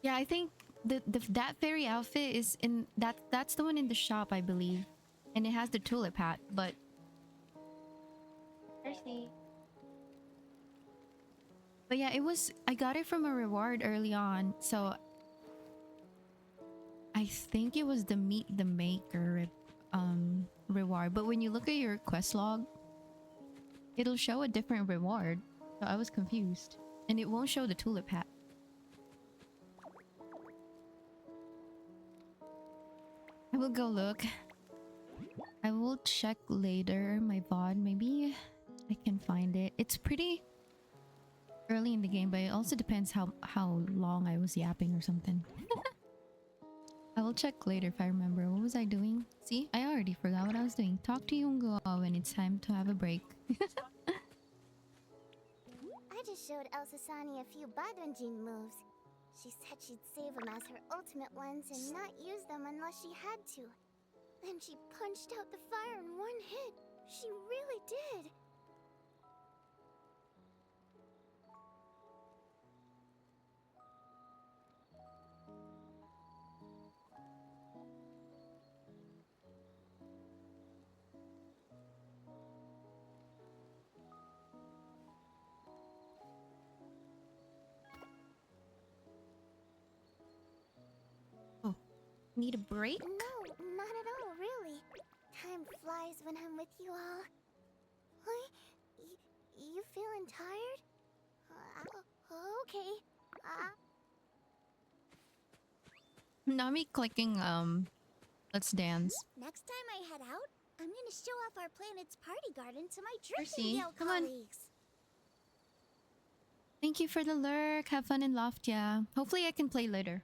Yeah, I think that fairy outfit is in that's the one in the shop, I believe. And it has the tulip hat, but Percy. But yeah, I got it from a reward early on, so I think it was the Meet the Maker reward. But when you look at your quest log, it'll show a different reward. So I was confused. And it won't show the tulip hat. I will go look. I will check later my VOD. Maybe I can find it. It's pretty early in the game, but it also depends how long I was yapping or something. I will check later if I remember. What was I doing? See, I already forgot what I was doing. Talk to Yungo when it's time to have a break. I just showed Elsa Sani a few Badunjin moves. She said she'd save them as her ultimate ones and not use them unless she had to. Then she punched out the fire in one hit. She really did. Oh, need a break? No, not at all, really. Time flies when I'm with you all. Huh? You feeling tired? Okay. Nami clicking Let's Dance. Next time I head out, I'm gonna show off our planet's party garden to my Percy, drinking Gale come on. colleagues. Thank you for the lurk. Have fun in Loftia. Hopefully I can play later.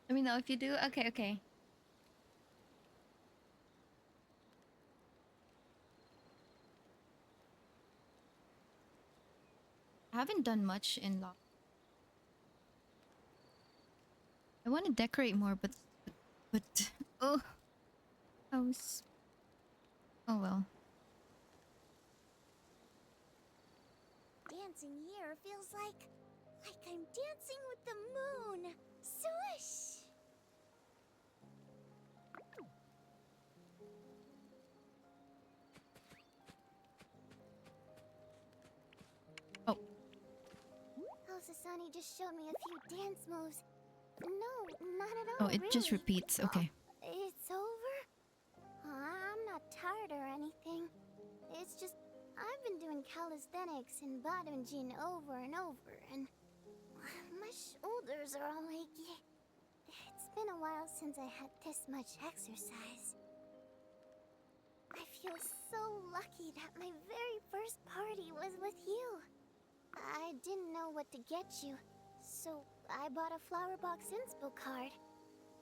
Let me know if you do. Okay, okay. I haven't done much in Loft. I want to decorate more, but oh, I was. Oh well. Dancing here feels like I'm dancing with the moon. Swoosh! Oh, Elsa Sani just showed me a few dance moves. No, not at all. oh, it just really. repeats. Okay. It's over? I'm not tired or anything. It's just I've been doing calisthenics and Badunjin over and over, and my shoulders are all achy. It's been a while since I had this much exercise. I feel so lucky that my very first party was with you. I didn't know what to get you, so I bought a flower box inspo card.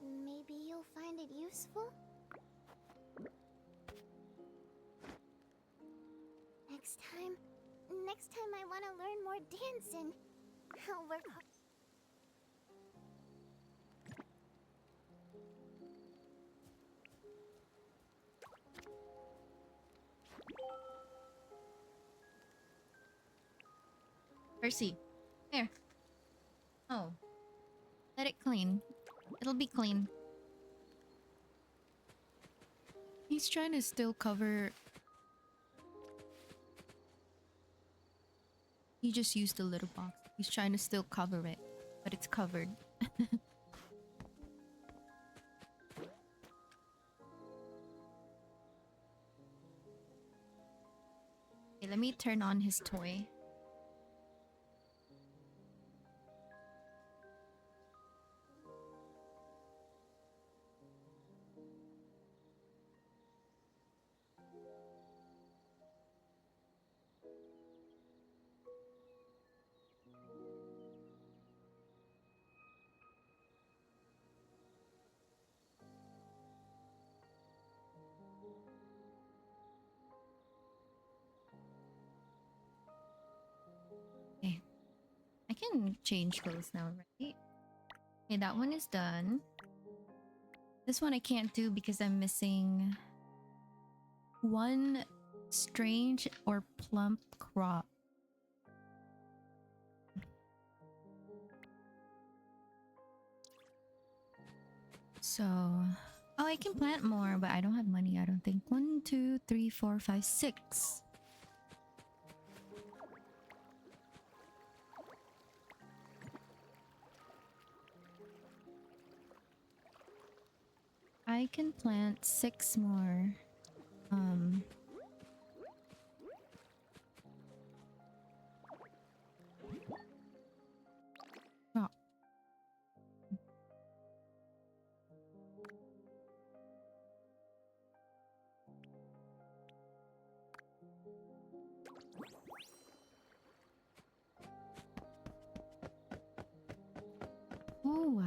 Maybe you'll find it useful? Next time I want to learn more dancing. I'll work hard. Percy, here. Oh. Let it clean. It'll be clean. He's trying to still cover... He just used the little box. He's trying to still cover it, but it's covered. Okay, let me turn on his toy. Okay. I can change clothes now, right? Okay, that one is done. This one I can't do because I'm missing one strange or plump crop. So, oh, I can plant more, but I don't have money, I don't think. 1, 2, 3, 4, 5, 6. I can plant 6 more. Oh. Oh.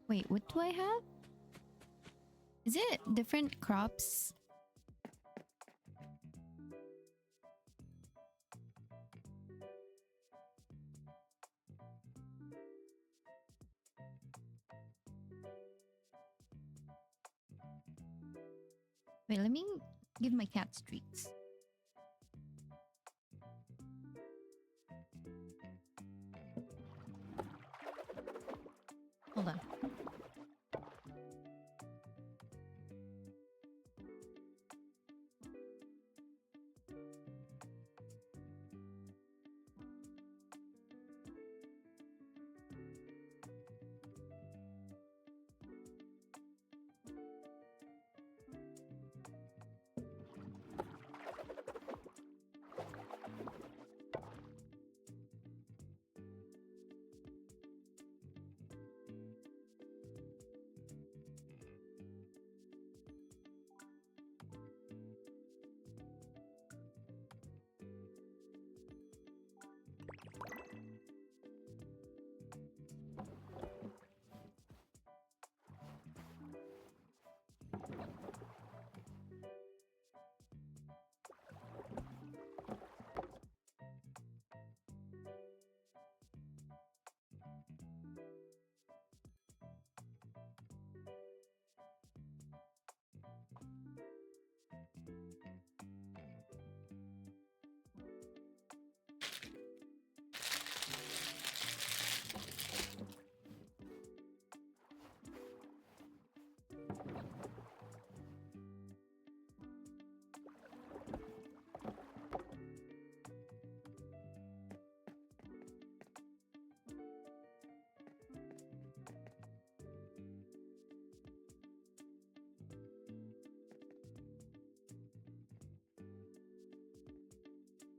Wait, what do I have? Is it different crops? Wait, let me give my cats treats. Hold on.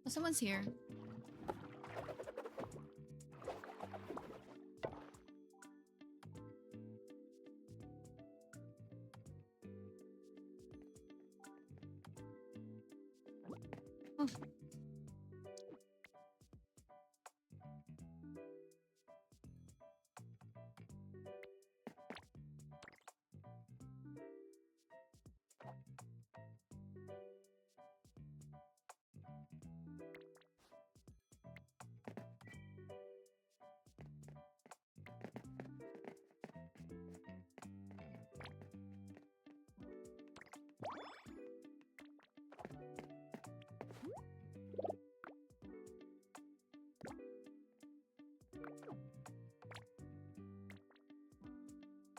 Oh, someone's here. Oh.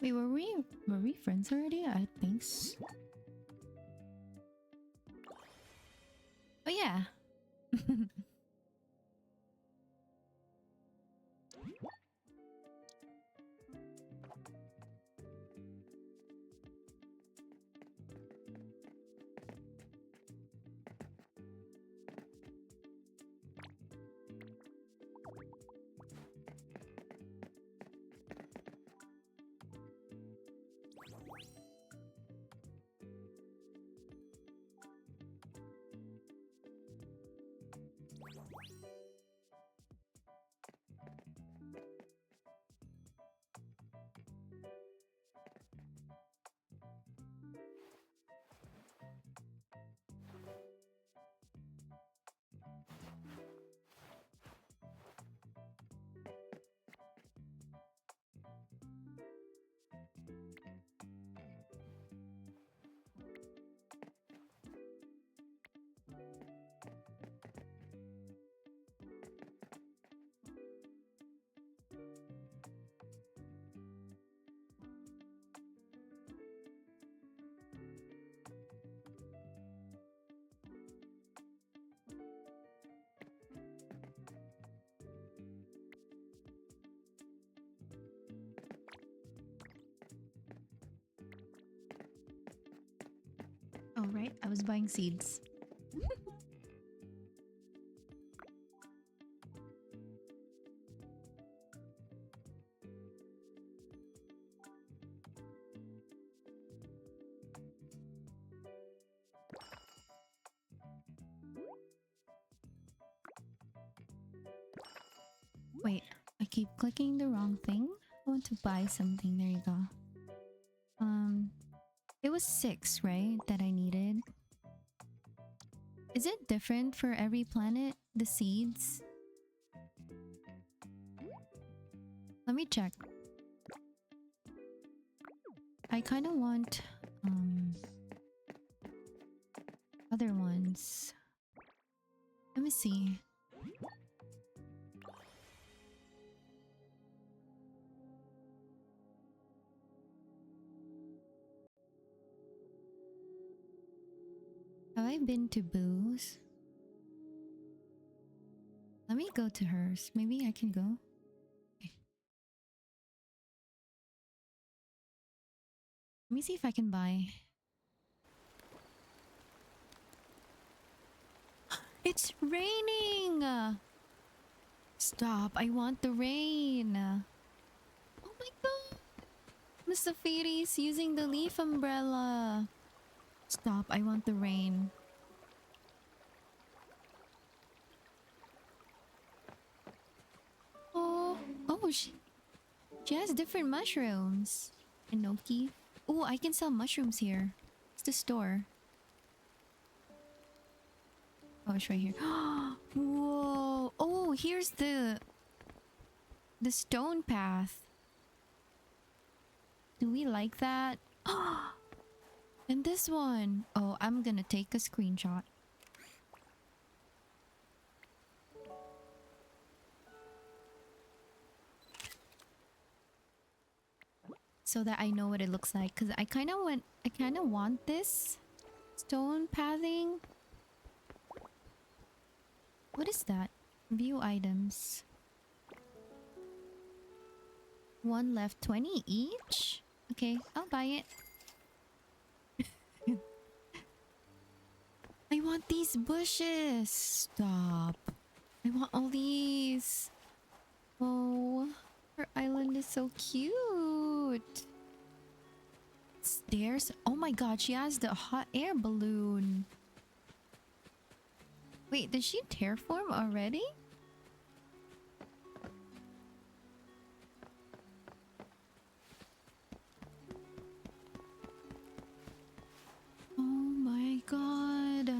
Wait, were we friends already? I think so. Oh yeah. Oh right, I was buying seeds. Wait, I keep clicking the wrong thing. I want to buy something. There you go. It was 6, right? That I needed. Is it different for every planet? The seeds? Let me check. I kind of want other ones. Let me see. Have I been to Boo's? Let me go to hers. Maybe I can go. Okay. Let me see if I can buy. It's raining! Stop, I want the rain. Oh my god! Mr. Fairy's using the leaf umbrella. Stop, I want the rain. Oh, she has different mushrooms. Enoki. Oh, I can sell mushrooms here. It's the store. Oh, it's right here. Whoa. Oh, here's the stone path. Do we like that? And this one. Oh, I'm gonna take a screenshot. So that I know what it looks like. Because I kind of want this stone pathing. What is that? View items. 1 left, 20 each? Okay, I'll buy it. I want these bushes. Stop. I want all these. Oh, her island is so cute. Stairs. Oh my god, she has the hot air balloon. Wait, did she terraform already? Oh my god.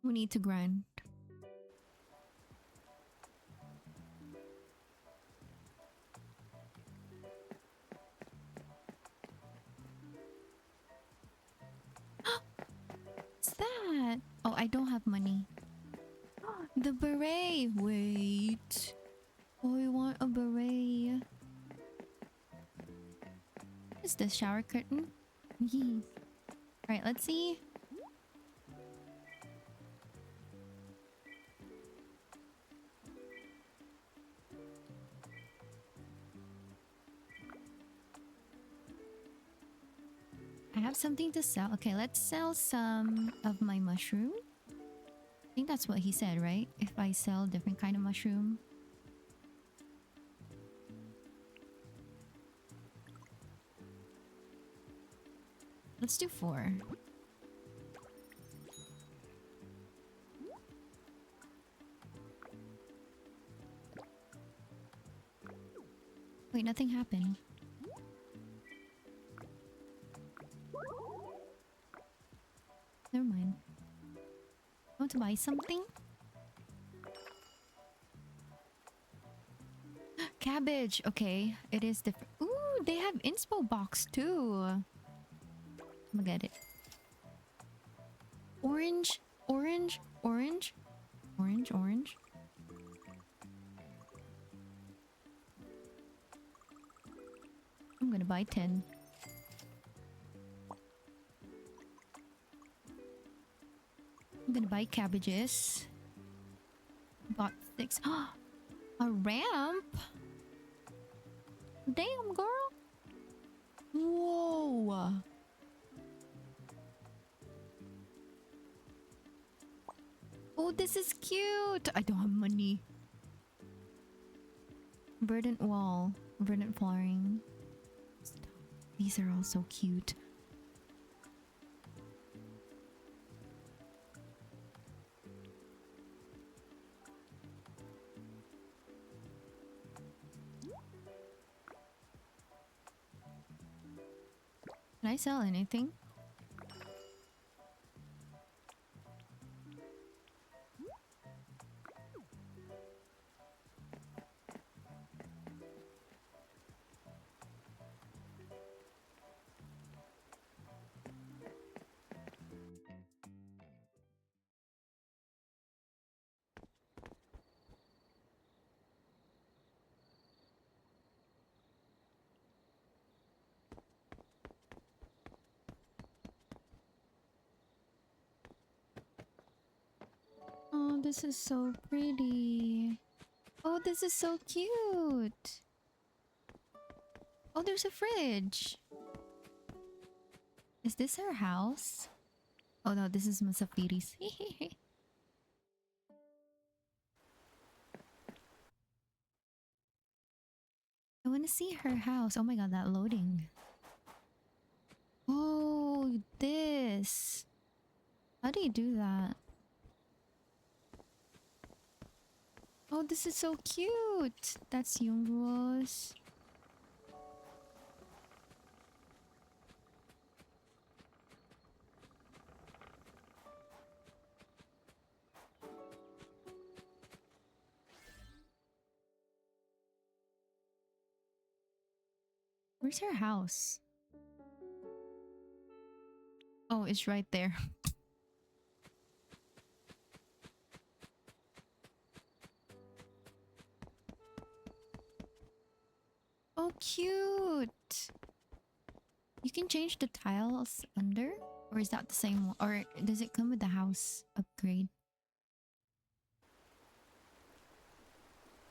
We need to grind. What's that? Oh, I don't have money. The beret. Wait. Oh, I want a beret. Is this shower curtain? Yee. Alright, let's see. I have something to sell. Okay, let's sell some of my mushroom. I think that's what he said, right? If I sell different kind of mushroom. Let's do 4. Wait, nothing happened. Never mind. I want to buy something. Cabbage. Okay, it is different. Ooh, they have inspo box too. I'm gonna get it. Orange, orange, orange, orange, orange. I'm gonna buy 10. I'm gonna buy cabbages. Bought 6. A ramp? Damn, girl. Whoa. Oh, this is cute. I don't have money. Verdant wall. Verdant flooring. Stop. These are all so cute. Can I sell anything? Oh, this is so pretty. Oh, this is so cute. Oh, there's a fridge. Is this her house? Oh no, this is Musafiri's. I want to see her house. Oh my god, that loading. Oh, this. How do you do that? Oh, this is so cute. That's Youngruo's. Where's her house? Oh, it's right there. Oh, cute. You can change the tiles under? Or is that the same one? Or does it come with the house upgrade?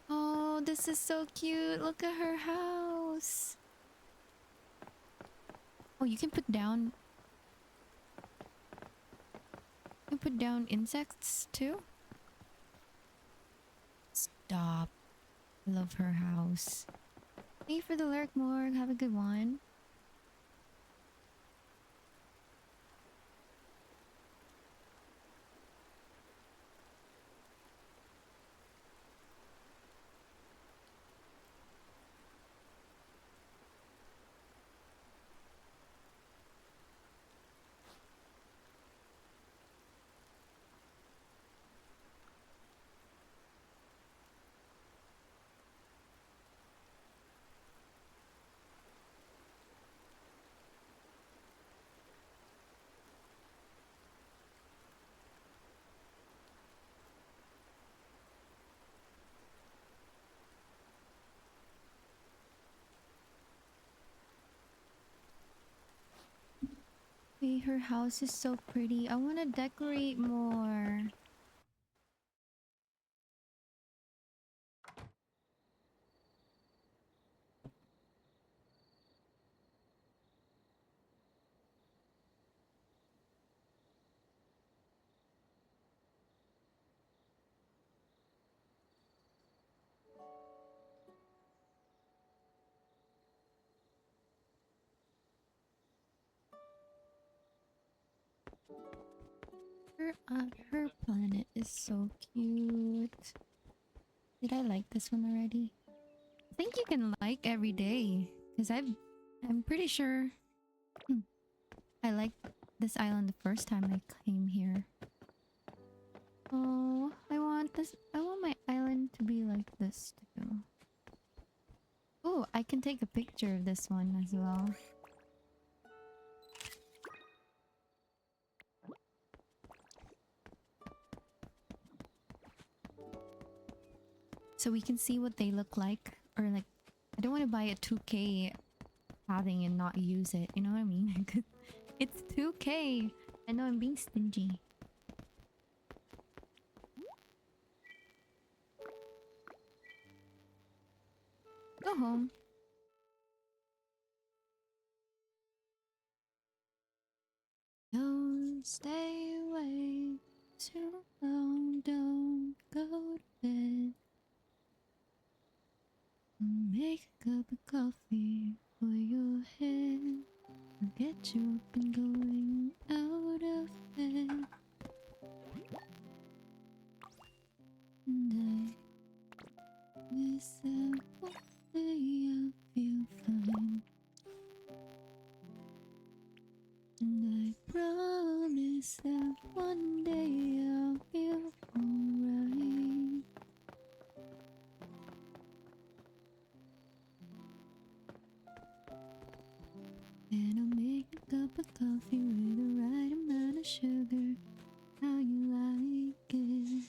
Oh, this is so cute. Look at her house. Oh, you can put down... You can put down insects too? Stop. I love her house. Thank you for the lyric, Morg. Have a good one. Wait, her house is so pretty. I want to decorate more. Her planet is so cute. Did I like this one already? I think you can like every day, because I'm pretty sure I liked this island the first time I came here. Oh, I want this. I want my island to be like this too. Oh, I can take a picture of this one as well. So we can see what they look like. Or like, I don't want to buy a 2K padding and not use it. You know what I mean? It's 2K. I know I'm being stingy. Go home. Don't stay away too long. Don't go to bed. Make a cup of coffee for your head. I'll get you up and going out of bed. And I miss that one day I feel fine. And I promise that one day I'll feel alright. And I'll make a cup of coffee with the right amount of sugar. How you like it?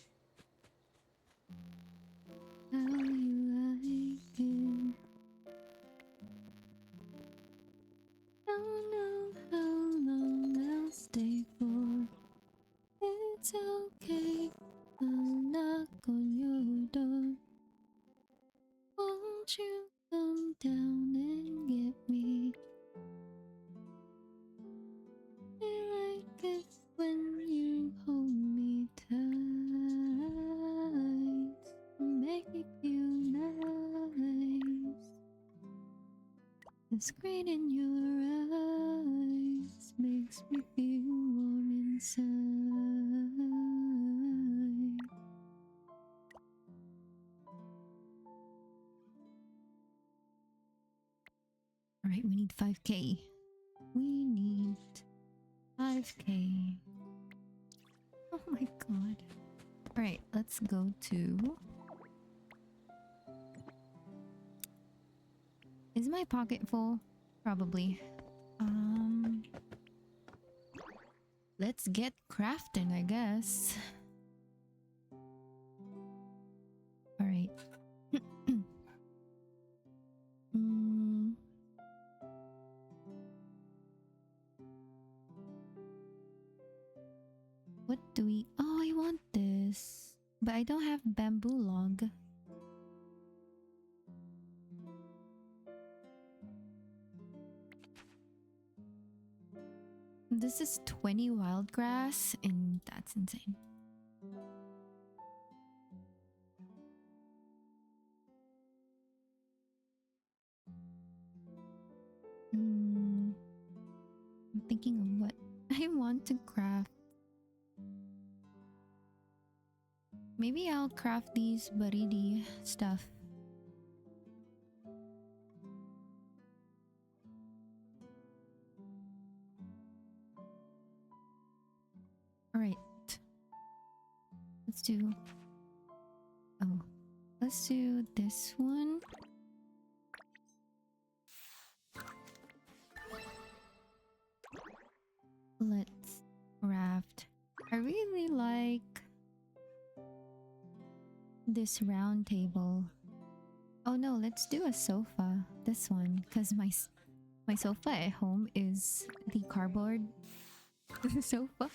How you like it? Don't know how long I'll stay for. It's okay, I'll knock on your door. Won't you come down and get me? I like it when you hold me tight. Make me feel nice. The screen in your eyes makes me feel warm inside. Alright, we need 5K. We need 5K. Oh my god. Alright, let's go to... Is my pocket full? Probably. Let's get crafting, I guess. Alright. What do we... Oh, I want this. But I don't have bamboo log. This is 20 wild grass, and that's insane. I'm thinking of what I want to craft. Maybe I'll craft these baridi stuff. Alright. Let's do... Oh. Let's do this one. Let's craft. I really like this round table. Oh no, let's do a sofa. This one, because my sofa at home is the cardboard So fun.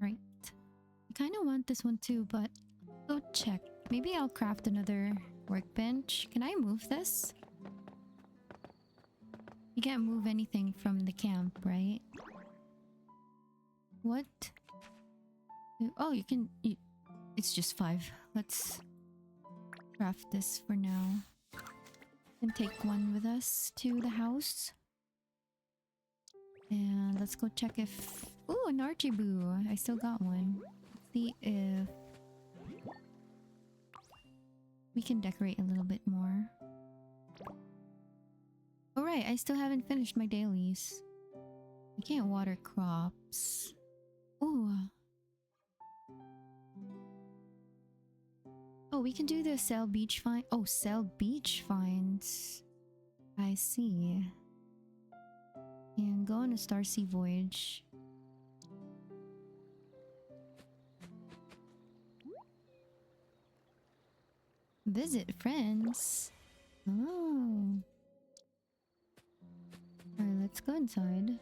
Right. I kind of want this one too, but go check. Maybe I'll craft another workbench. Can I move this? You can't move anything from the camp, right? What? Oh, you can... it's just 5. Let's craft this for now. And take one with us to the house. And let's go check if... Ooh, an Archiboo. I still got one. Let's see if... we can decorate a little bit more. Alright, I still haven't finished my dailies. I can't water crops. Ooh. Oh, we can do the sell beach find. Oh, sell beach finds. I see. And go on a Starsea voyage. Visit friends. Oh. Alright, let's go inside.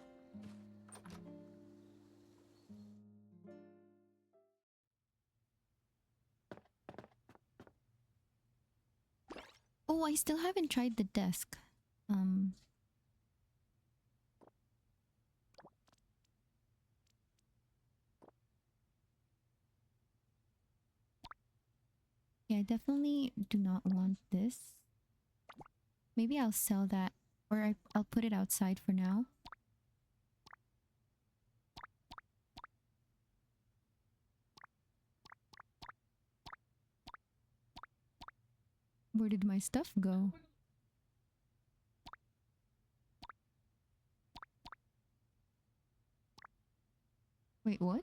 Oh, I still haven't tried the desk. Yeah, I definitely do not want this. Maybe I'll sell that, or I'll put it outside for now. Where did my stuff go? Wait, what?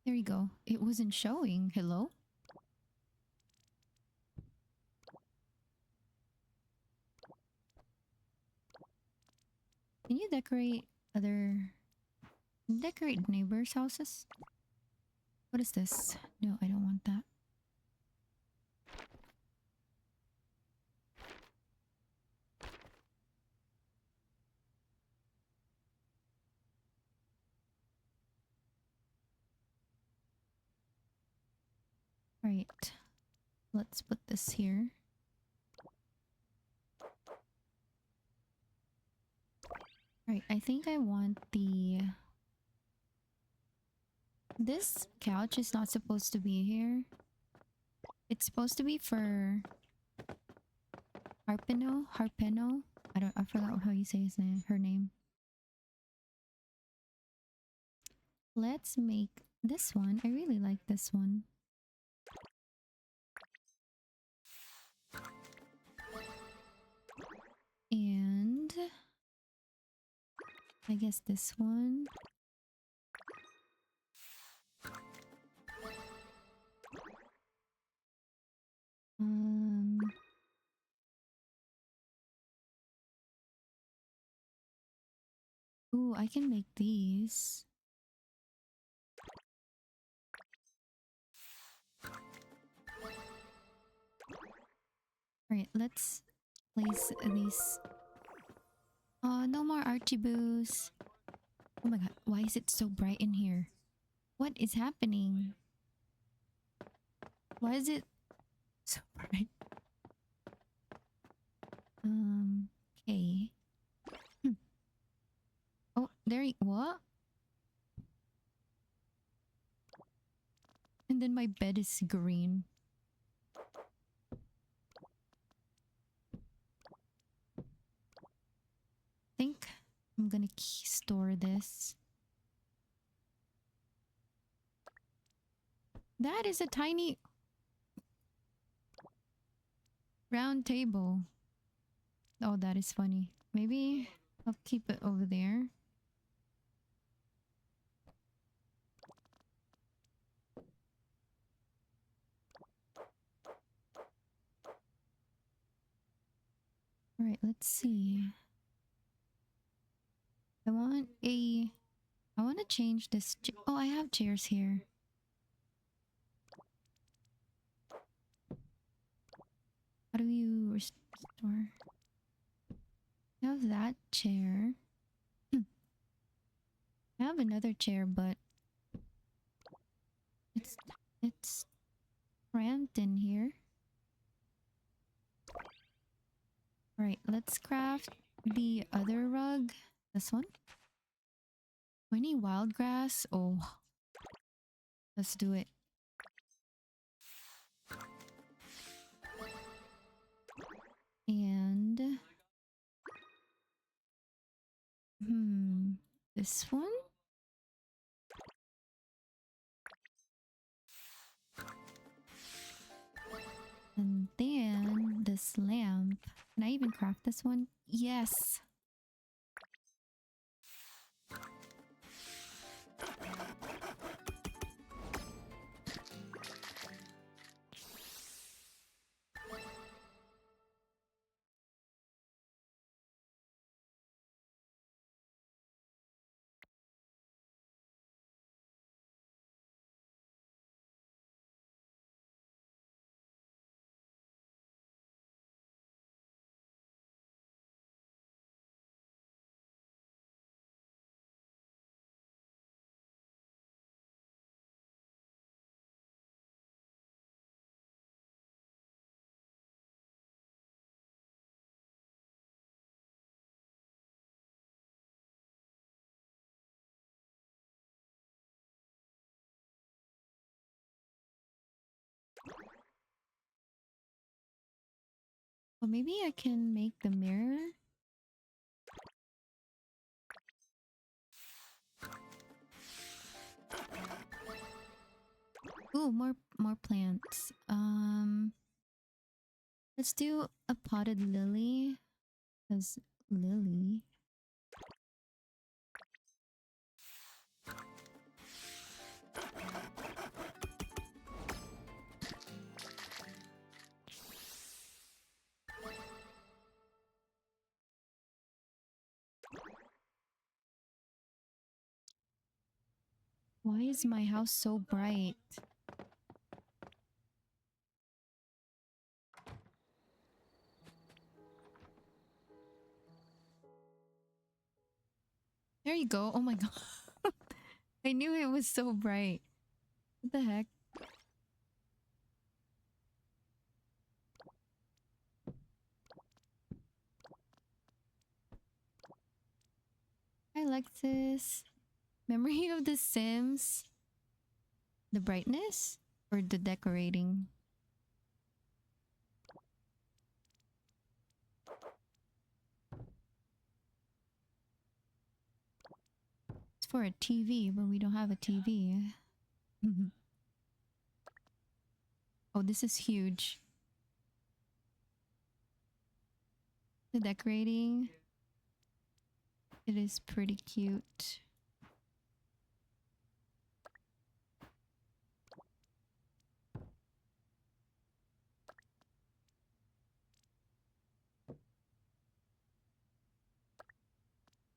There you go. It wasn't showing. Hello? Can you decorate decorate neighbors' houses? What is this? No, I don't want that. Alright. Let's put this here. Alright, I think I want the... This couch is not supposed to be here. It's supposed to be for... Harpeno? I forgot how you say his name, her name. Let's make this one. I really like this one. And I guess this one. Ooh, I can make these. Alright, let's place these. No more Archiboos. Oh my god, why is it so bright in here? What is happening? Why is it so bright? Okay. Oh, what? bed is green. I think I'm gonna store this. That is a tiny round table. Oh, that is funny. Maybe I'll keep it over there. All right, let's see. I want to change this. Oh, I have chairs here. How do you restore? I have that chair. I have another chair, but it's cramped in here. All right, let's craft the other rug. This one. 20 wild grass. Oh, let's do it. And this one. And then this lamp. Can I even craft this one? Yes. Well, maybe I can make the mirror. Ooh, more plants. Let's do a potted lily. Cause lily. Why is my house so bright? There you go. Oh my god. I knew it was so bright. What the heck? Hi, Alexis. Memory of the Sims. The brightness or the decorating? It's for a TV, but we don't have a TV. Oh, this is huge. The decorating. It is pretty cute.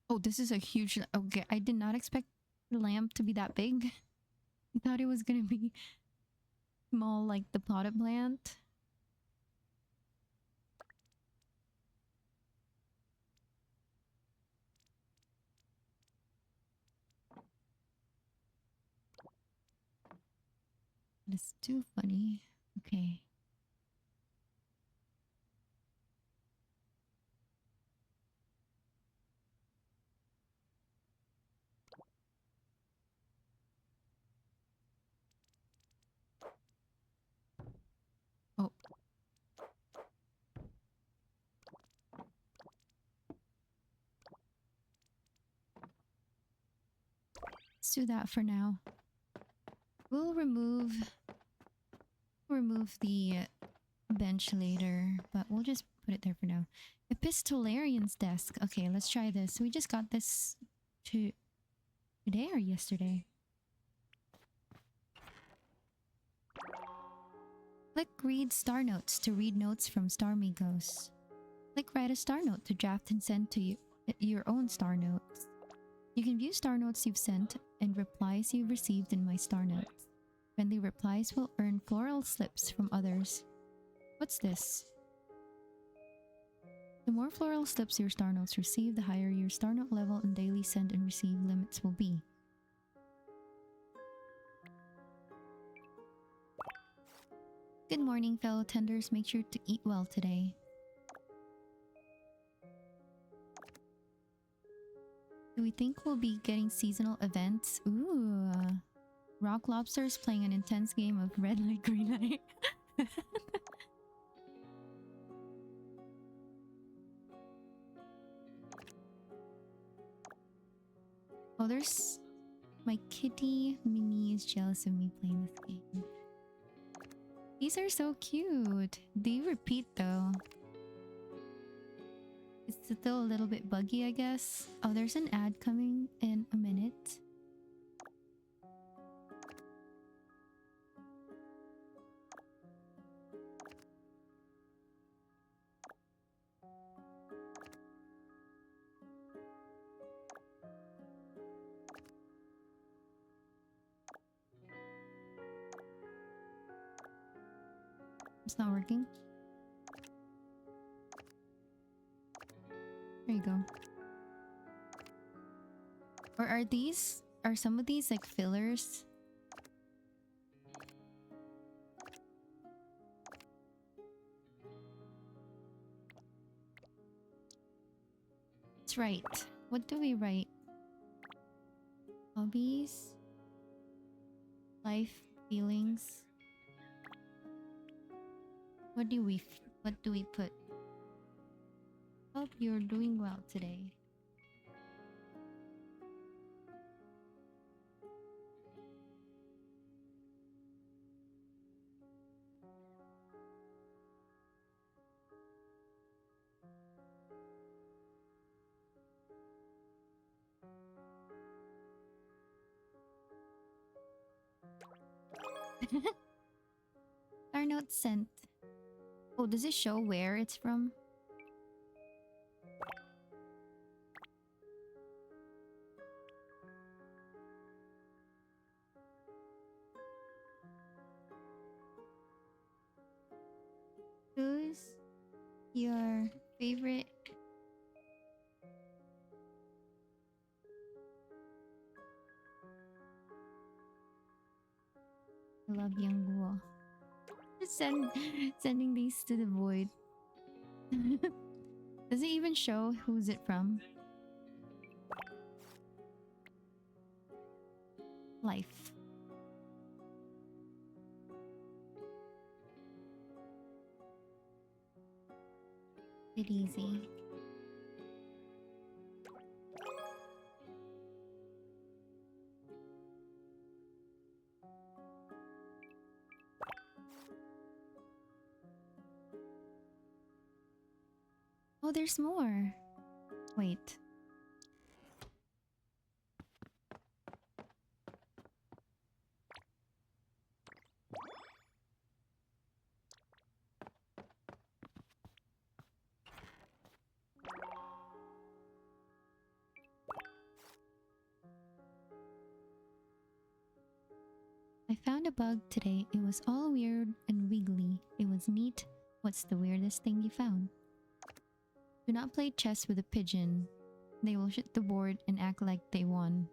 Oh, this is a huge... Okay, I did not expect the lamp to be that big. I thought it was gonna be small like the potted plant. It's too funny. Okay. do that for now. We'll remove the bench later, but we'll just put it there for now. Epistolarian's desk. Okay, let's try this. We just got this today or yesterday. Click read star notes to read notes from Starmigos. Click write a star note to draft and send to your own star notes. You can view star notes you've sent and replies you've received in my star notes. Friendly replies will earn floral slips from others. What's this? The more floral slips your star notes receive, the higher your star note level and daily send and receive limits will be. Good morning, fellow tenders. Make sure to eat well today. Do we think we'll be getting seasonal events? Ooh. Rock Lobster's playing an intense game of red light, green light. Oh, there's... My kitty Minnie is jealous of me playing this game. These are so cute. They repeat though. It's still a little bit buggy, I guess. Oh, there's an ad coming in a minute. It's not working. There you go. Or are some of these like fillers? Let's write. What do we write? Hobbies? Life, feelings? What do we put? Hope you're doing well today. Our note sent. Oh, does it show where it's from? Who's your favorite? I love Young Guo. Sending these to the void. Does it even show who's it from? Life. It easy. Oh, there's more. Wait. I found a bug today. It was all weird and wiggly. It was neat. What's the weirdest thing you found? Do not play chess with a pigeon. They will shit the board and act like they won.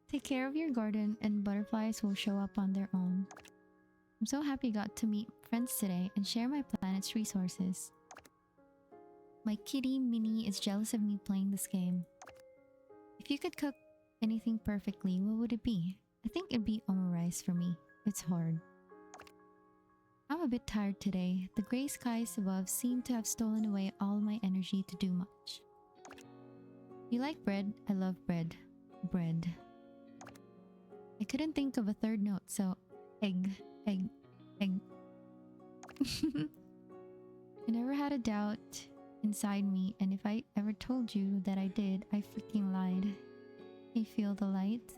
Take care of your garden and butterflies will show up on their own. I'm so happy I got to meet friends today and share my planet's resources. My kitty Minnie is jealous of me playing this game. If you could cook anything perfectly, what would it be? I think it'd be omurice for me. It's hard. I'm a bit tired today. The grey skies above seem to have stolen away all my energy to do much. You like bread? I love bread. bread. I couldn't think of a third note, so egg, egg, egg. I never had a doubt inside me, and if I ever told you that I did, I freaking lied. You feel the light?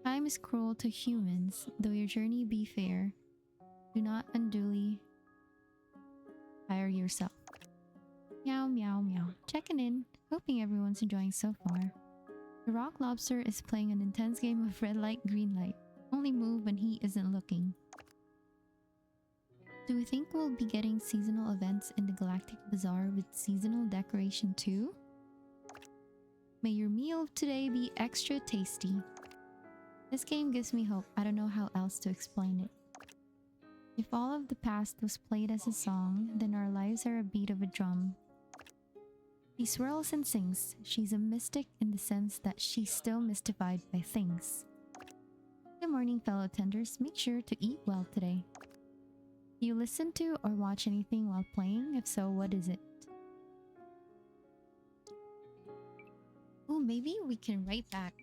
Time is cruel to humans, though your journey be fair. Do not unduly tire yourself. Meow, meow, meow. Checking in. Hoping everyone's enjoying so far. The rock lobster is playing an intense game of red light, green light. Only move when he isn't looking. Do we think we'll be getting seasonal events in the Galactic Bazaar with seasonal decoration too? May your meal today be extra tasty. This game gives me hope. I don't know how else to explain it. If all of the past was played as a song, then our lives are a beat of a drum. She swirls and sings. She's a mystic in the sense that she's still mystified by things. Good morning, fellow tenders. Make sure to eat well today. Do you listen to or watch anything while playing? If so, what is it? Oh, maybe we can write back.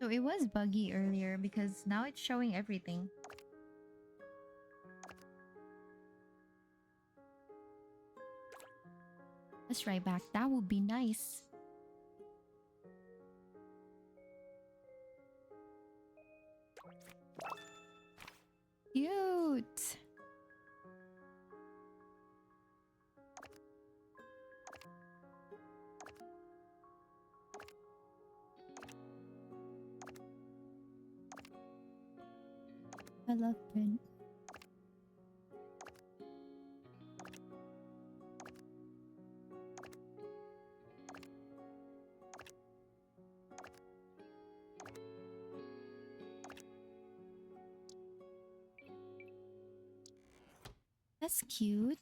So it was buggy earlier because now it's showing everything. Let's write back. That would be nice. Cute. I love print. That's cute.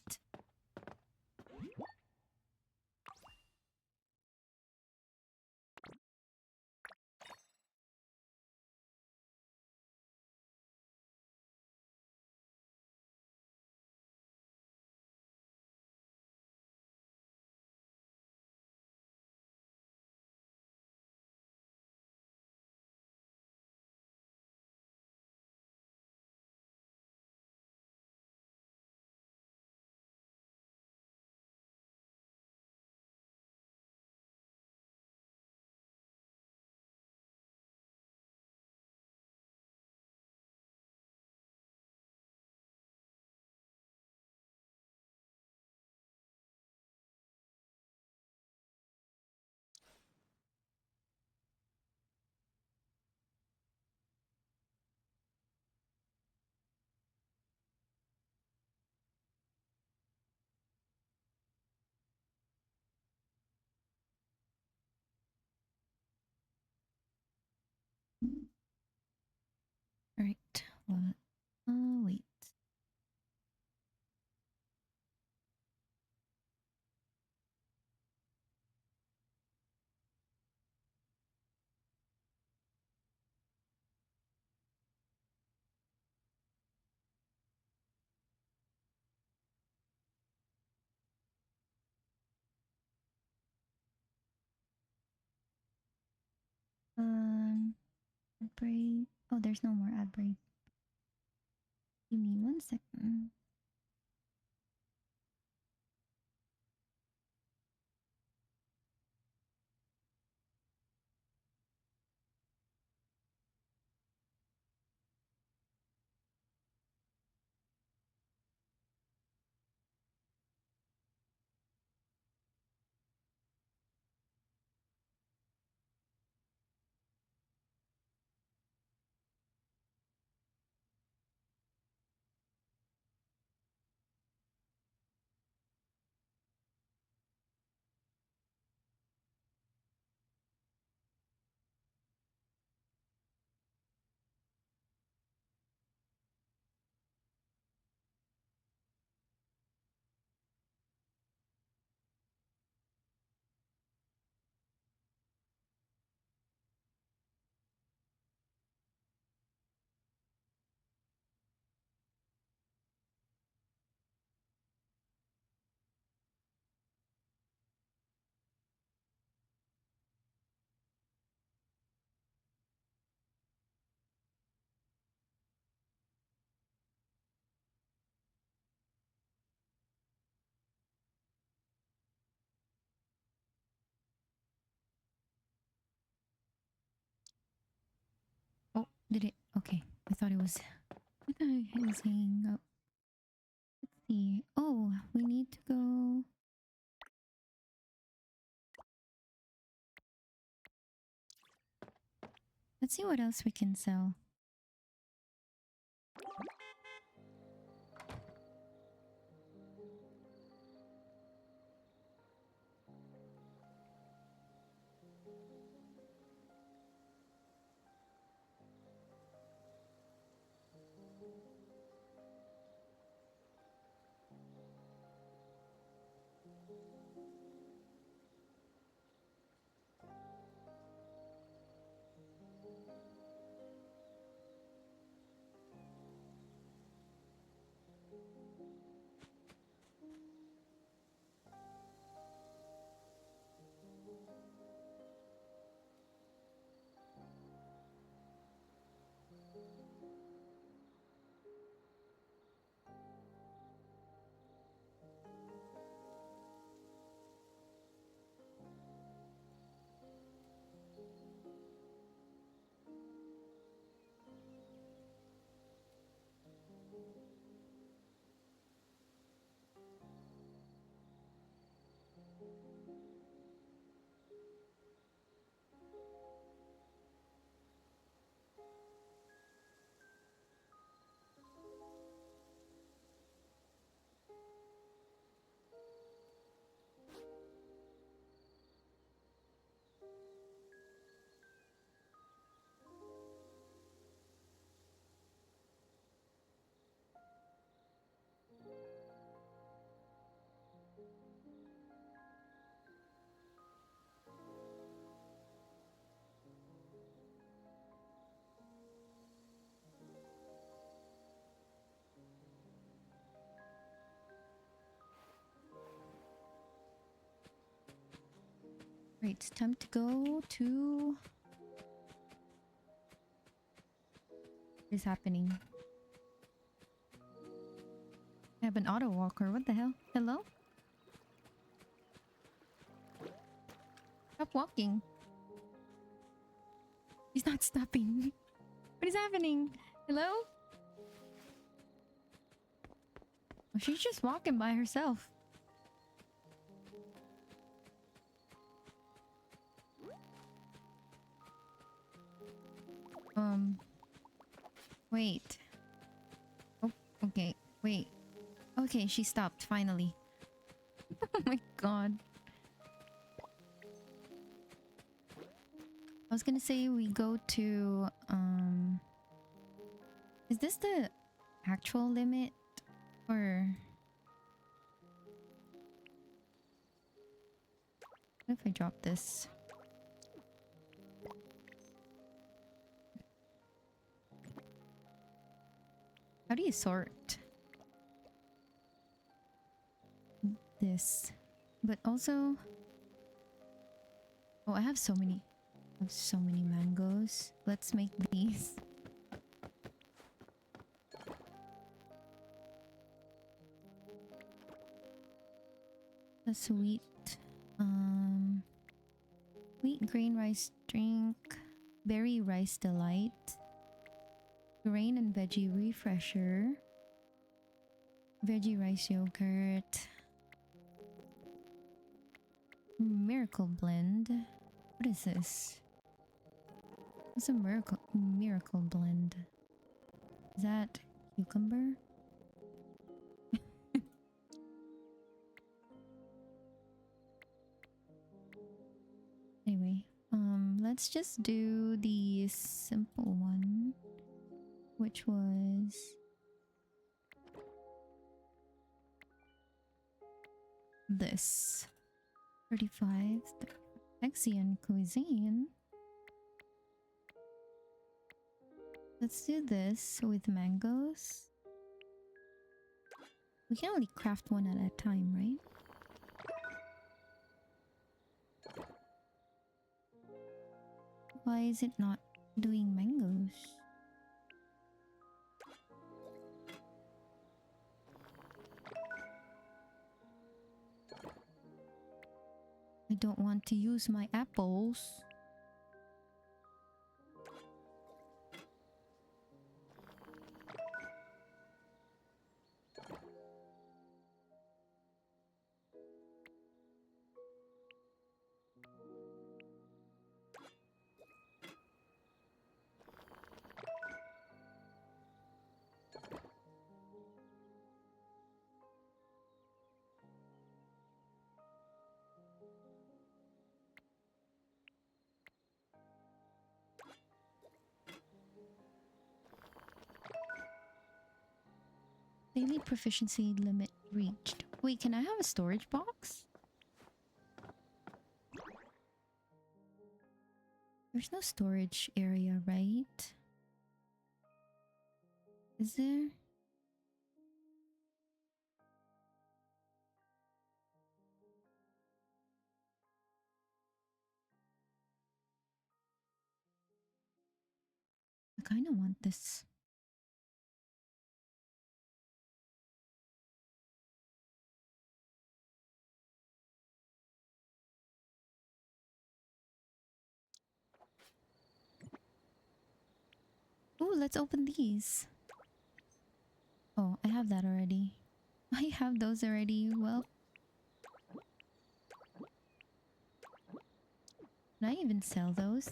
Alright. What? Wait. Ad break. Oh, there's no more ad break. Give me 1 second. Did it? Okay. I thought it was. I thought it was hanging up. Let's see. Oh, we need to go. Let's see what else we can sell. Right, it's time to go to. What is happening? I have an auto walker. What the hell? Hello? Stop walking. He's not stopping. What is happening? Hello? Oh, she's just walking by herself. Wait. Oh, okay. Wait. Okay, she stopped finally. Oh my god. I was gonna say we go to is this the actual limit or what if I drop this? How do you sort this? But also, oh, I have so many mangoes. Let's make these. A sweet wheat grain rice drink, berry rice delight, grain and veggie refresher, veggie rice yogurt, miracle blend. What is this? What's a miracle blend? Is that cucumber? Anyway, let's just do the simple one, which was this 35 Mexican cuisine. Let's do this with mangoes. We can only craft one at a time, right? Why is it not doing mangoes? I don't want to use my apples. Daily proficiency limit reached. Wait, can I have a storage box? There's no storage area, right? Is there? I kind of want this. Ooh, let's open these. Oh, I have that already. I have those already. Well, can I even sell those?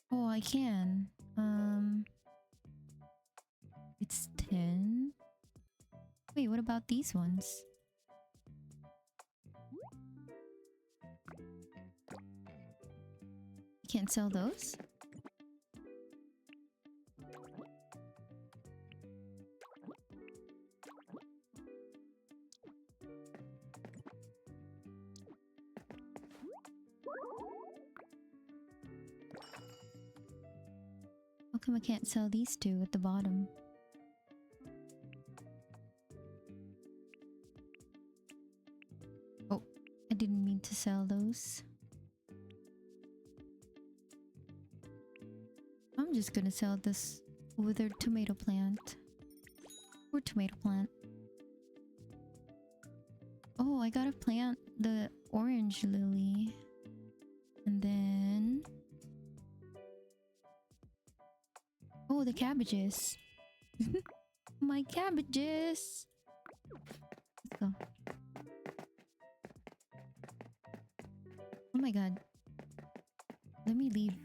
Oh, I can. It's 10. Wait, what about these ones? You can't sell those? How come I can't sell these two at the bottom? Oh, I didn't mean to sell those. I'm just gonna sell this withered tomato plant. Or tomato plant. Oh, I gotta plant the orange lily. And then... oh, the cabbages. My cabbages. Let's go. Oh my god. Let me leave.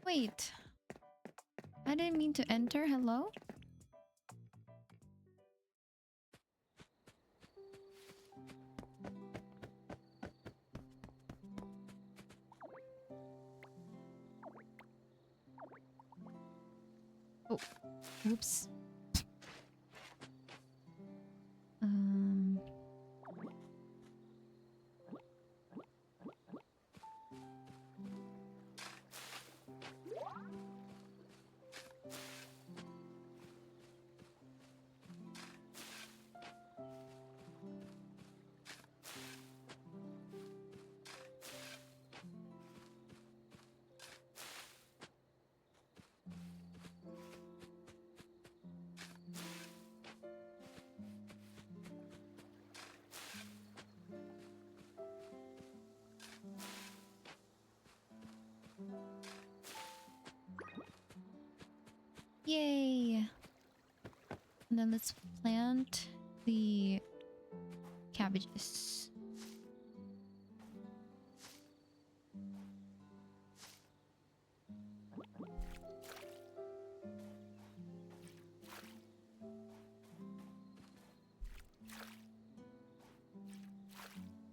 Wait. I didn't mean to enter. Hello? Oh, whoops. Um. Yay! And then let's plant the cabbages.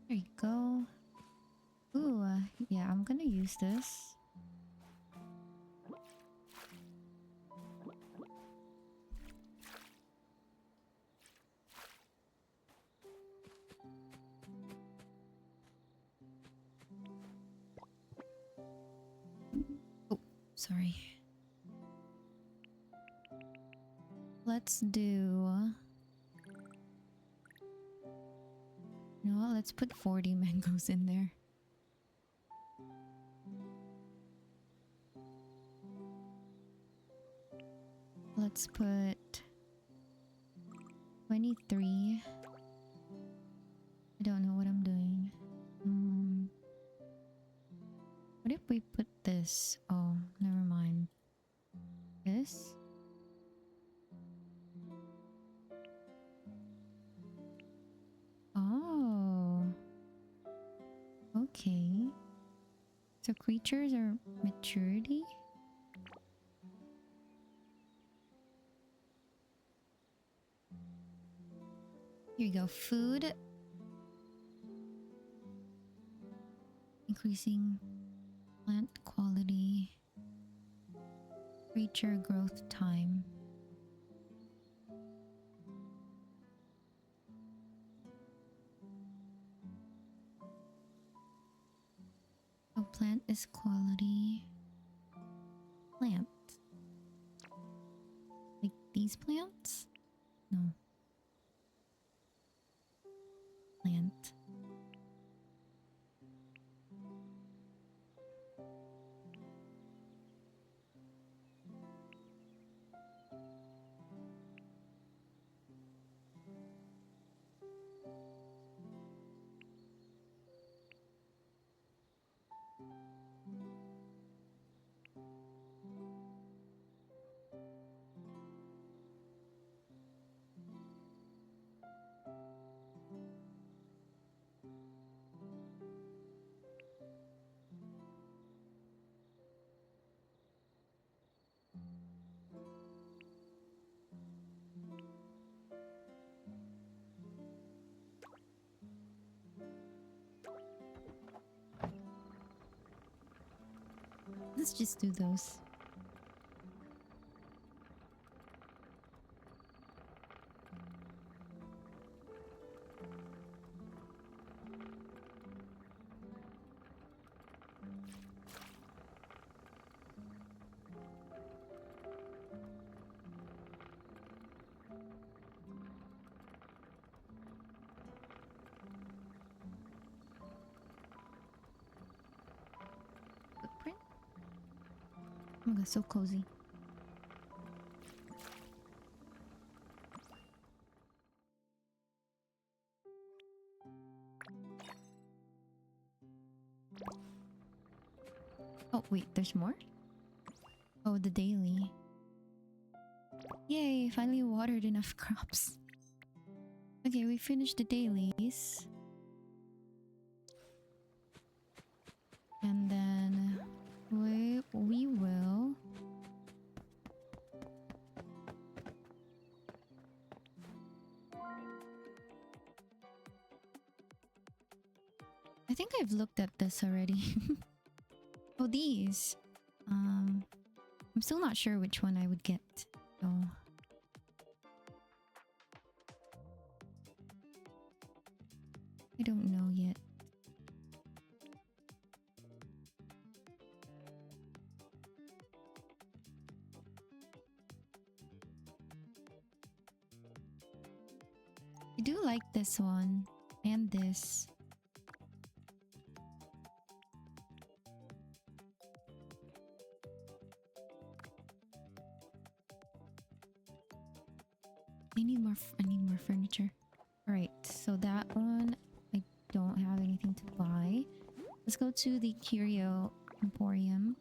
There you go. Ooh, yeah, I'm gonna use this. Oh, sorry. Let's do... you know what? Let's put 40 mangoes in there. Let's put 23. I don't know what I'm doing. What if we put this? Oh, never mind. This? Okay. So creatures are maturity? Here you go. Food. Increasing plant quality. Creature growth time. Oh, plant is quality. Plant. Like these plants? No. Plant. Let's just do those. Footprint? Oh my god, so cozy. Oh, wait, there's more? Oh, the daily. Yay, finally watered enough crops. Okay, we finished the dailies. And then we will I think I've looked at this already. Oh, these. I'm still not sure which one I would get. So I don't know yet. I do like this one and this. I need more furniture. All right, so that one I don't have anything to buy. Let's go to the Curio Emporium.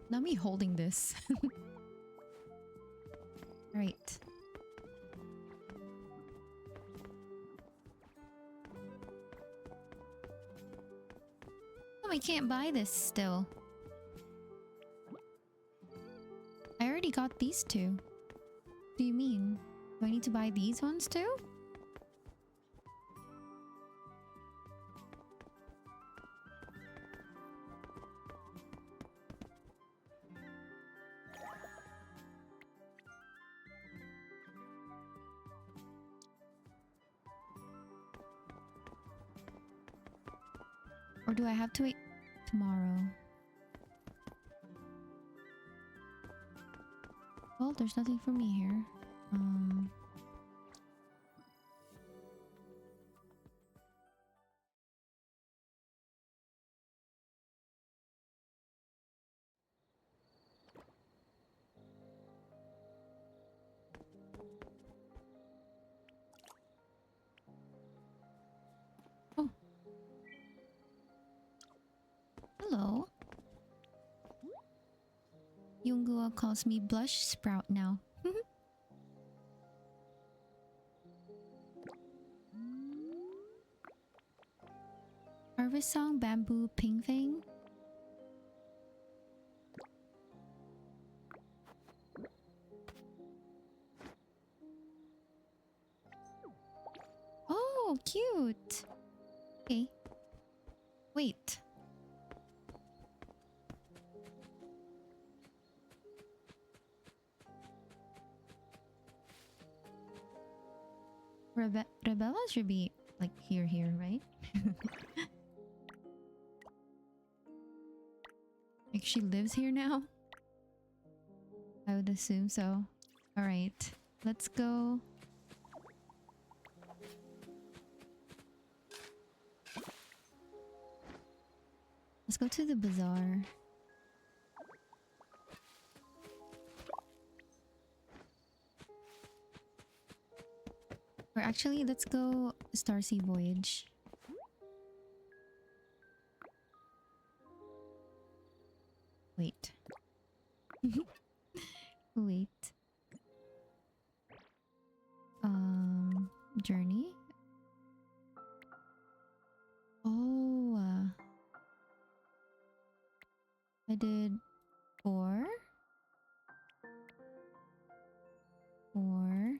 Not me holding this. Right. Oh, I can't buy this still. I already got these two. What do you mean? Do I need to buy these ones too? Or do I have to wait tomorrow? Well, there's nothing for me here. Um. Oh. Hello. Yunghua calls me Blush Sprout now. Harvest Song Bamboo Ping Fang. Oh, cute. Okay. Wait. Rebella should be like here, right? Like she lives here now? I would assume so. Alright, let's go. Let's go to the bazaar. Or actually, let's go Starsea Voyage. Wait. Wait. Journey? Oh, I did 4. 4.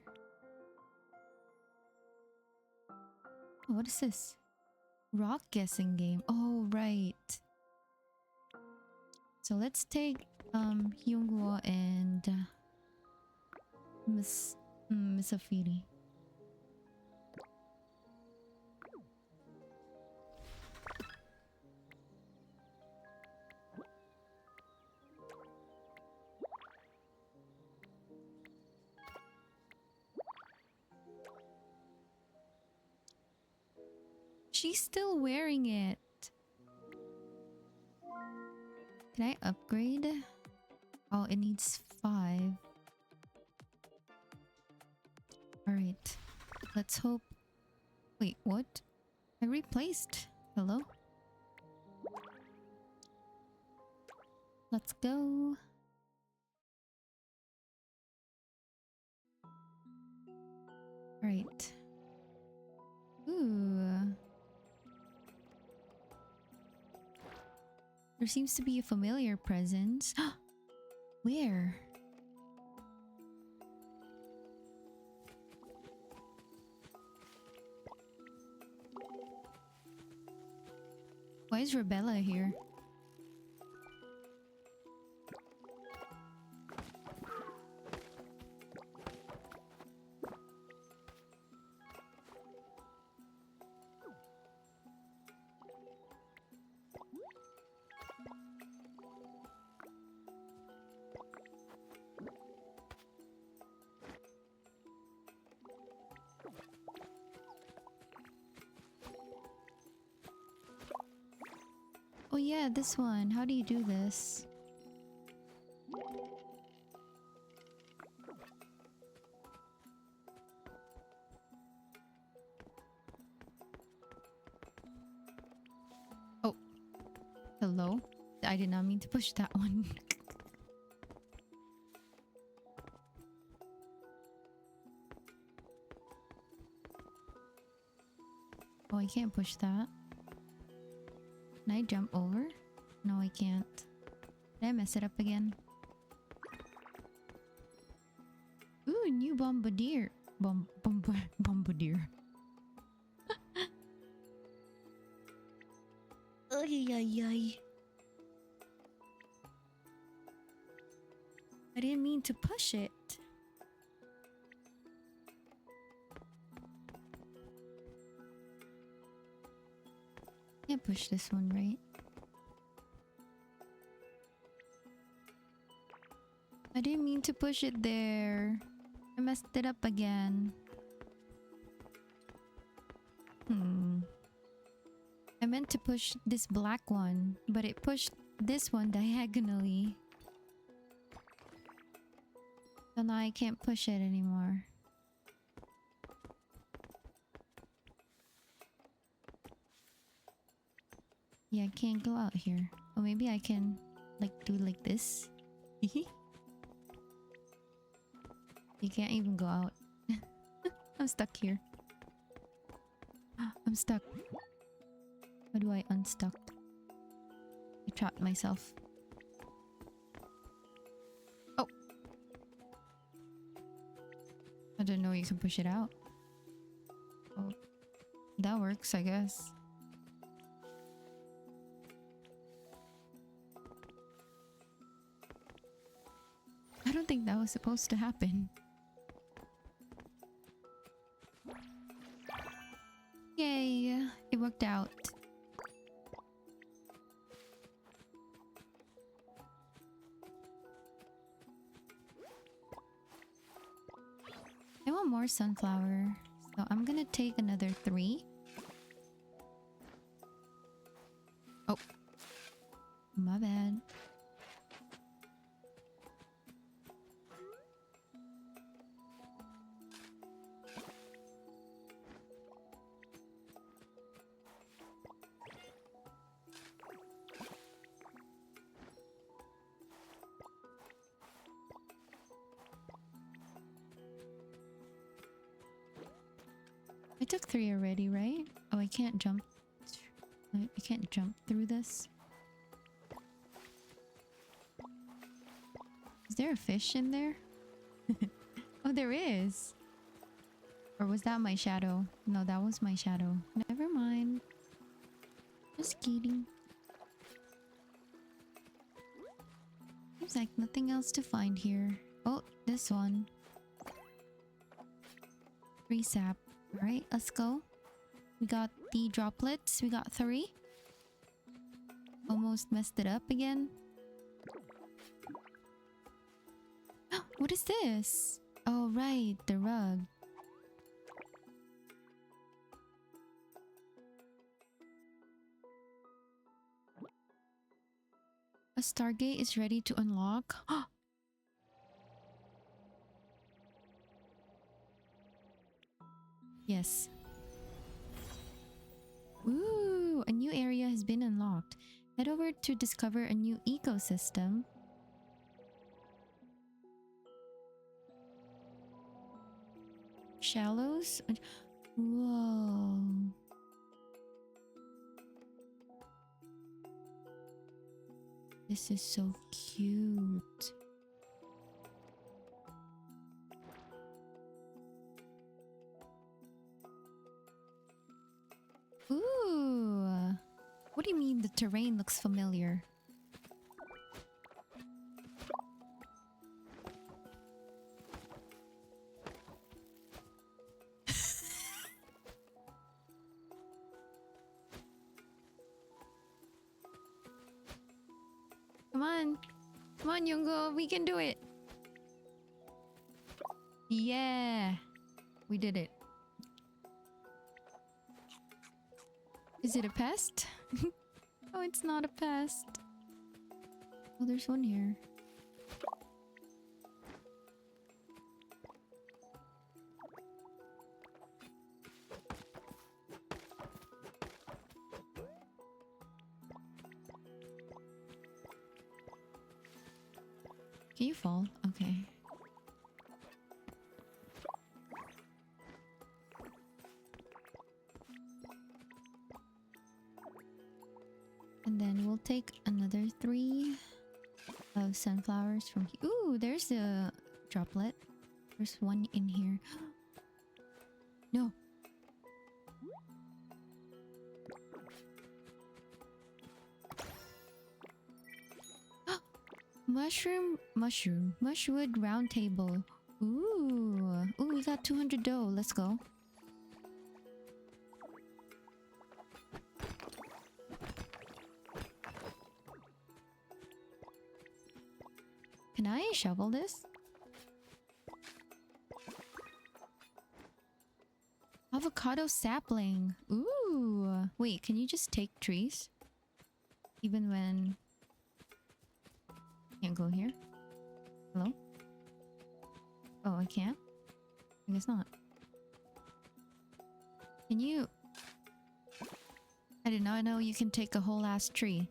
Oh, what is this? Rock guessing game. Oh, right. So let's take Hyungwoo and Misafiri. She's still wearing it. Can I upgrade? Oh, it needs 5. Alright. Let's hope. Wait, what? I replaced. Hello? Let's go. Alright. Ooh. There seems to be a familiar presence. Where? Why is Rebella here? Oh yeah, this one. How do you do this? Oh. Hello? I did not mean to push that one. Oh, I can't push that. Can I jump over? No, I can't. Did I mess it up again? Ooh, new bombardier. Bombardier. Ay, ay, ay. I didn't mean to push it. Can't push this one, right? I didn't mean to push it there. I messed it up again. I meant to push this black one, but it pushed this one diagonally. So now I can't push it anymore. Yeah, I can't go out here. Or maybe I can like do like this. You can't even go out. I'm stuck here. I'm stuck. How do I unstuck? I trapped myself. Oh! I didn't know you can push it out. Oh, that works, I guess. I don't think that was supposed to happen. Yay! It worked out. I want more sunflower, so I'm gonna take another 3. Oh, my bad. I took 3 already, right? Oh, I can't jump. I can't jump through this. Is there a fish in there? Oh, there is. Or was that my shadow? No, that was my shadow. Never mind. Just kidding. Seems like nothing else to find here. Oh, this one. 3 sap. Alright, let's go. We got the droplets. We got 3. Almost messed it up again. What is this? Oh, right, the rug. A Stargate is ready to unlock. Yes. Ooh, a new area has been unlocked. Head over to discover a new ecosystem. Shallows? Whoa. This is so cute. Ooh. What do you mean the terrain looks familiar? Come on. Come on, Yungo. We can do it. Yeah. We did it. Is it a pest? Oh, it's not a pest. Oh, there's one here. Can you fall? Okay. And then we'll take another 3 of sunflowers from here. Ooh, there's a droplet. There's one in here. No. Mushwood round table. Ooh, we got 200 dough. Let's go. Can I shovel this? Avocado sapling. Ooh. Wait, can you just take trees? Even when... Can't go here? Hello? Oh, I can't? I guess not. Can you... I did not know you can take a whole ass tree.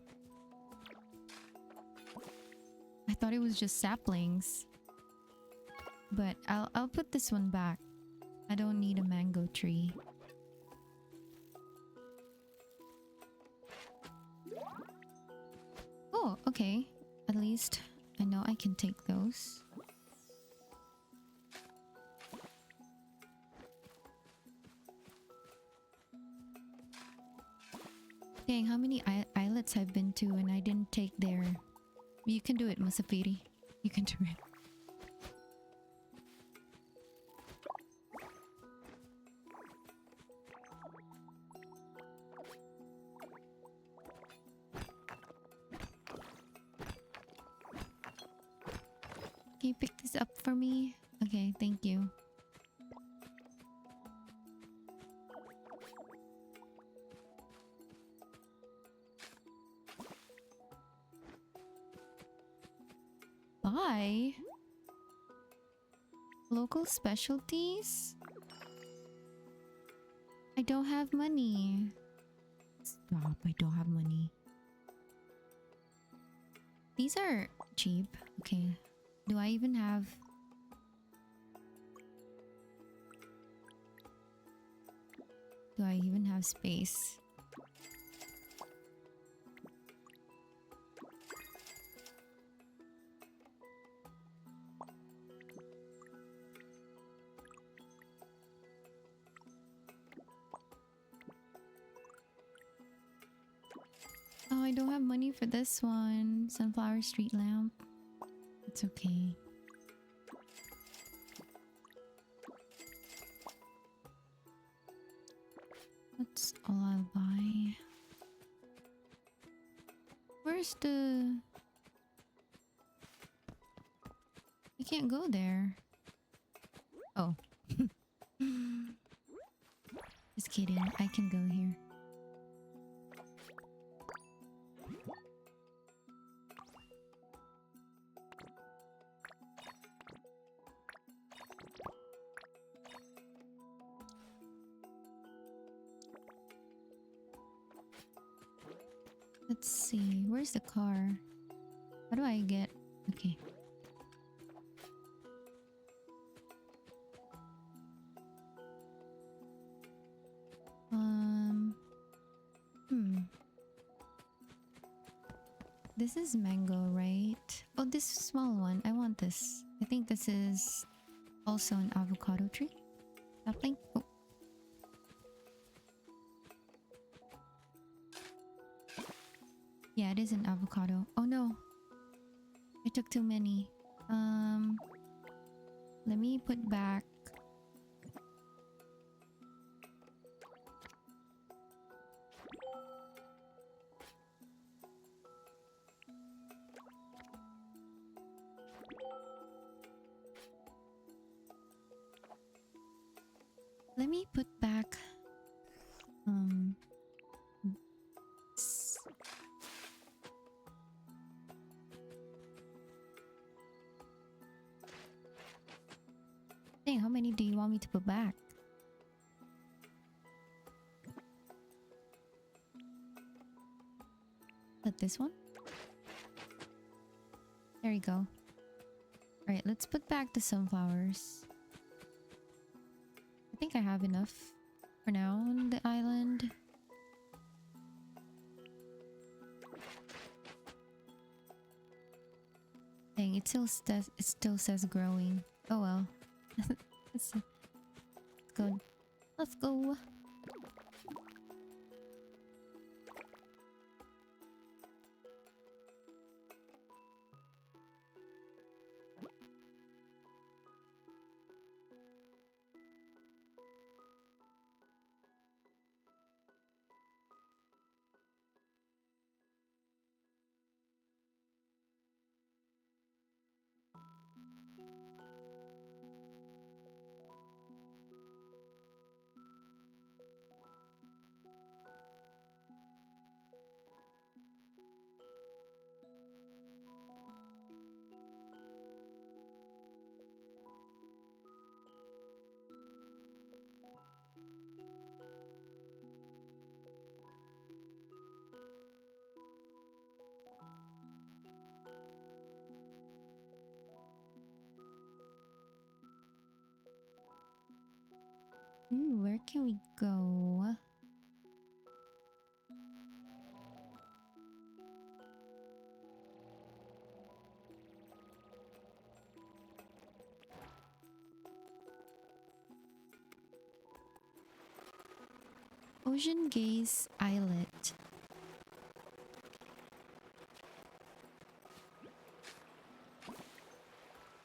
I thought it was just saplings. But I'll put this one back. I don't need a mango tree. Oh, okay. At least I know I can take those. Dang, how many islets I've been to and I didn't take their... You can do it, Musafiri. You can do it. Can you pick this up for me? Okay, thank you. Buy local specialties? I don't have money. Stop, I don't have money. These are cheap. Okay. Do I even have... Do I even have space? Oh, I don't have money for this one. Sunflower street lamp. It's okay. That's all I'll buy. Where's the... I can't go there. Oh. Just kidding. I can go here. Let's see. Where's the car? How do I get... Okay. This is mango, right? Oh, this small one. I want this. I think this is also an avocado tree. Sapling? Oh. Yeah, it is an avocado. Oh no. I took too many. Let me put back... Let me put back... Dang, how many do you want me to put back? Put this one? There you go. Alright, let's put back the sunflowers. I think I have enough for now on the island. Dang, it still says growing. Oh well. Let's go. Let's go. Where can we go? Ocean Gaze Islet.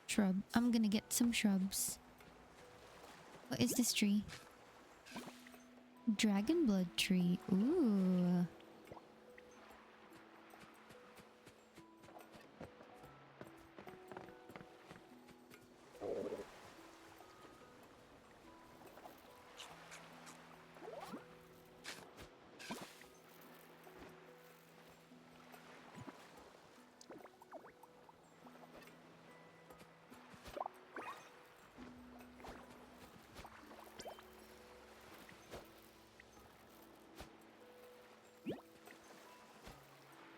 Shrub. I'm gonna get some shrubs. What is this tree? Dragon blood tree. Ooh.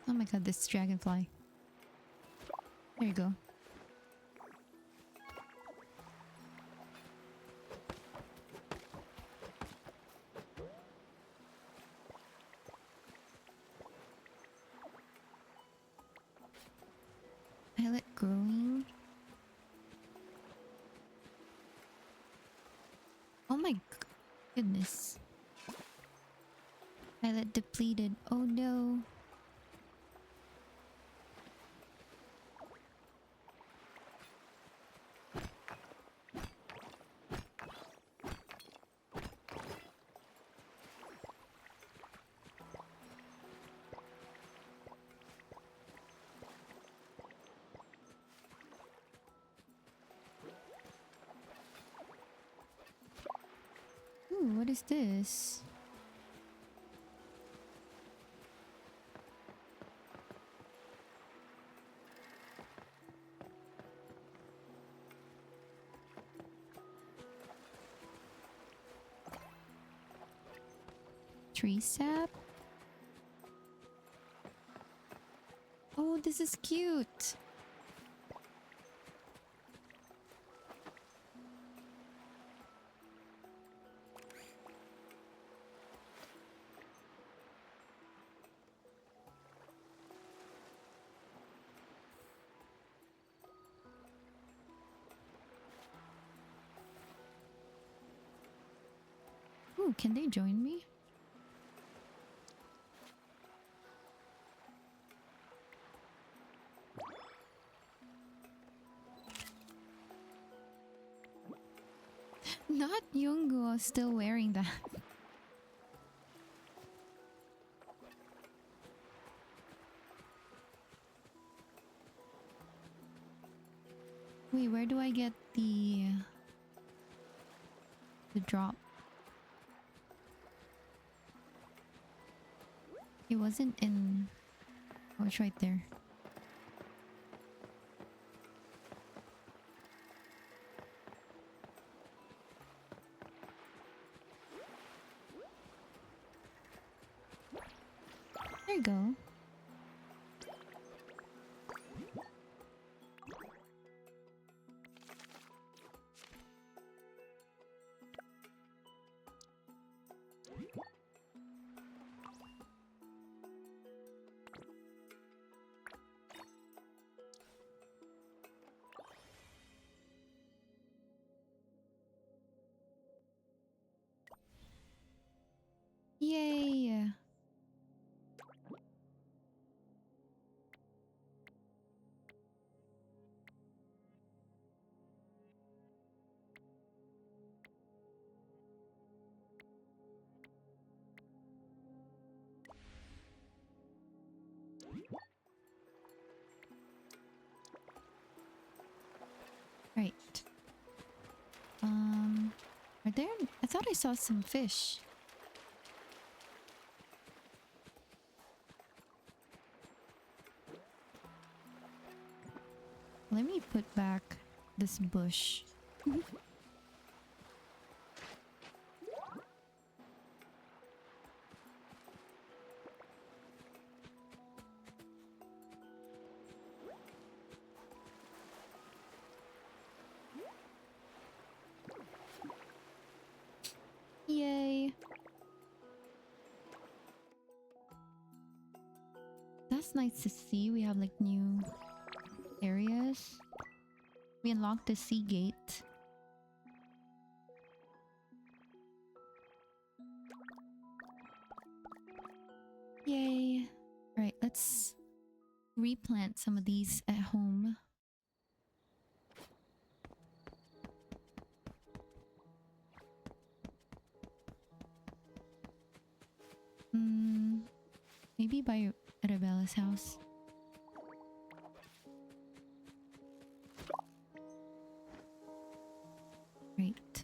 Oh my god, this dragonfly. There you go. Islet growing. Oh my goodness. Islet depleted. Oh no. Ooh, what is this? Tree sap? Oh, this is cute. Ooh, can they join me? Not Yunguo still wearing that. Wait, where do I get the drop? It wasn't in... Oh, it's right there. There you go. Yay! Right. Are there... I thought I saw some fish. Let me put back this bush. That's nice to see. We have like new areas. We unlocked the sea gate. Yay. Alright, let's replant some of these at home. Maybe by Arabella's house. Right.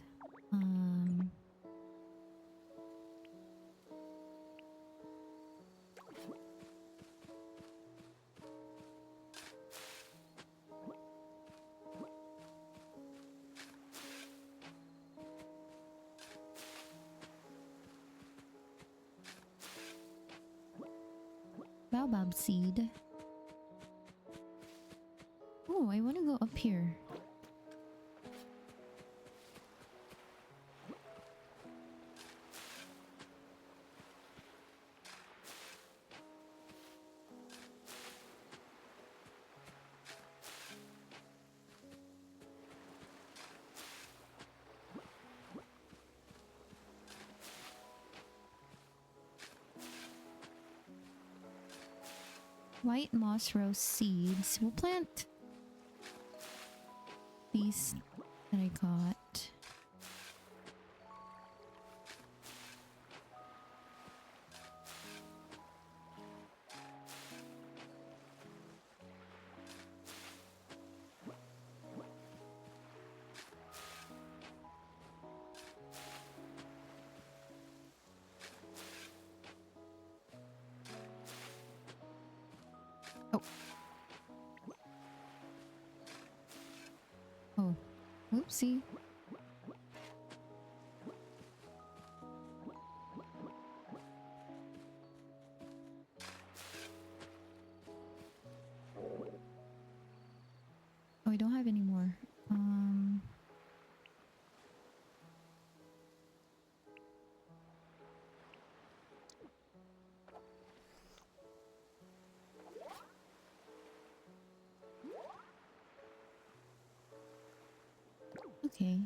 Baobab seed. Oh, I want to go up here. White moss rose seeds. We'll plant these that I got. Oh, whoopsie. Oh, I don't have any more. Okay.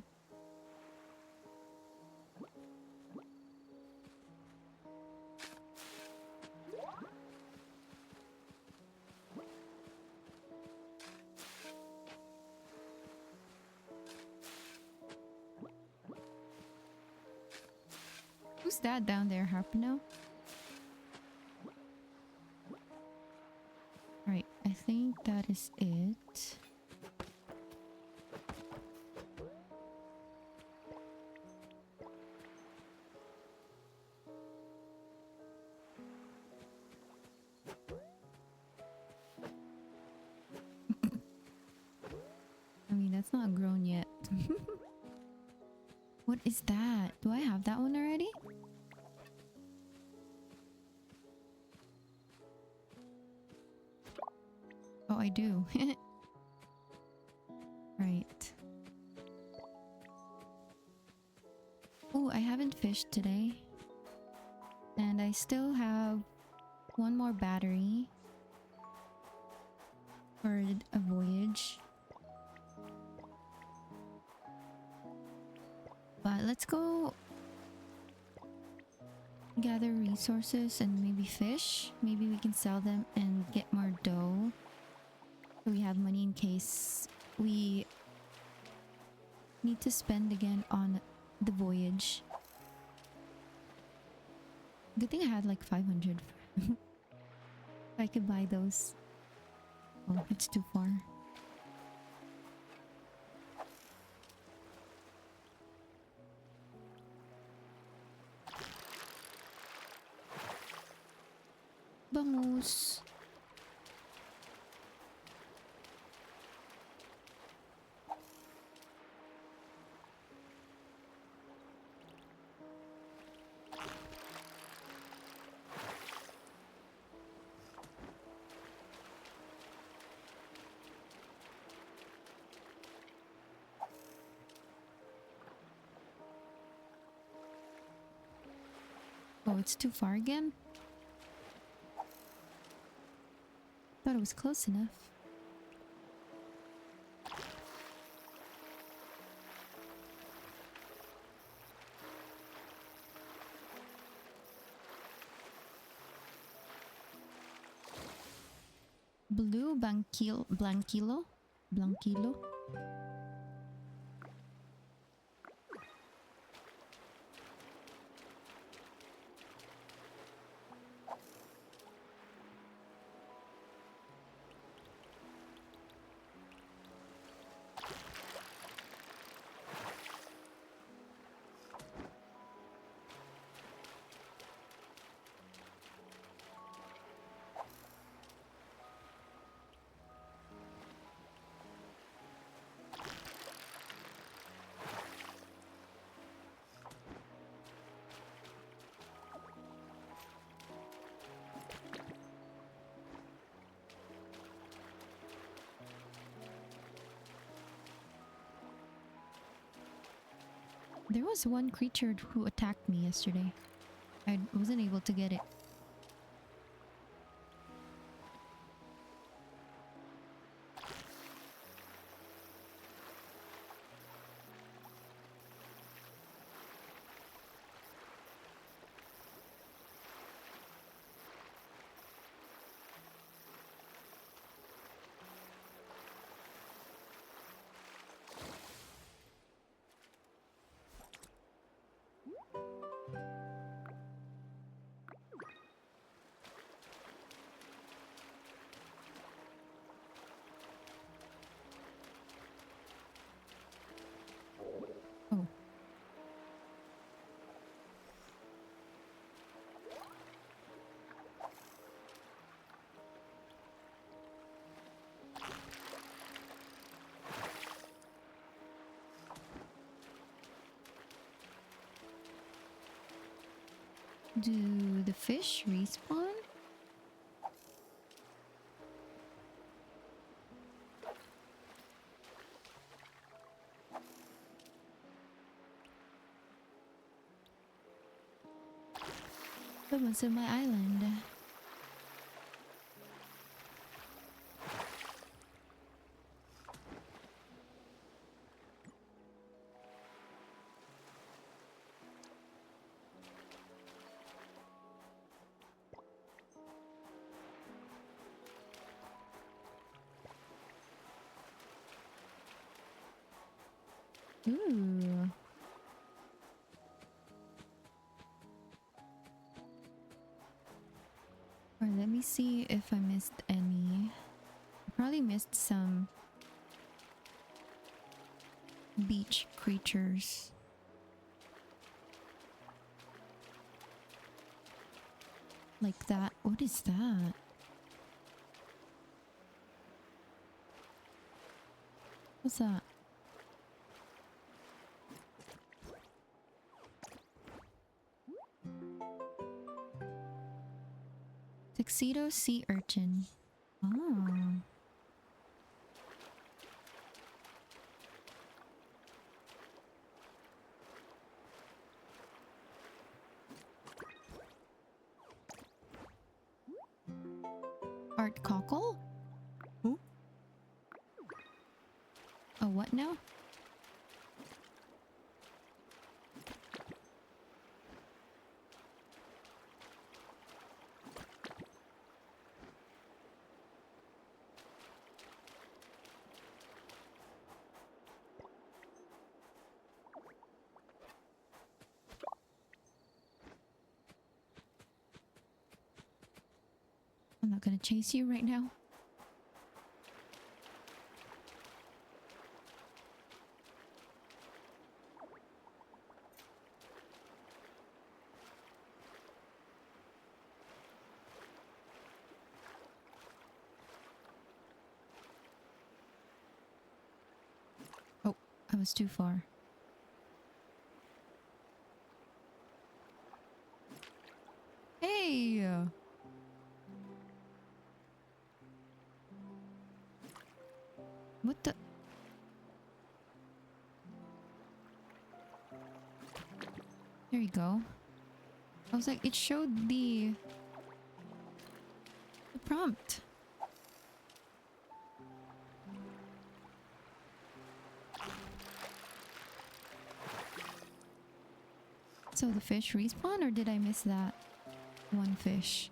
Who's that down there, Harpino? Alright, I think that is it. I mean, that's not grown yet. What is that? Do I have that one already? Oh, I do. Right. Oh, I haven't fished today. And I still have one more battery for a voyage. But let's go gather resources and maybe fish. Maybe we can sell them and get more dough. So we have money in case we need to spend again on the voyage. Good thing I had like 500. I could buy those. Oh, it's too far. Bangus. Oh, it's too far again? Thought it was close enough. Blue Blanquilo? Blanquilo? There was one creature who attacked me yesterday. I wasn't able to get it. Oh. Do the fish respawn? Someone's in my island. Ooh. Alright, let me see if I missed any. I probably missed some beach creatures. Like that. What is that? What's that? Tuxedo sea urchin. Oh. Art cockle? Who? Oh, what now? I'm not gonna chase you right now. Oh, I was too far. Hey! What the? There you go. I was like, it showed the prompt. So the fish respawn, or did I miss that one fish?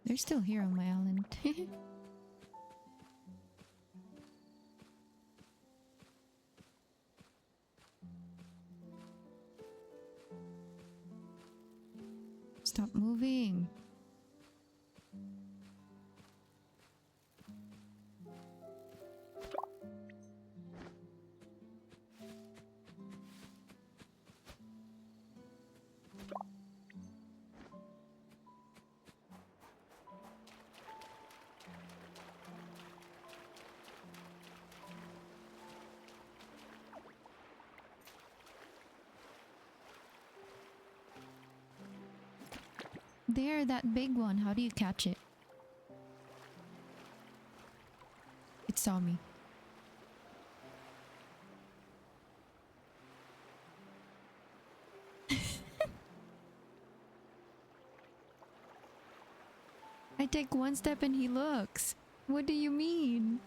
They're still here on my island. Stop moving. There, that big one. How do you catch it? It saw me. I take one step and he looks. What do you mean?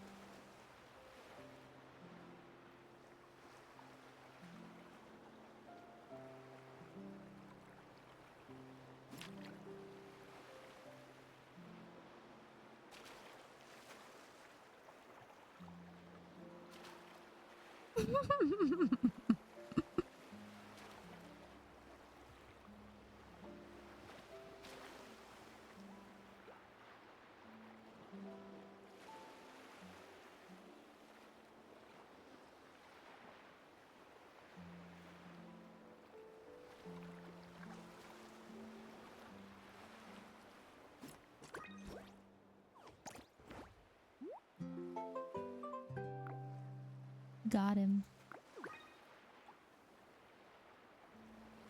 Got him.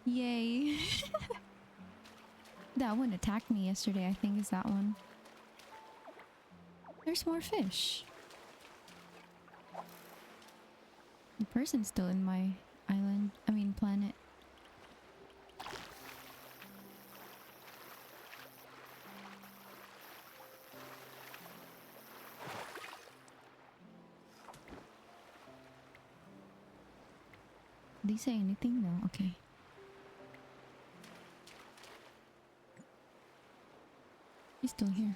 Yay. That one attacked me yesterday, I think is that one. There's more fish. The person's still in my island. I mean planet. Did he say anything? No, okay. He's still here.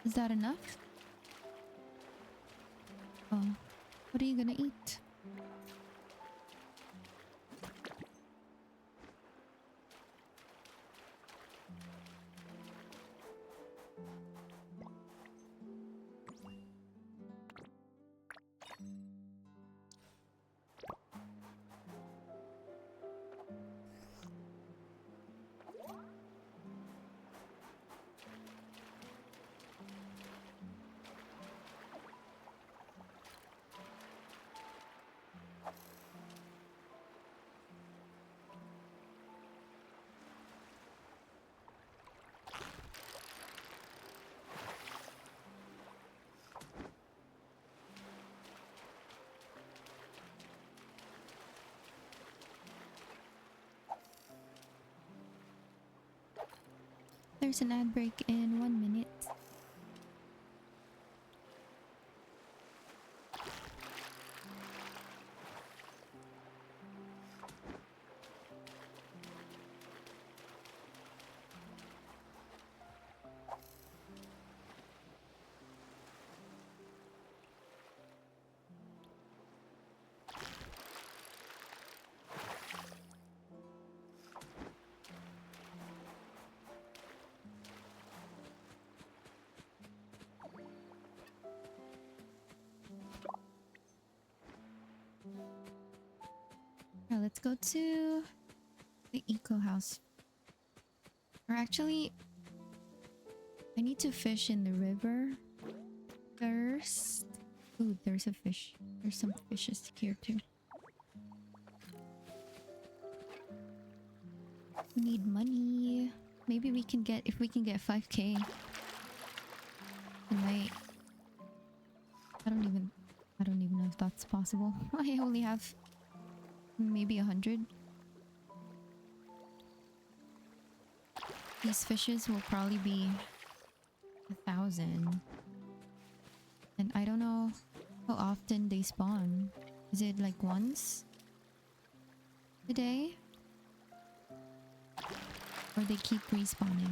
Is that enough? Oh, what are you gonna eat? There's an ad break in 1 minute. Now let's go to the eco house. Or actually, I need to fish in the river first. Ooh, there's a fish. There's some fishes here too. We need money. Maybe we can get, if we can get 5k tonight. I don't even know if that's possible. I only have maybe 100. These fishes will probably be 1,000. And I don't know how often they spawn. Is it like once a day? Or they keep respawning?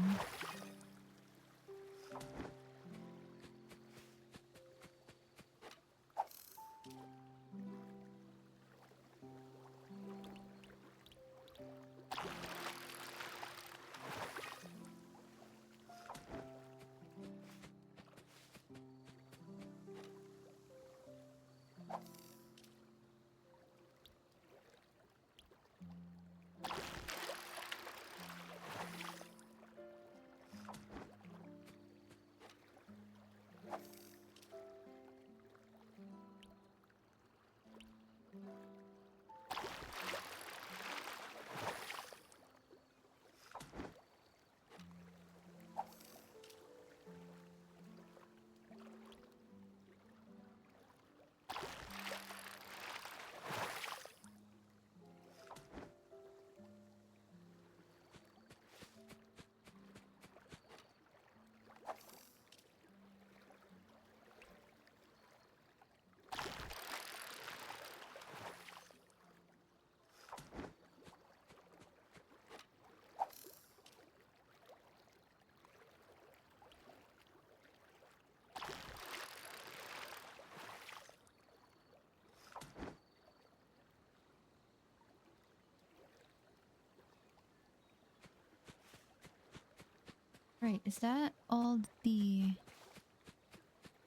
Right, is that all the...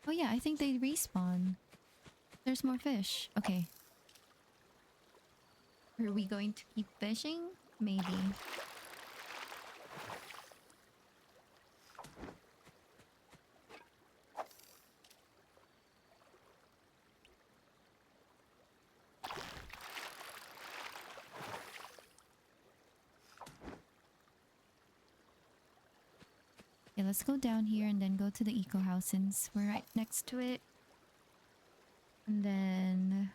Oh yeah, I think they respawn. There's more fish. Okay. Are we going to keep fishing? Maybe. Okay, let's go down here and then go to the eco house since we're right next to it. And then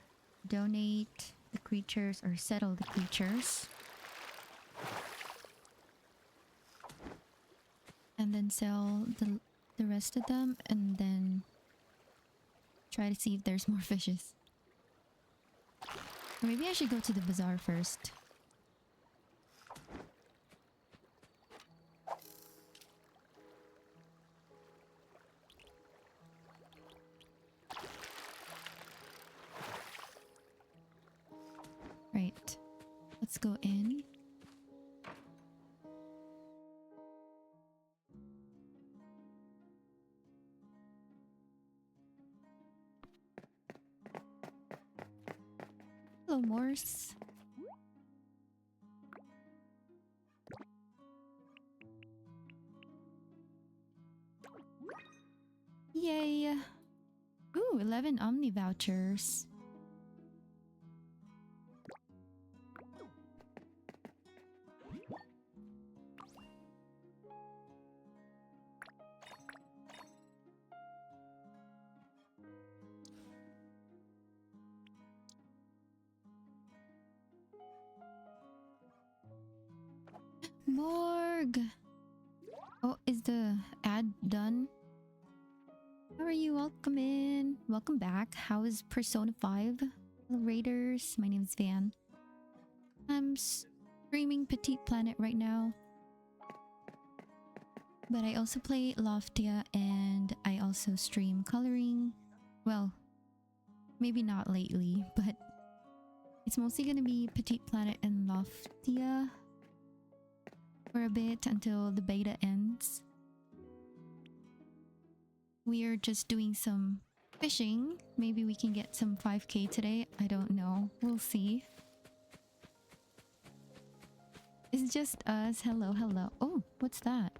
donate the creatures or settle the creatures. And then sell the rest of them and then try to see if there's more fishes. Or maybe I should go to the bazaar first. Right. Let's go in. Hello, Morse. Yay! Ooh, 11 Omni vouchers. Morg! Oh, is the ad done? How are you? Welcome in. Welcome back. How is Persona 5? Hello, Raiders. My name is Van. I'm streaming Petit Planet right now. But I also play Loftia and I also stream coloring. Well, maybe not lately, but it's mostly gonna be Petit Planet and Loftia for a bit until the beta ends. We are just doing some fishing. Maybe we can get some 5k today. I don't know. We'll see. It's just us. Hello, hello. Oh, what's that?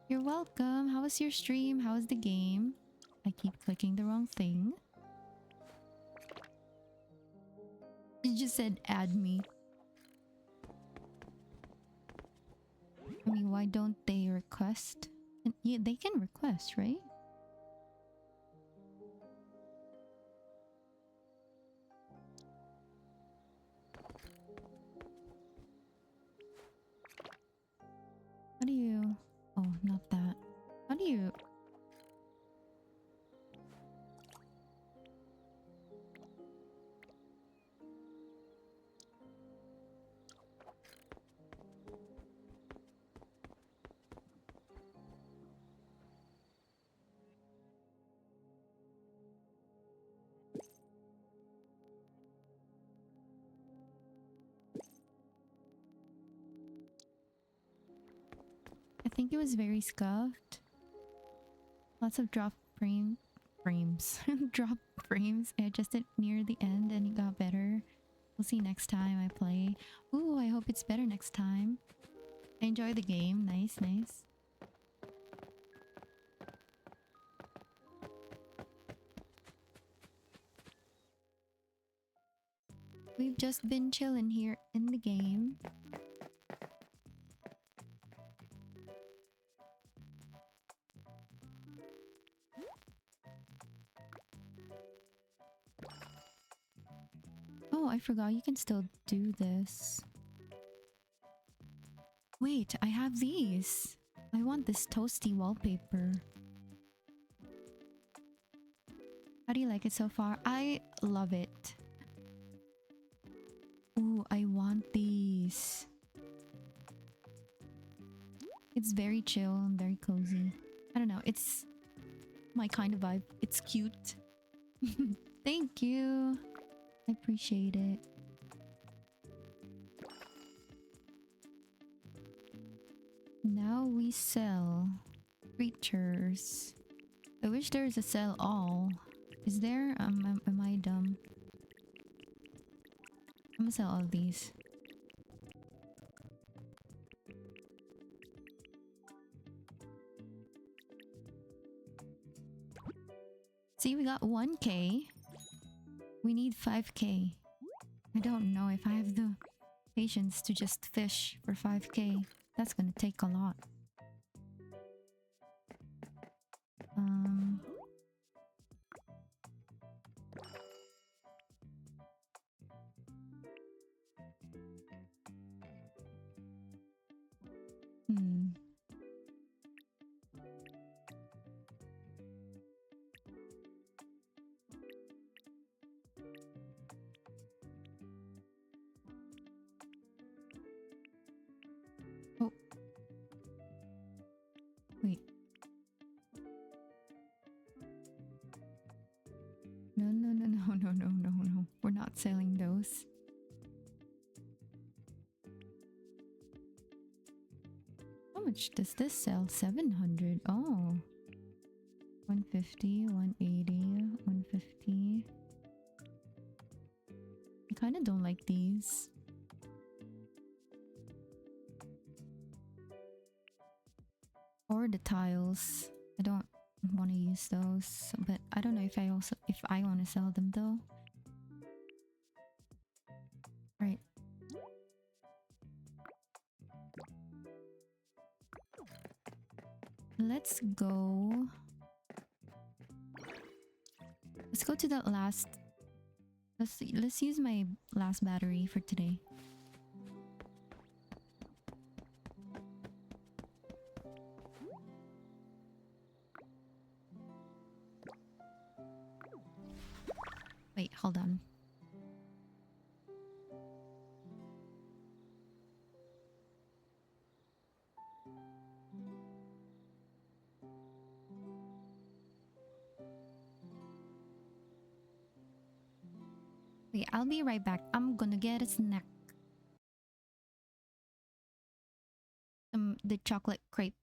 You're welcome. How was your stream? How was the game? I keep clicking the wrong thing. You just said add me. I mean, why don't they request? Yeah, they can request, right? How do you... Oh, not that. How do you... I think it was very scuffed. Lots of frames. Drop frames. I adjusted near the end and it got better. We'll see next time I play. Ooh, I hope it's better next time. I enjoy the game. Nice, nice. We've just been chilling here in the game. Oh, I forgot you can still do this. Wait, I have these. I want this toasty wallpaper. How do you like it so far? I love it. Ooh, I want these. It's very chill and very cozy. I don't know, it's my kind of vibe. It's cute. Thank you. I appreciate it. Now we sell creatures. I wish there was a sell all. Is there? Am I dumb? I'm gonna sell all of these. See, we got 1k. We need 5k. I don't know if I have the patience to just fish for 5k. That's gonna take a lot. Oh. Wait. No. We're not selling those. How much does this sell? 700. Oh. 150, 180, 150. I kind of don't like these. Or the tiles. I don't want to use those, but I don't know if I want to sell them though. Right. Let's go. Let's go to that last. Let's use my last battery for today. Wait, hold on. Wait, I'll be right back. I'm gonna get a snack. The chocolate crepe.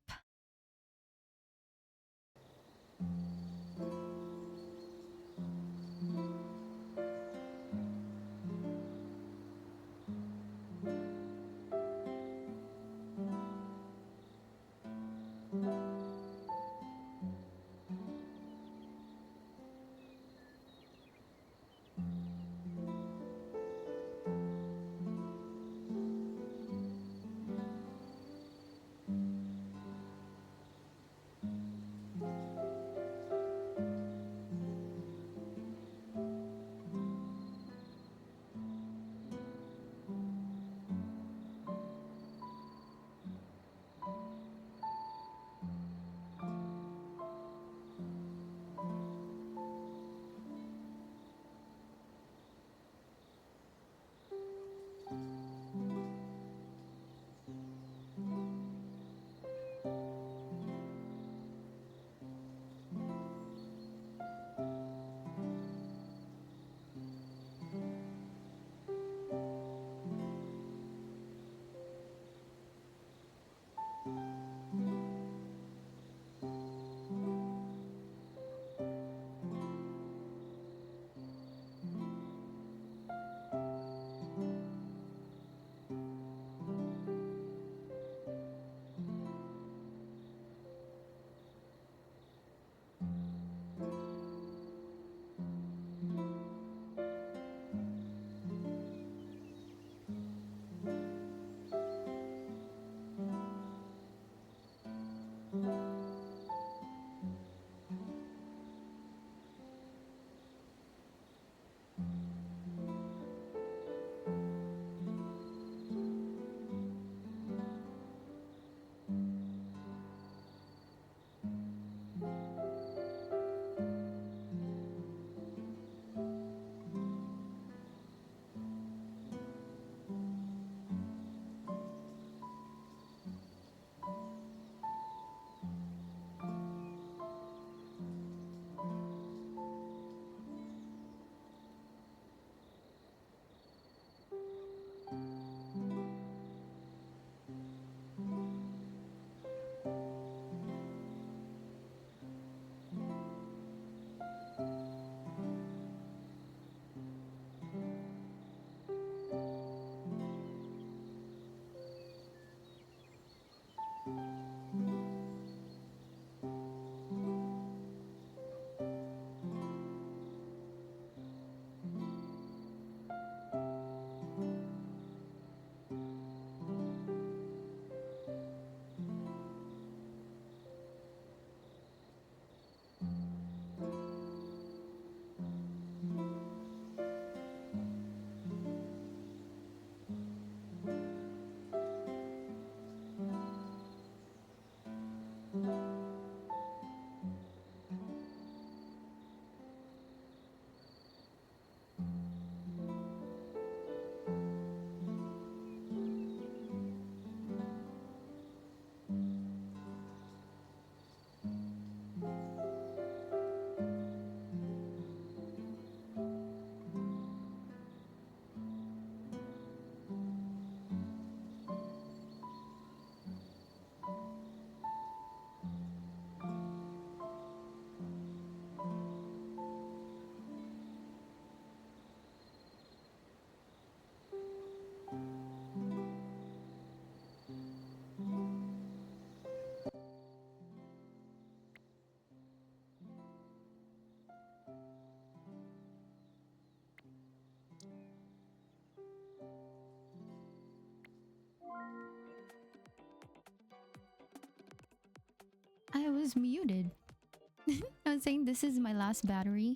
was muted. I was saying this is my last battery.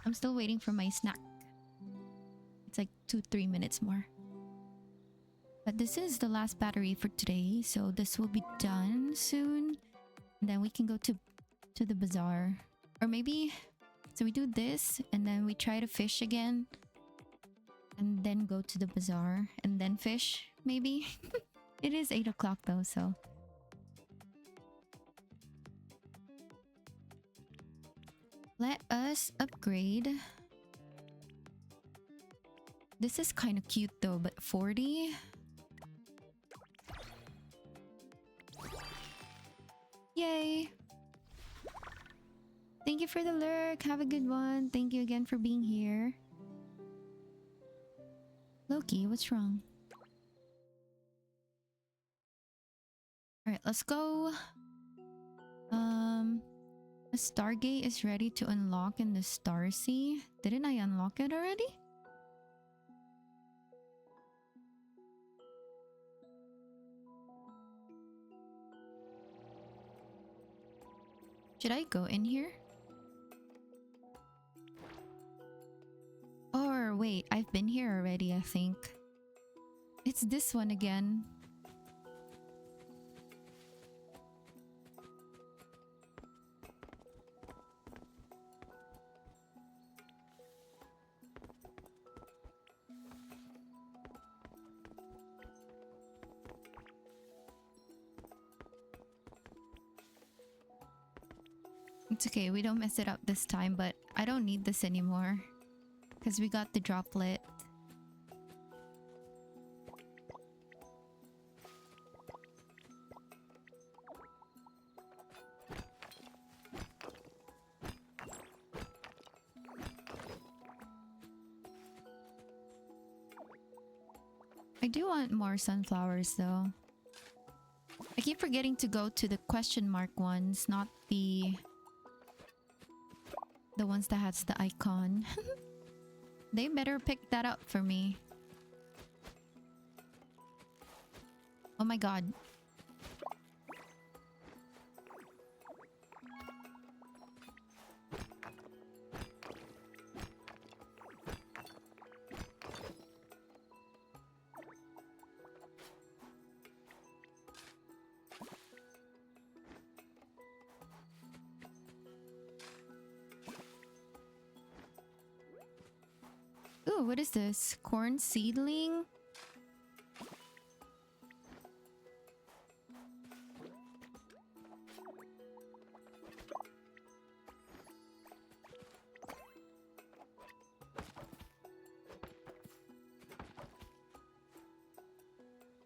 I'm still waiting for my snack. It's like 2-3 minutes more. But this is the last battery for today, so this will be done soon. And then we can go to the bazaar. Or maybe, so we do this and then we try to fish again. And then go to the bazaar and then fish, maybe. It is 8 o'clock though, so. Let us upgrade. This is kind of cute though, but 40? Yay! Thank you for the lurk. Have a good one. Thank you again for being here. Loki, what's wrong? Alright, let's go. The Stargate is ready to unlock in the Star Sea. Didn't I unlock it already? Should I go in here? Or wait, I've been here already, I think. It's this one again. It's okay, we don't mess it up this time, but I don't need this anymore. Because we got the droplet. I do want more sunflowers though. I keep forgetting to go to the question mark ones, not the ones that has the icon. They better pick that up for me. Oh my god. Ooh, what is this? Corn seedling?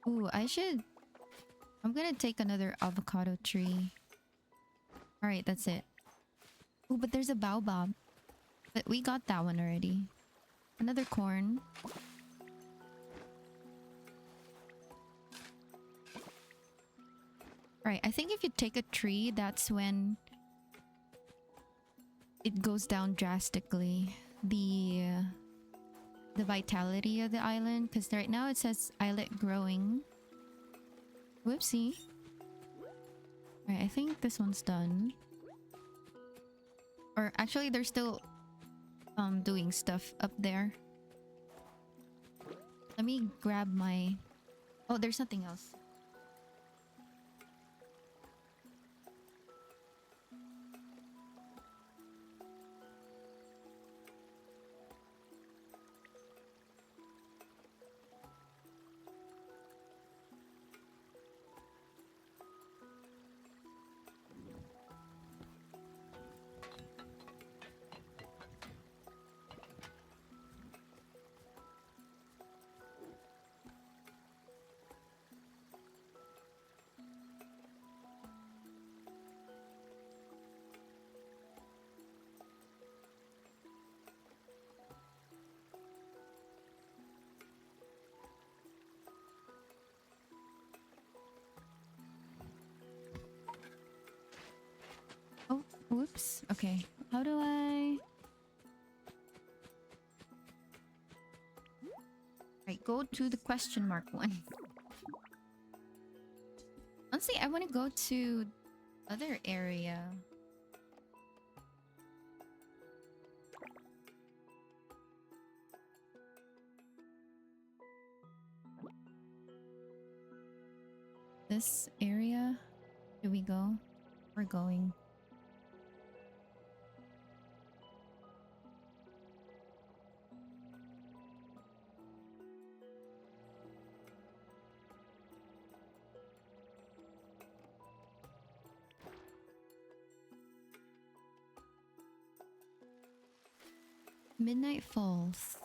Ooh, I'm gonna take another avocado tree. Alright, that's it. Ooh, but there's a baobab. But we got that one already. Another corn. Right, I think if you take a tree, that's when it goes down drastically. The vitality of the island, because right now it says islet growing. Whoopsie. Right, I think this one's done. Or actually, they're still doing stuff up there. Let me grab my... Oh, there's something else. Oh, whoops. Okay. How do I... Right, go to the question mark one. Honestly, I want to go to other area. This area? Do we go? We're going. Midnight Falls.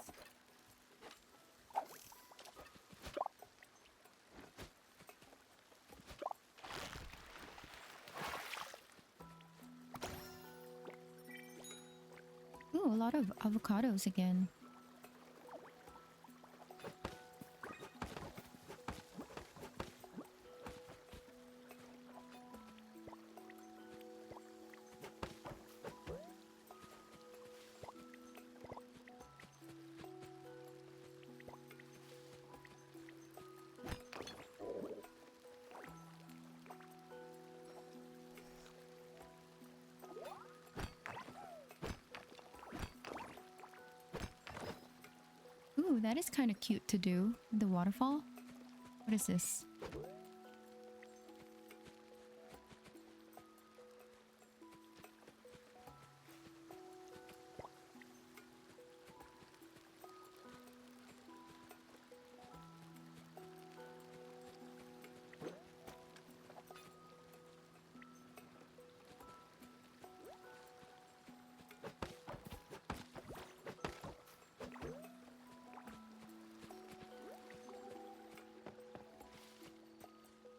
Ooh, a lot of avocados again. Ooh, that is kind of cute to do. The waterfall? What is this?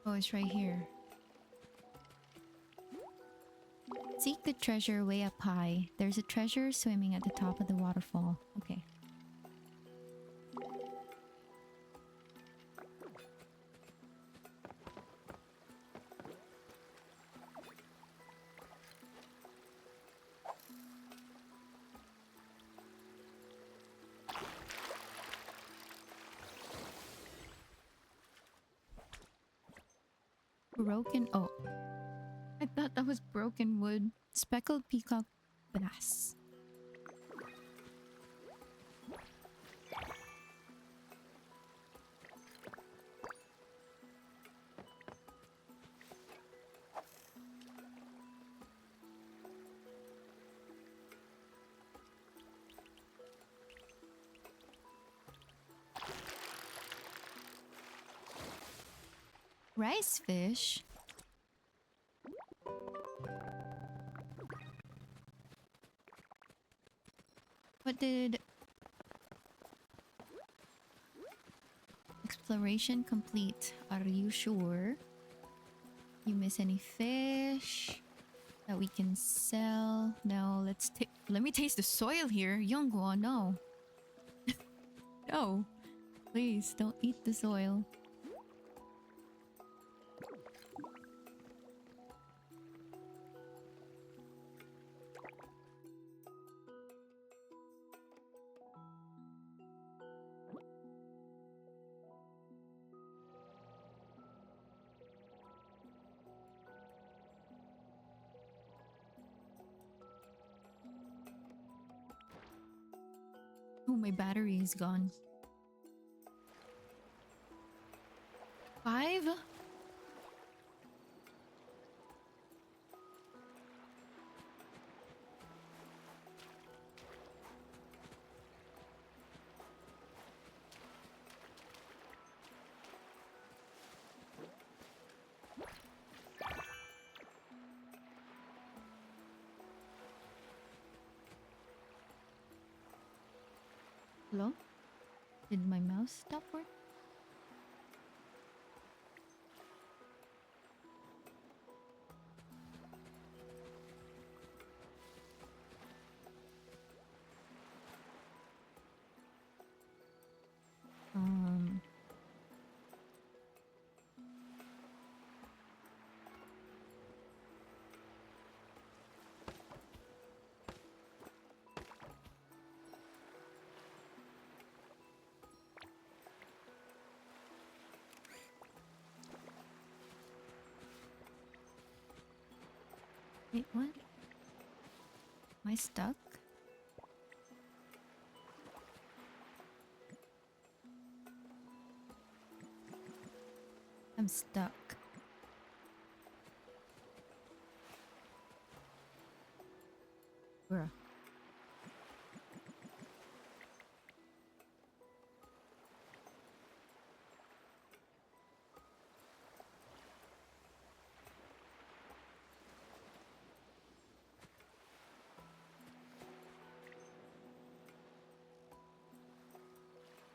Oh, it's right here. Seek the treasure way up high. There's a treasure swimming at the top of the waterfall. Okay. Broken. Oh. I thought that was broken wood. Speckled peacock bass. Rice fish? What did... Exploration complete. Are you sure? You miss any fish that we can sell? No, let me taste the soil here. Youngwa, no. No. Please, don't eat the soil. Oh, my battery is gone. 5? Hello? Did my mouse stop working? Wait, what? Am I stuck? I'm stuck. Bruh.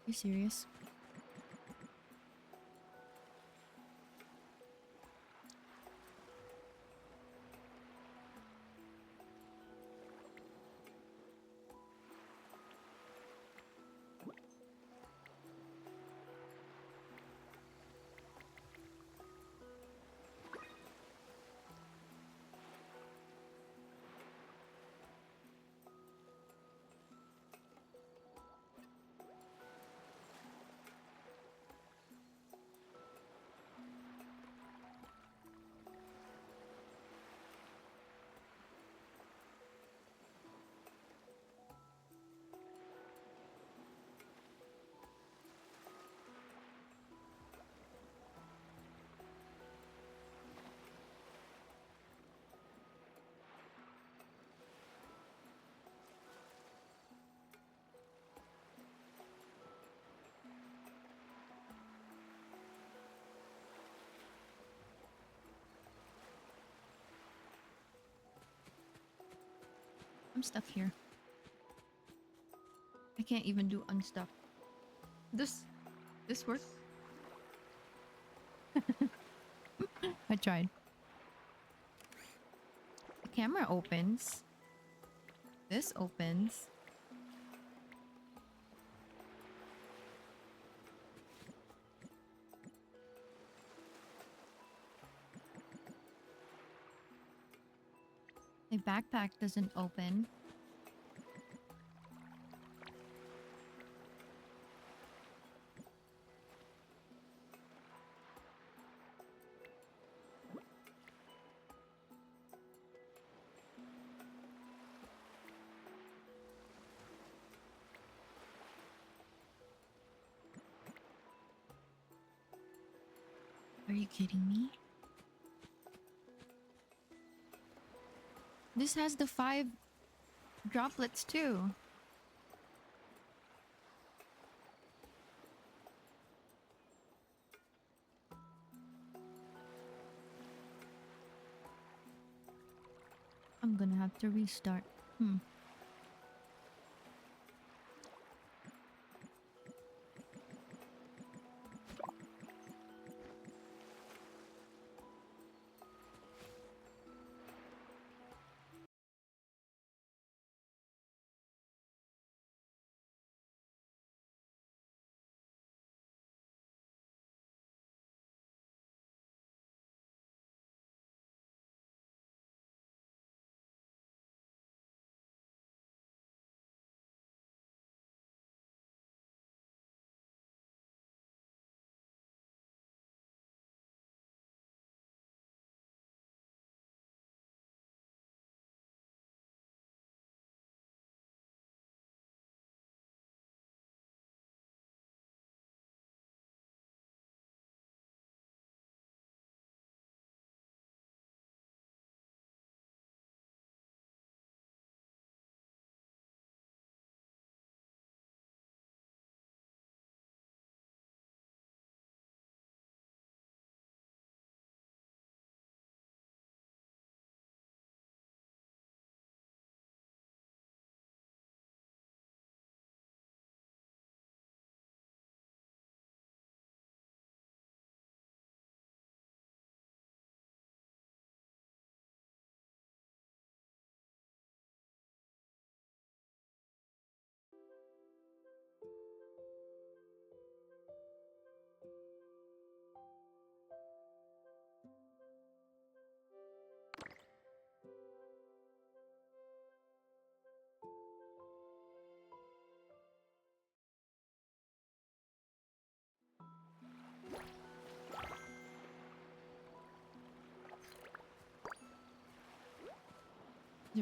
You serious? I'm stuck here. I can't even do unstuck. This works. I tried. The camera opens. This opens. My backpack doesn't open. Are you kidding me? This has the 5 droplets too. I'm gonna have to restart.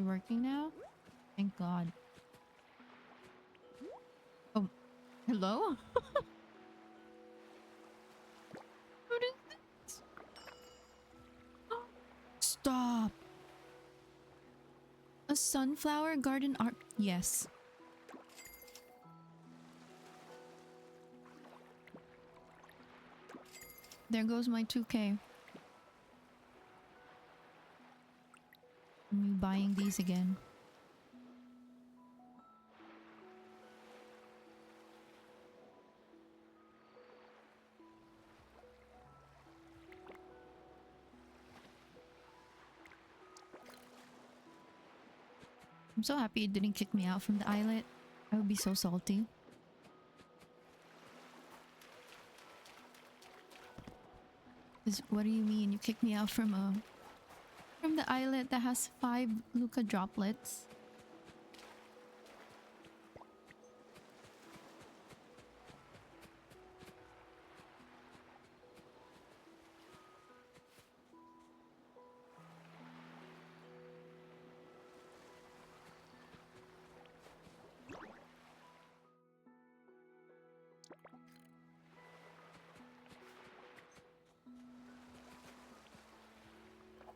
it working now? Thank God. Oh, hello? What is this? Stop. A sunflower garden art. Yes. There goes my 2K. Me buying these again. I'm so happy it didn't kick me out from the islet. I would be so salty. What do you mean? You kicked me out from the islet that has 5 Luca droplets?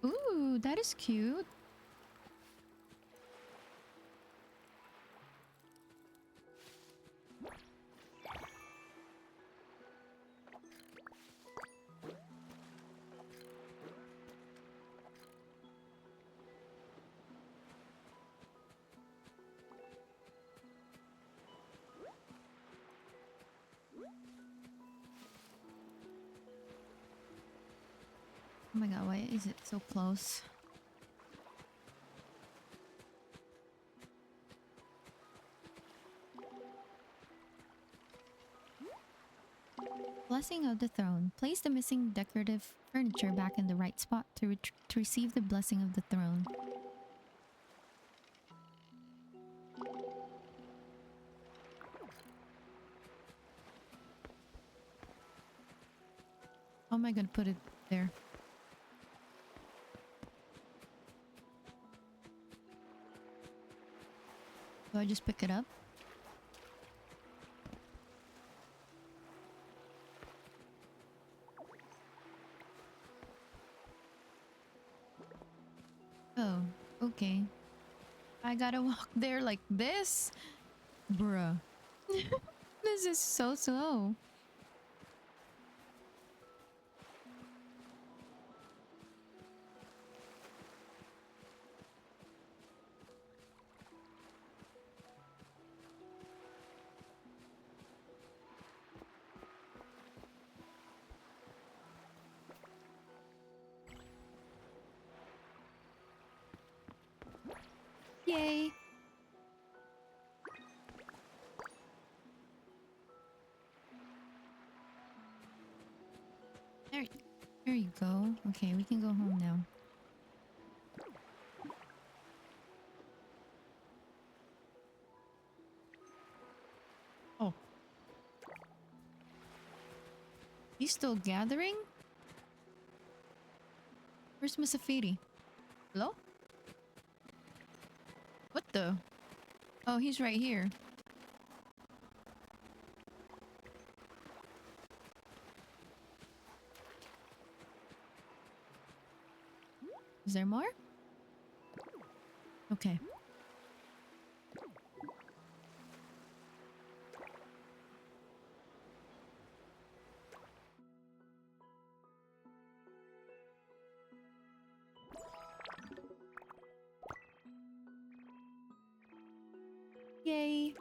Ooh, that is cute. Oh my god, why is it so close? Blessing of the throne. Place the missing decorative furniture back in the right spot to receive the blessing of the throne. How am I gonna put it there? Do I just pick it up? Oh, okay. I gotta walk there like this? Bruh. This is so slow. Yay! There you go. Okay, we can go home now. Oh. He's still gathering? Where's Musafiri? Hello? What the? Oh, he's right here. Is there more? Okay. Yay!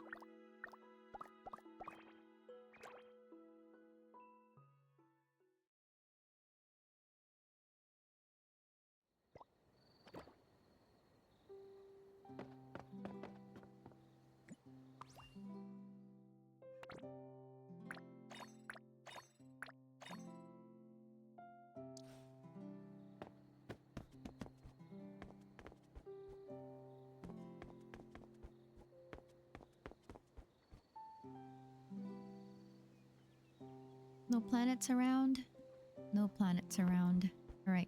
No planets around? No planets around. Alright.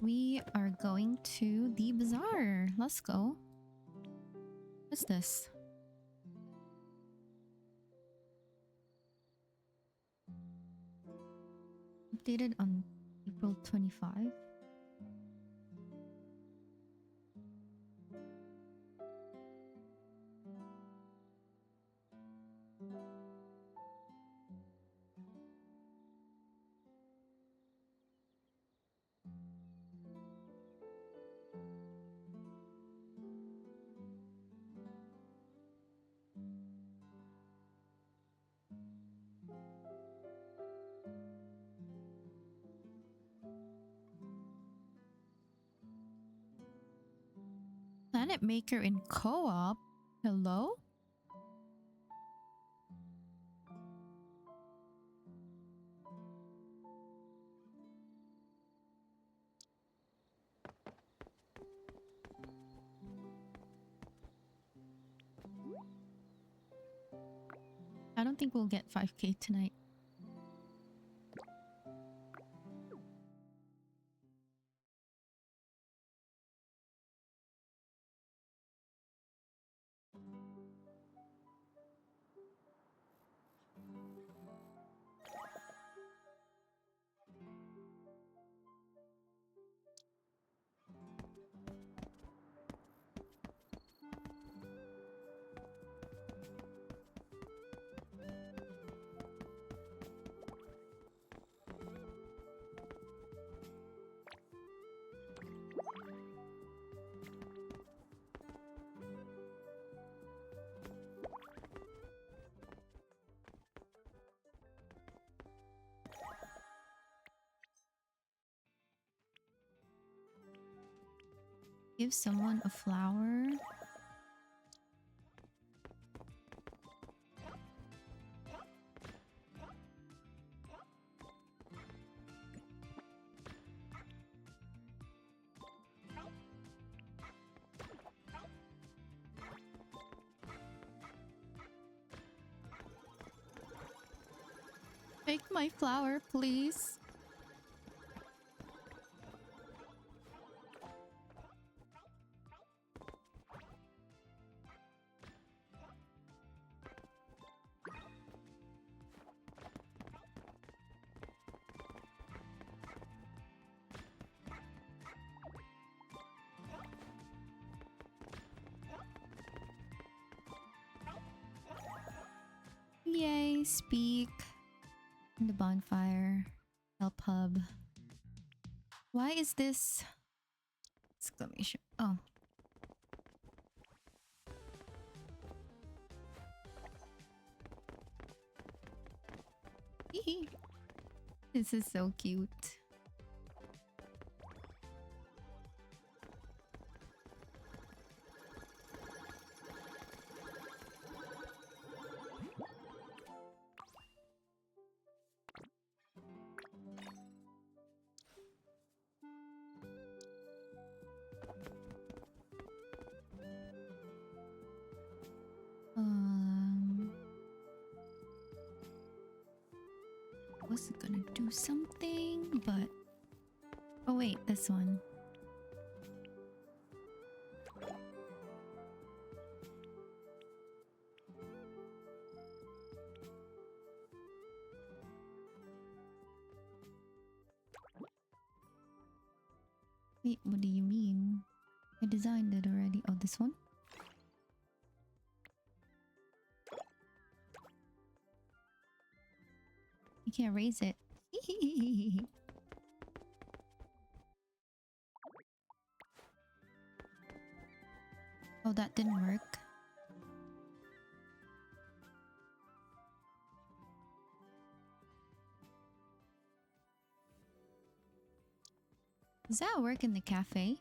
We are going to the bazaar. Let's go. What's this? Updated on April 25. Planet Maker in co-op? Hello? I don't think we'll get 5k tonight. Give someone a flower. Take my flower, please. Yay, speak. In the bonfire. Help hub. Why is this exclamation? Oh. This is so cute. Was gonna do something, but oh wait, this one. Wait, what do you mean? I designed it already. Oh, this one? You can't raise it. Oh, that didn't work. Does that work in the cafe?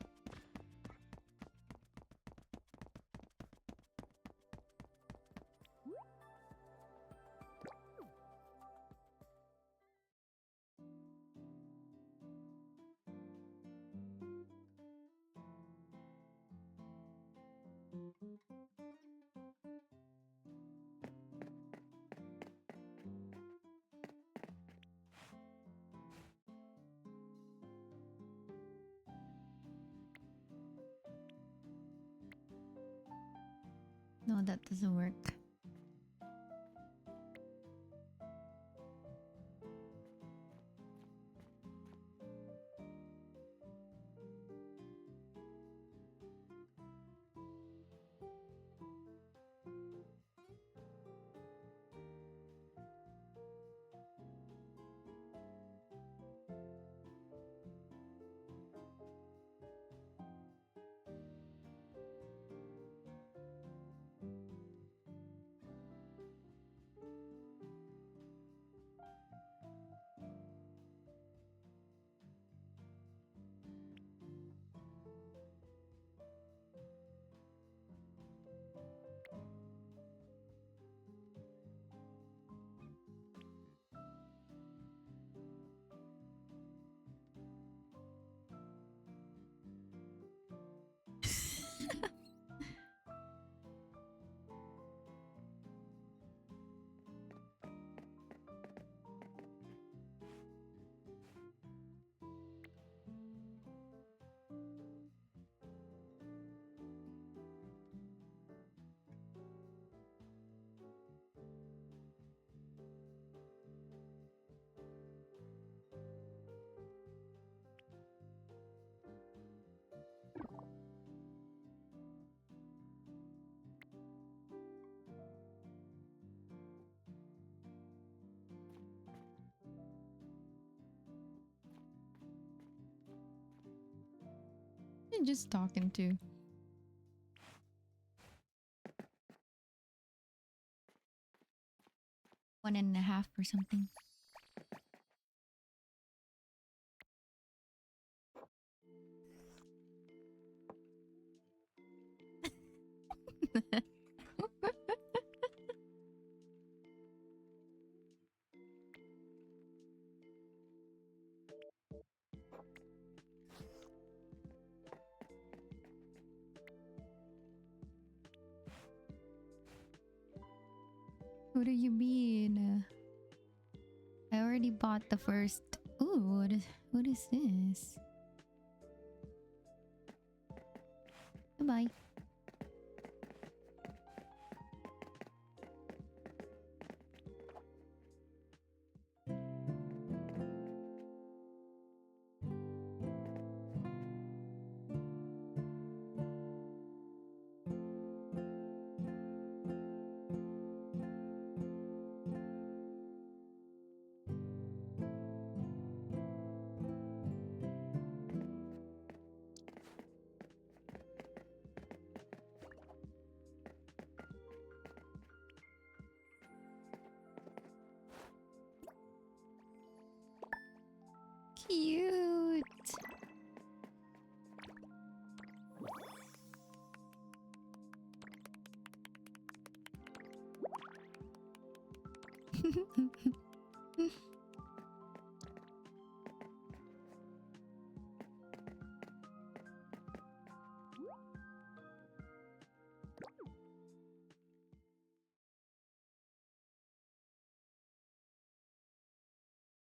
No, that doesn't work. You're just talking to. 1.5 or something. What do you mean? I already bought the first. Ooh, what is this? Goodbye. Cute.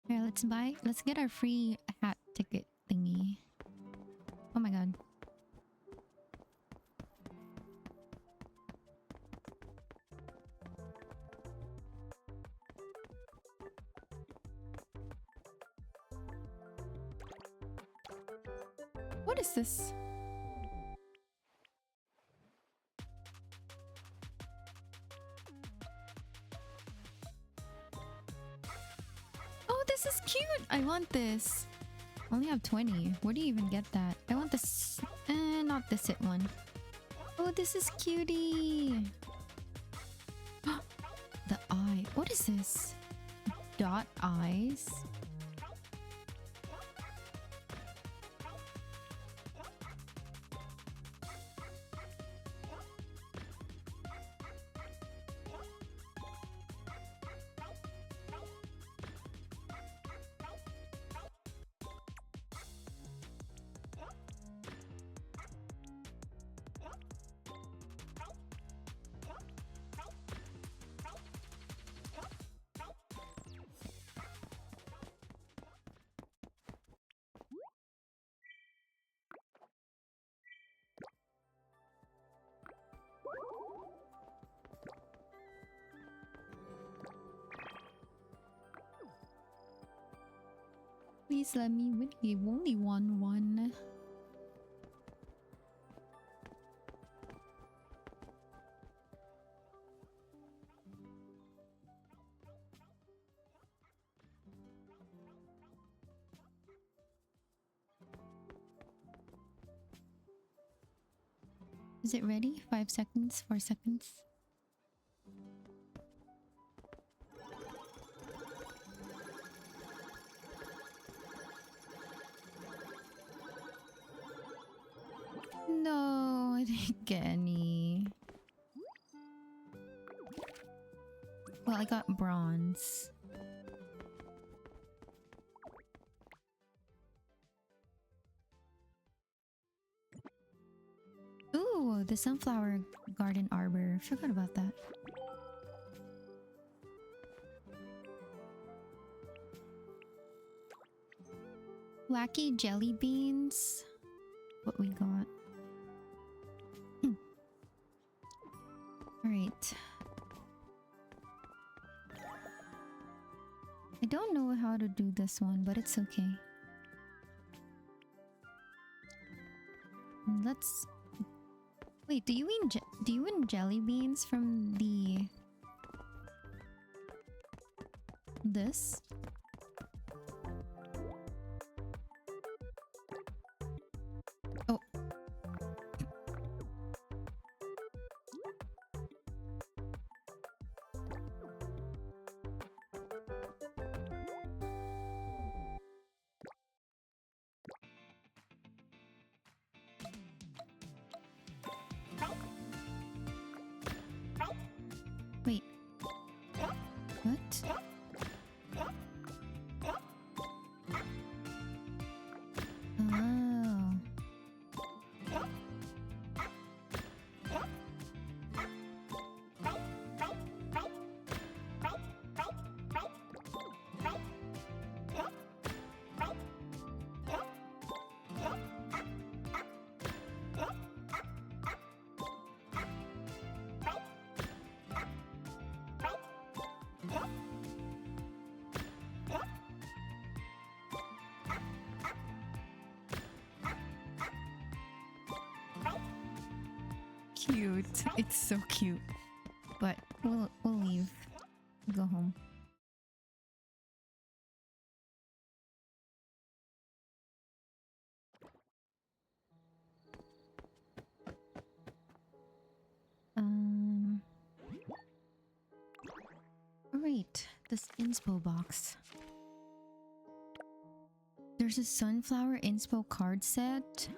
Here, let's get our free hat ticket thingy. Oh my god. What is this? Oh, this is cute! I want this. I only have 20. Where do you even get that? I want this. Not the sit one. Oh, this is cutie. The eye. What is this? Dot eyes? Please let me win. You only won one. Is it ready? 5 seconds, 4 seconds. No, I didn't get any. Well, I got bronze. Ooh, the sunflower garden arbor. Forgot about that. Wacky jelly beans. What we got. Alright. I don't know how to do this one, but it's okay. Let's... Wait, do you win jelly beans from the... this? Oh. Wait. What? Oh. Cute. It's so cute. But we'll leave. Go home. Alright, this inspo box. There's a sunflower inspo card set.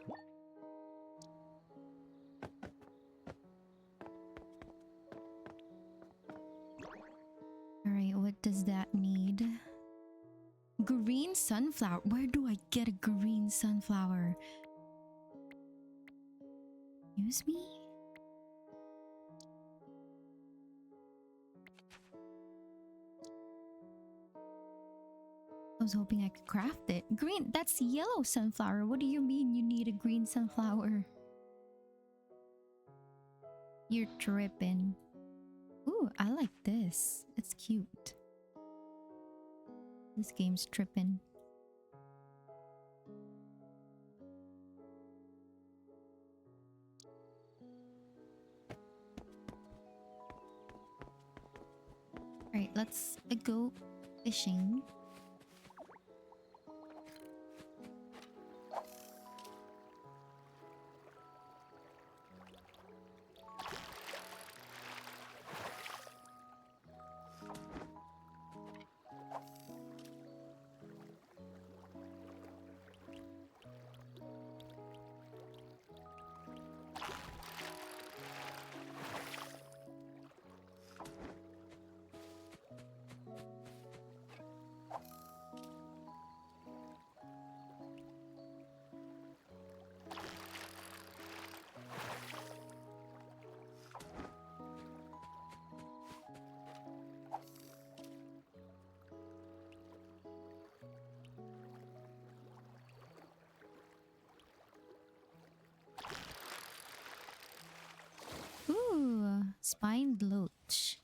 Alright, what does that need? Green sunflower. Where do I get a green sunflower? Use me? I was hoping I could craft it. Green, that's yellow sunflower. What do you mean you need a green sunflower? You're tripping. Ooh, I like this. It's cute. This game's tripping. Alright, let's go fishing. Ooh, spined loach.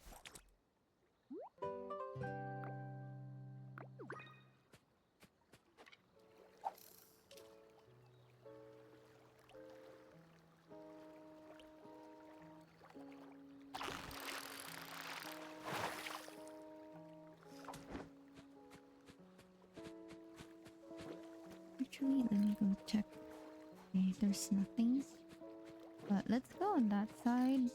Actually, let me go check. Okay, there's nothing. But let's go on that side.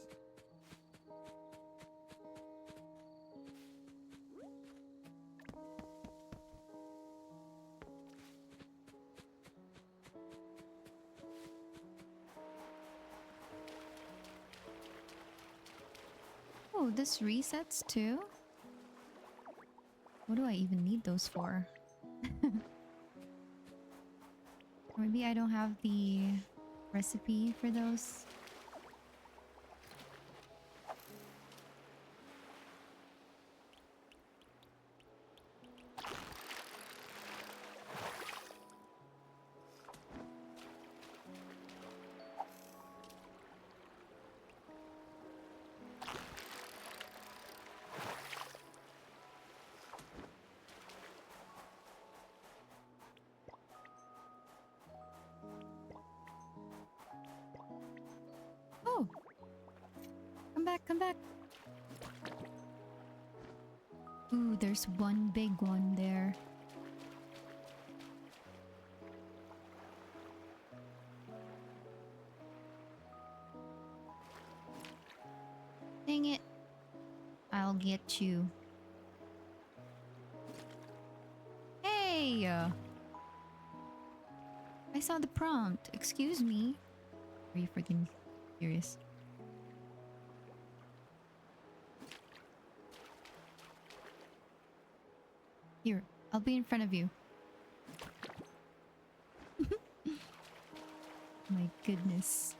Oh, this resets too? What do I even need those for? Maybe I don't have the recipe for those. Oh! Come back, come back! Ooh, there's one big one there. Dang it. I'll get you. Hey! I saw the prompt. Excuse me. Are you freaking serious? Here, I'll be in front of you. My goodness.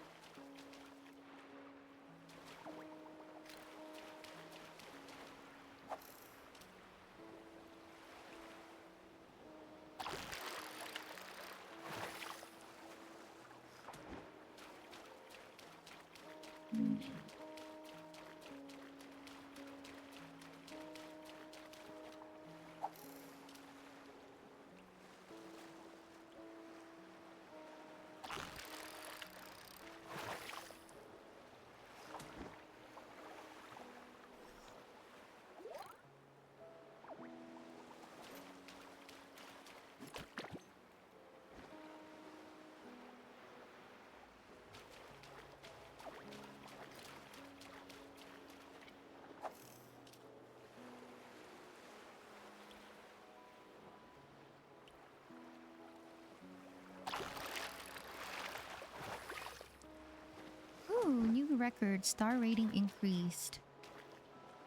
Ooh, new record. Star rating increased.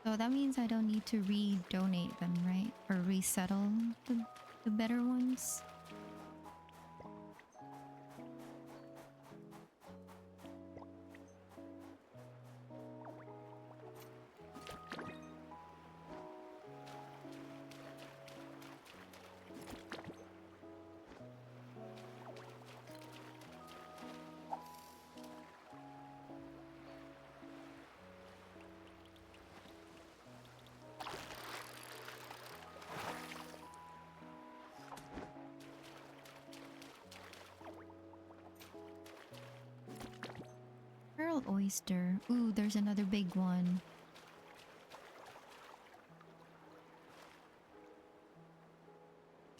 So that means I don't need to re-donate them, right? Or resettle the better ones. Pearl oyster. Ooh, there's another big one.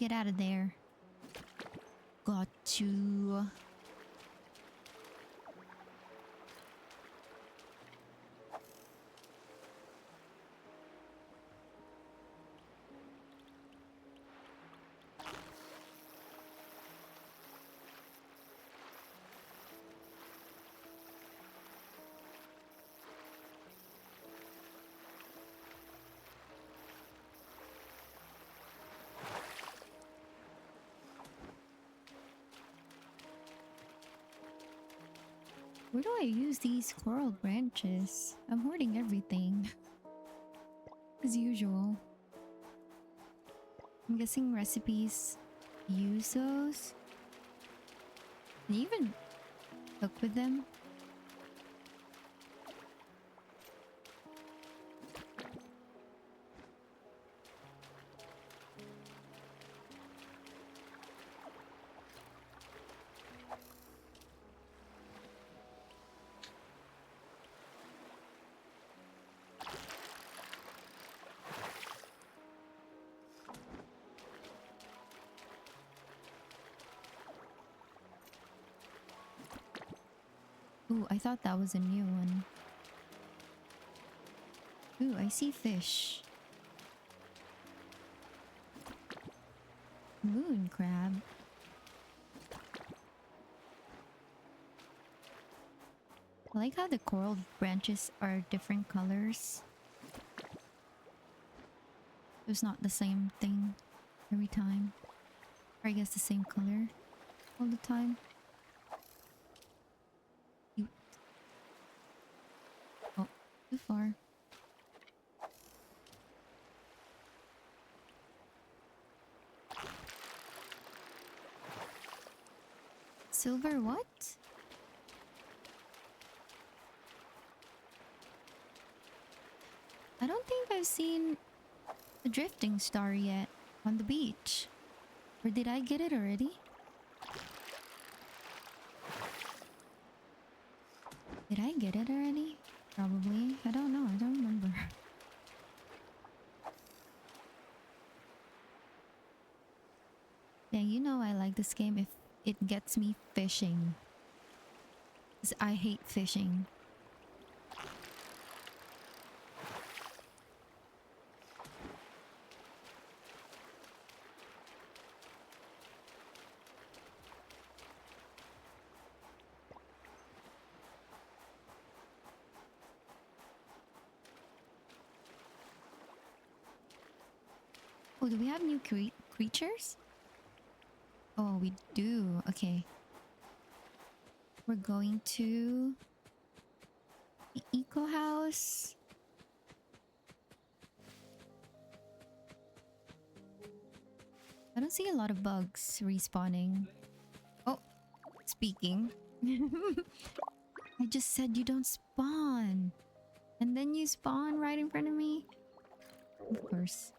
Get out of there. Got you. Where do I use these coral branches? I'm hoarding everything. As usual. I'm guessing recipes use those. Can you even cook with them? Ooh, I thought that was a new one. Ooh, I see fish. Moon crab. I like how the coral branches are different colors. It's not the same thing every time. Or I guess the same color all the time. Cute. Oh, too far. Silver what? I don't think I've seen a drifting star yet on the beach. Or did I get it already? Did I get it already? Probably. I don't know. I don't remember. Yeah, you know I like this game if it gets me fishing. 'Cause I hate fishing. Oh, do we have new creatures? Oh, we do. Okay. We're going to the eco house. I don't see a lot of bugs respawning. Oh, speaking. I just said you don't spawn. And then you spawn right in front of me? Of course.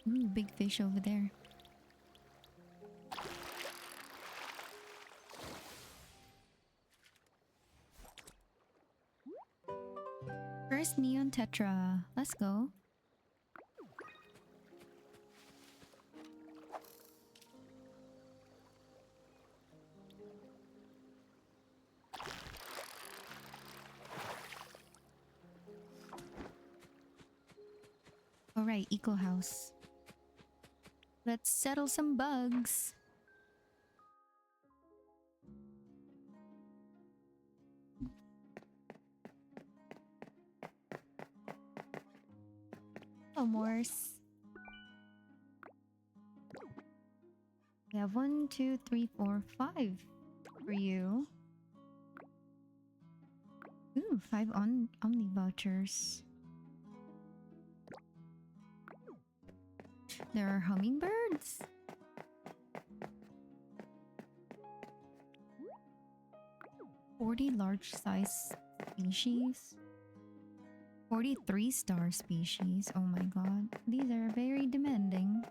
Ooh, big fish over there. First neon tetra. Let's go. Alright, eco house. Let's settle some bugs. Oh, Morse. We have 1, 2, 3, 4, 5 for you. Ooh, 5 Omni vouchers. There are hummingbirds. "40 large size species. 43 star species. Oh my god. These are very demanding.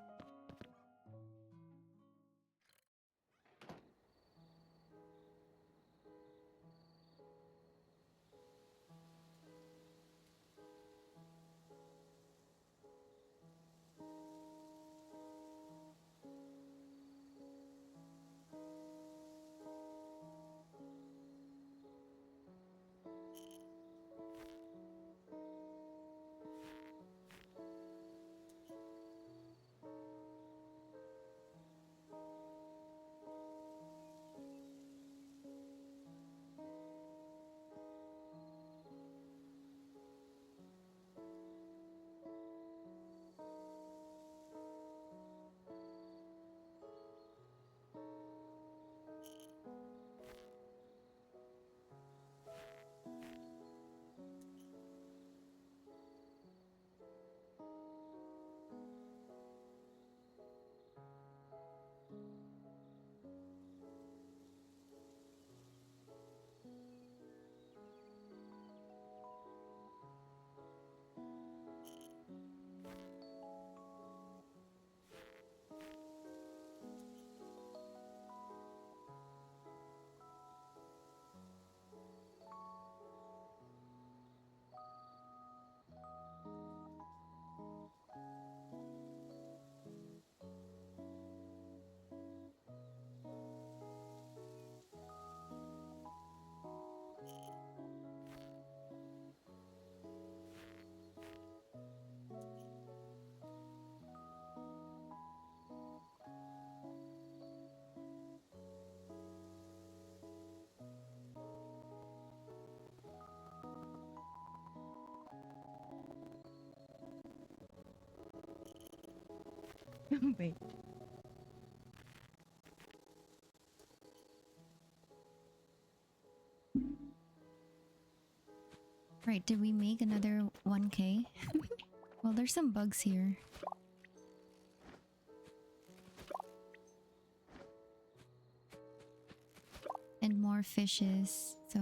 Wait. Right, did we make another 1K? Well, there's some bugs here. And more fishes, so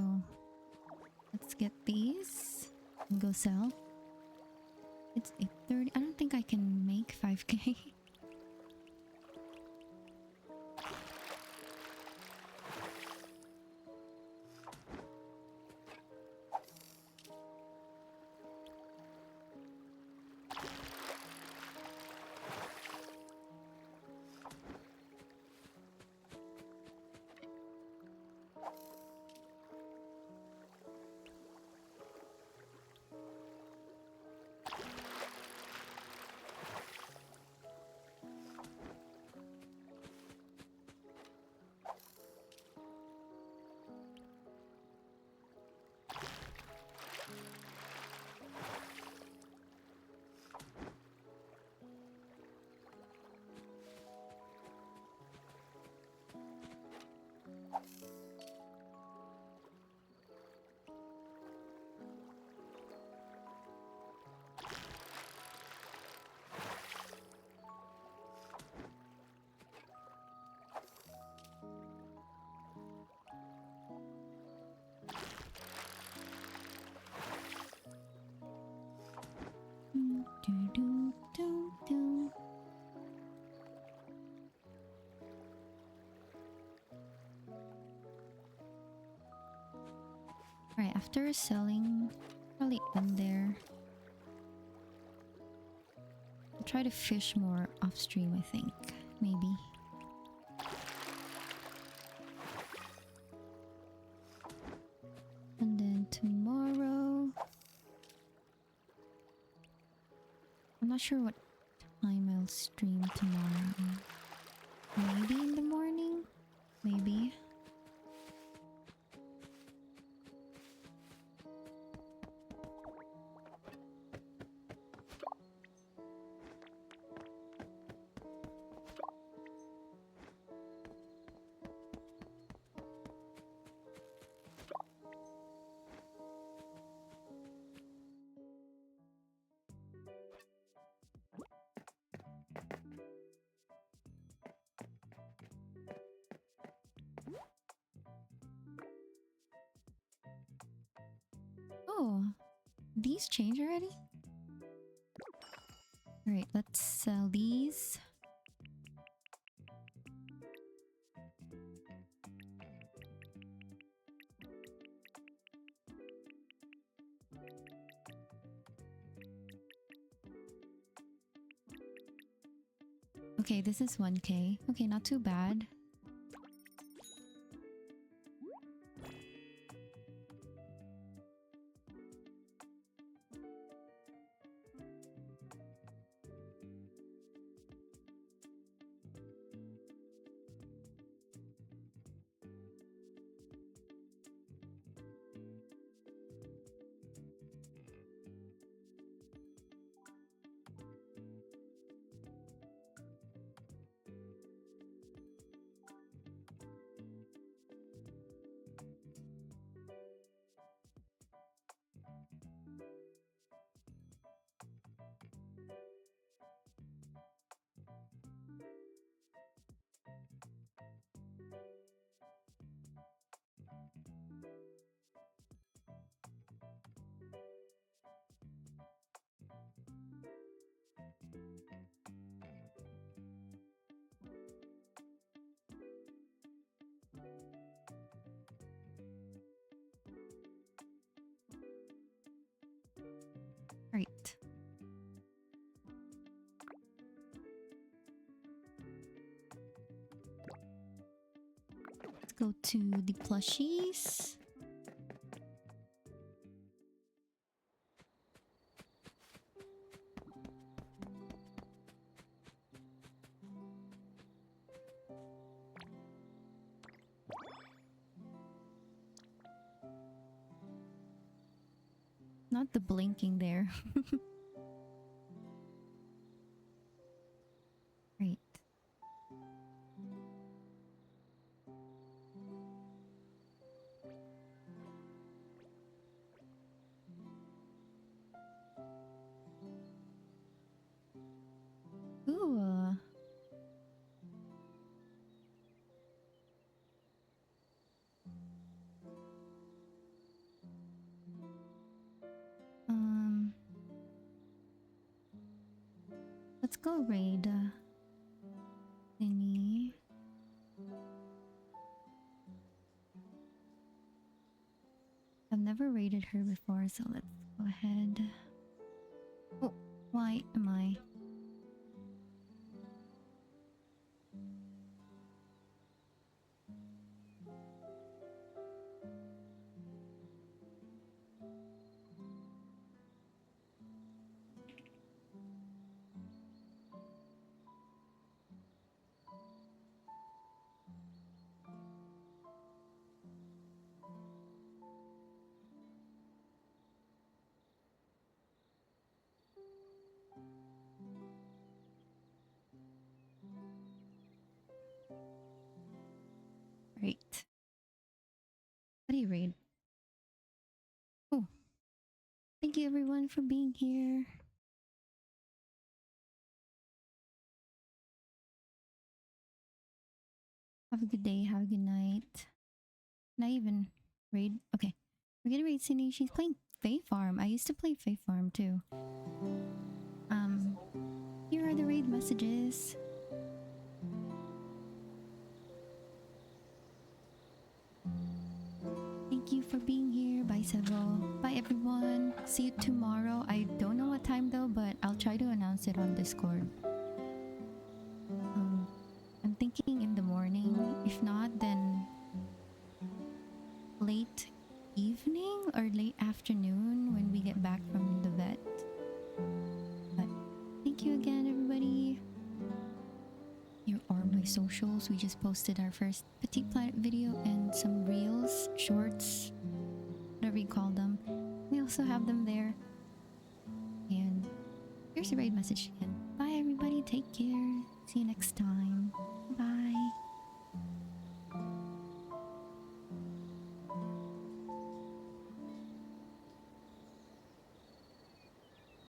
let's get these and go sell. It's 8:30. I don't think I can make 5K. Do. Right, after selling, probably end there. I'll try to fish more off stream, I think. Maybe. And then tomorrow, I'm not sure what time I'll stream tomorrow. Maybe in the morning? Maybe. Oh, these change already? Alright, let's sell these. Okay, this is 1K. Okay, not too bad. Right. Let's go to the plushies. Not the blinking there. Right. go raid Nini. I've never raided her before, so let's go ahead. Oh, why am I? Right. What do you raid? Oh, thank you everyone for being here. Have a good day. Have a good night. Can I even raid? Okay. We're gonna raid Cindy. She's playing Fae Farm. I used to play Fae Farm too. Here are the raid messages. Thank you for being here. Bye, Several. Bye, everyone. See you tomorrow. I don't know what time though, but I'll try to announce it on Discord. I'm thinking in the morning. If not, then late evening or late afternoon when we get back from the vet. But thank you again, everybody. Here are my socials. We just posted our first Petit Planet video and some reels, shorts, whatever you call them. We also have them there. And here's a raid message again. Bye, everybody. Take care. See you next time. Bye.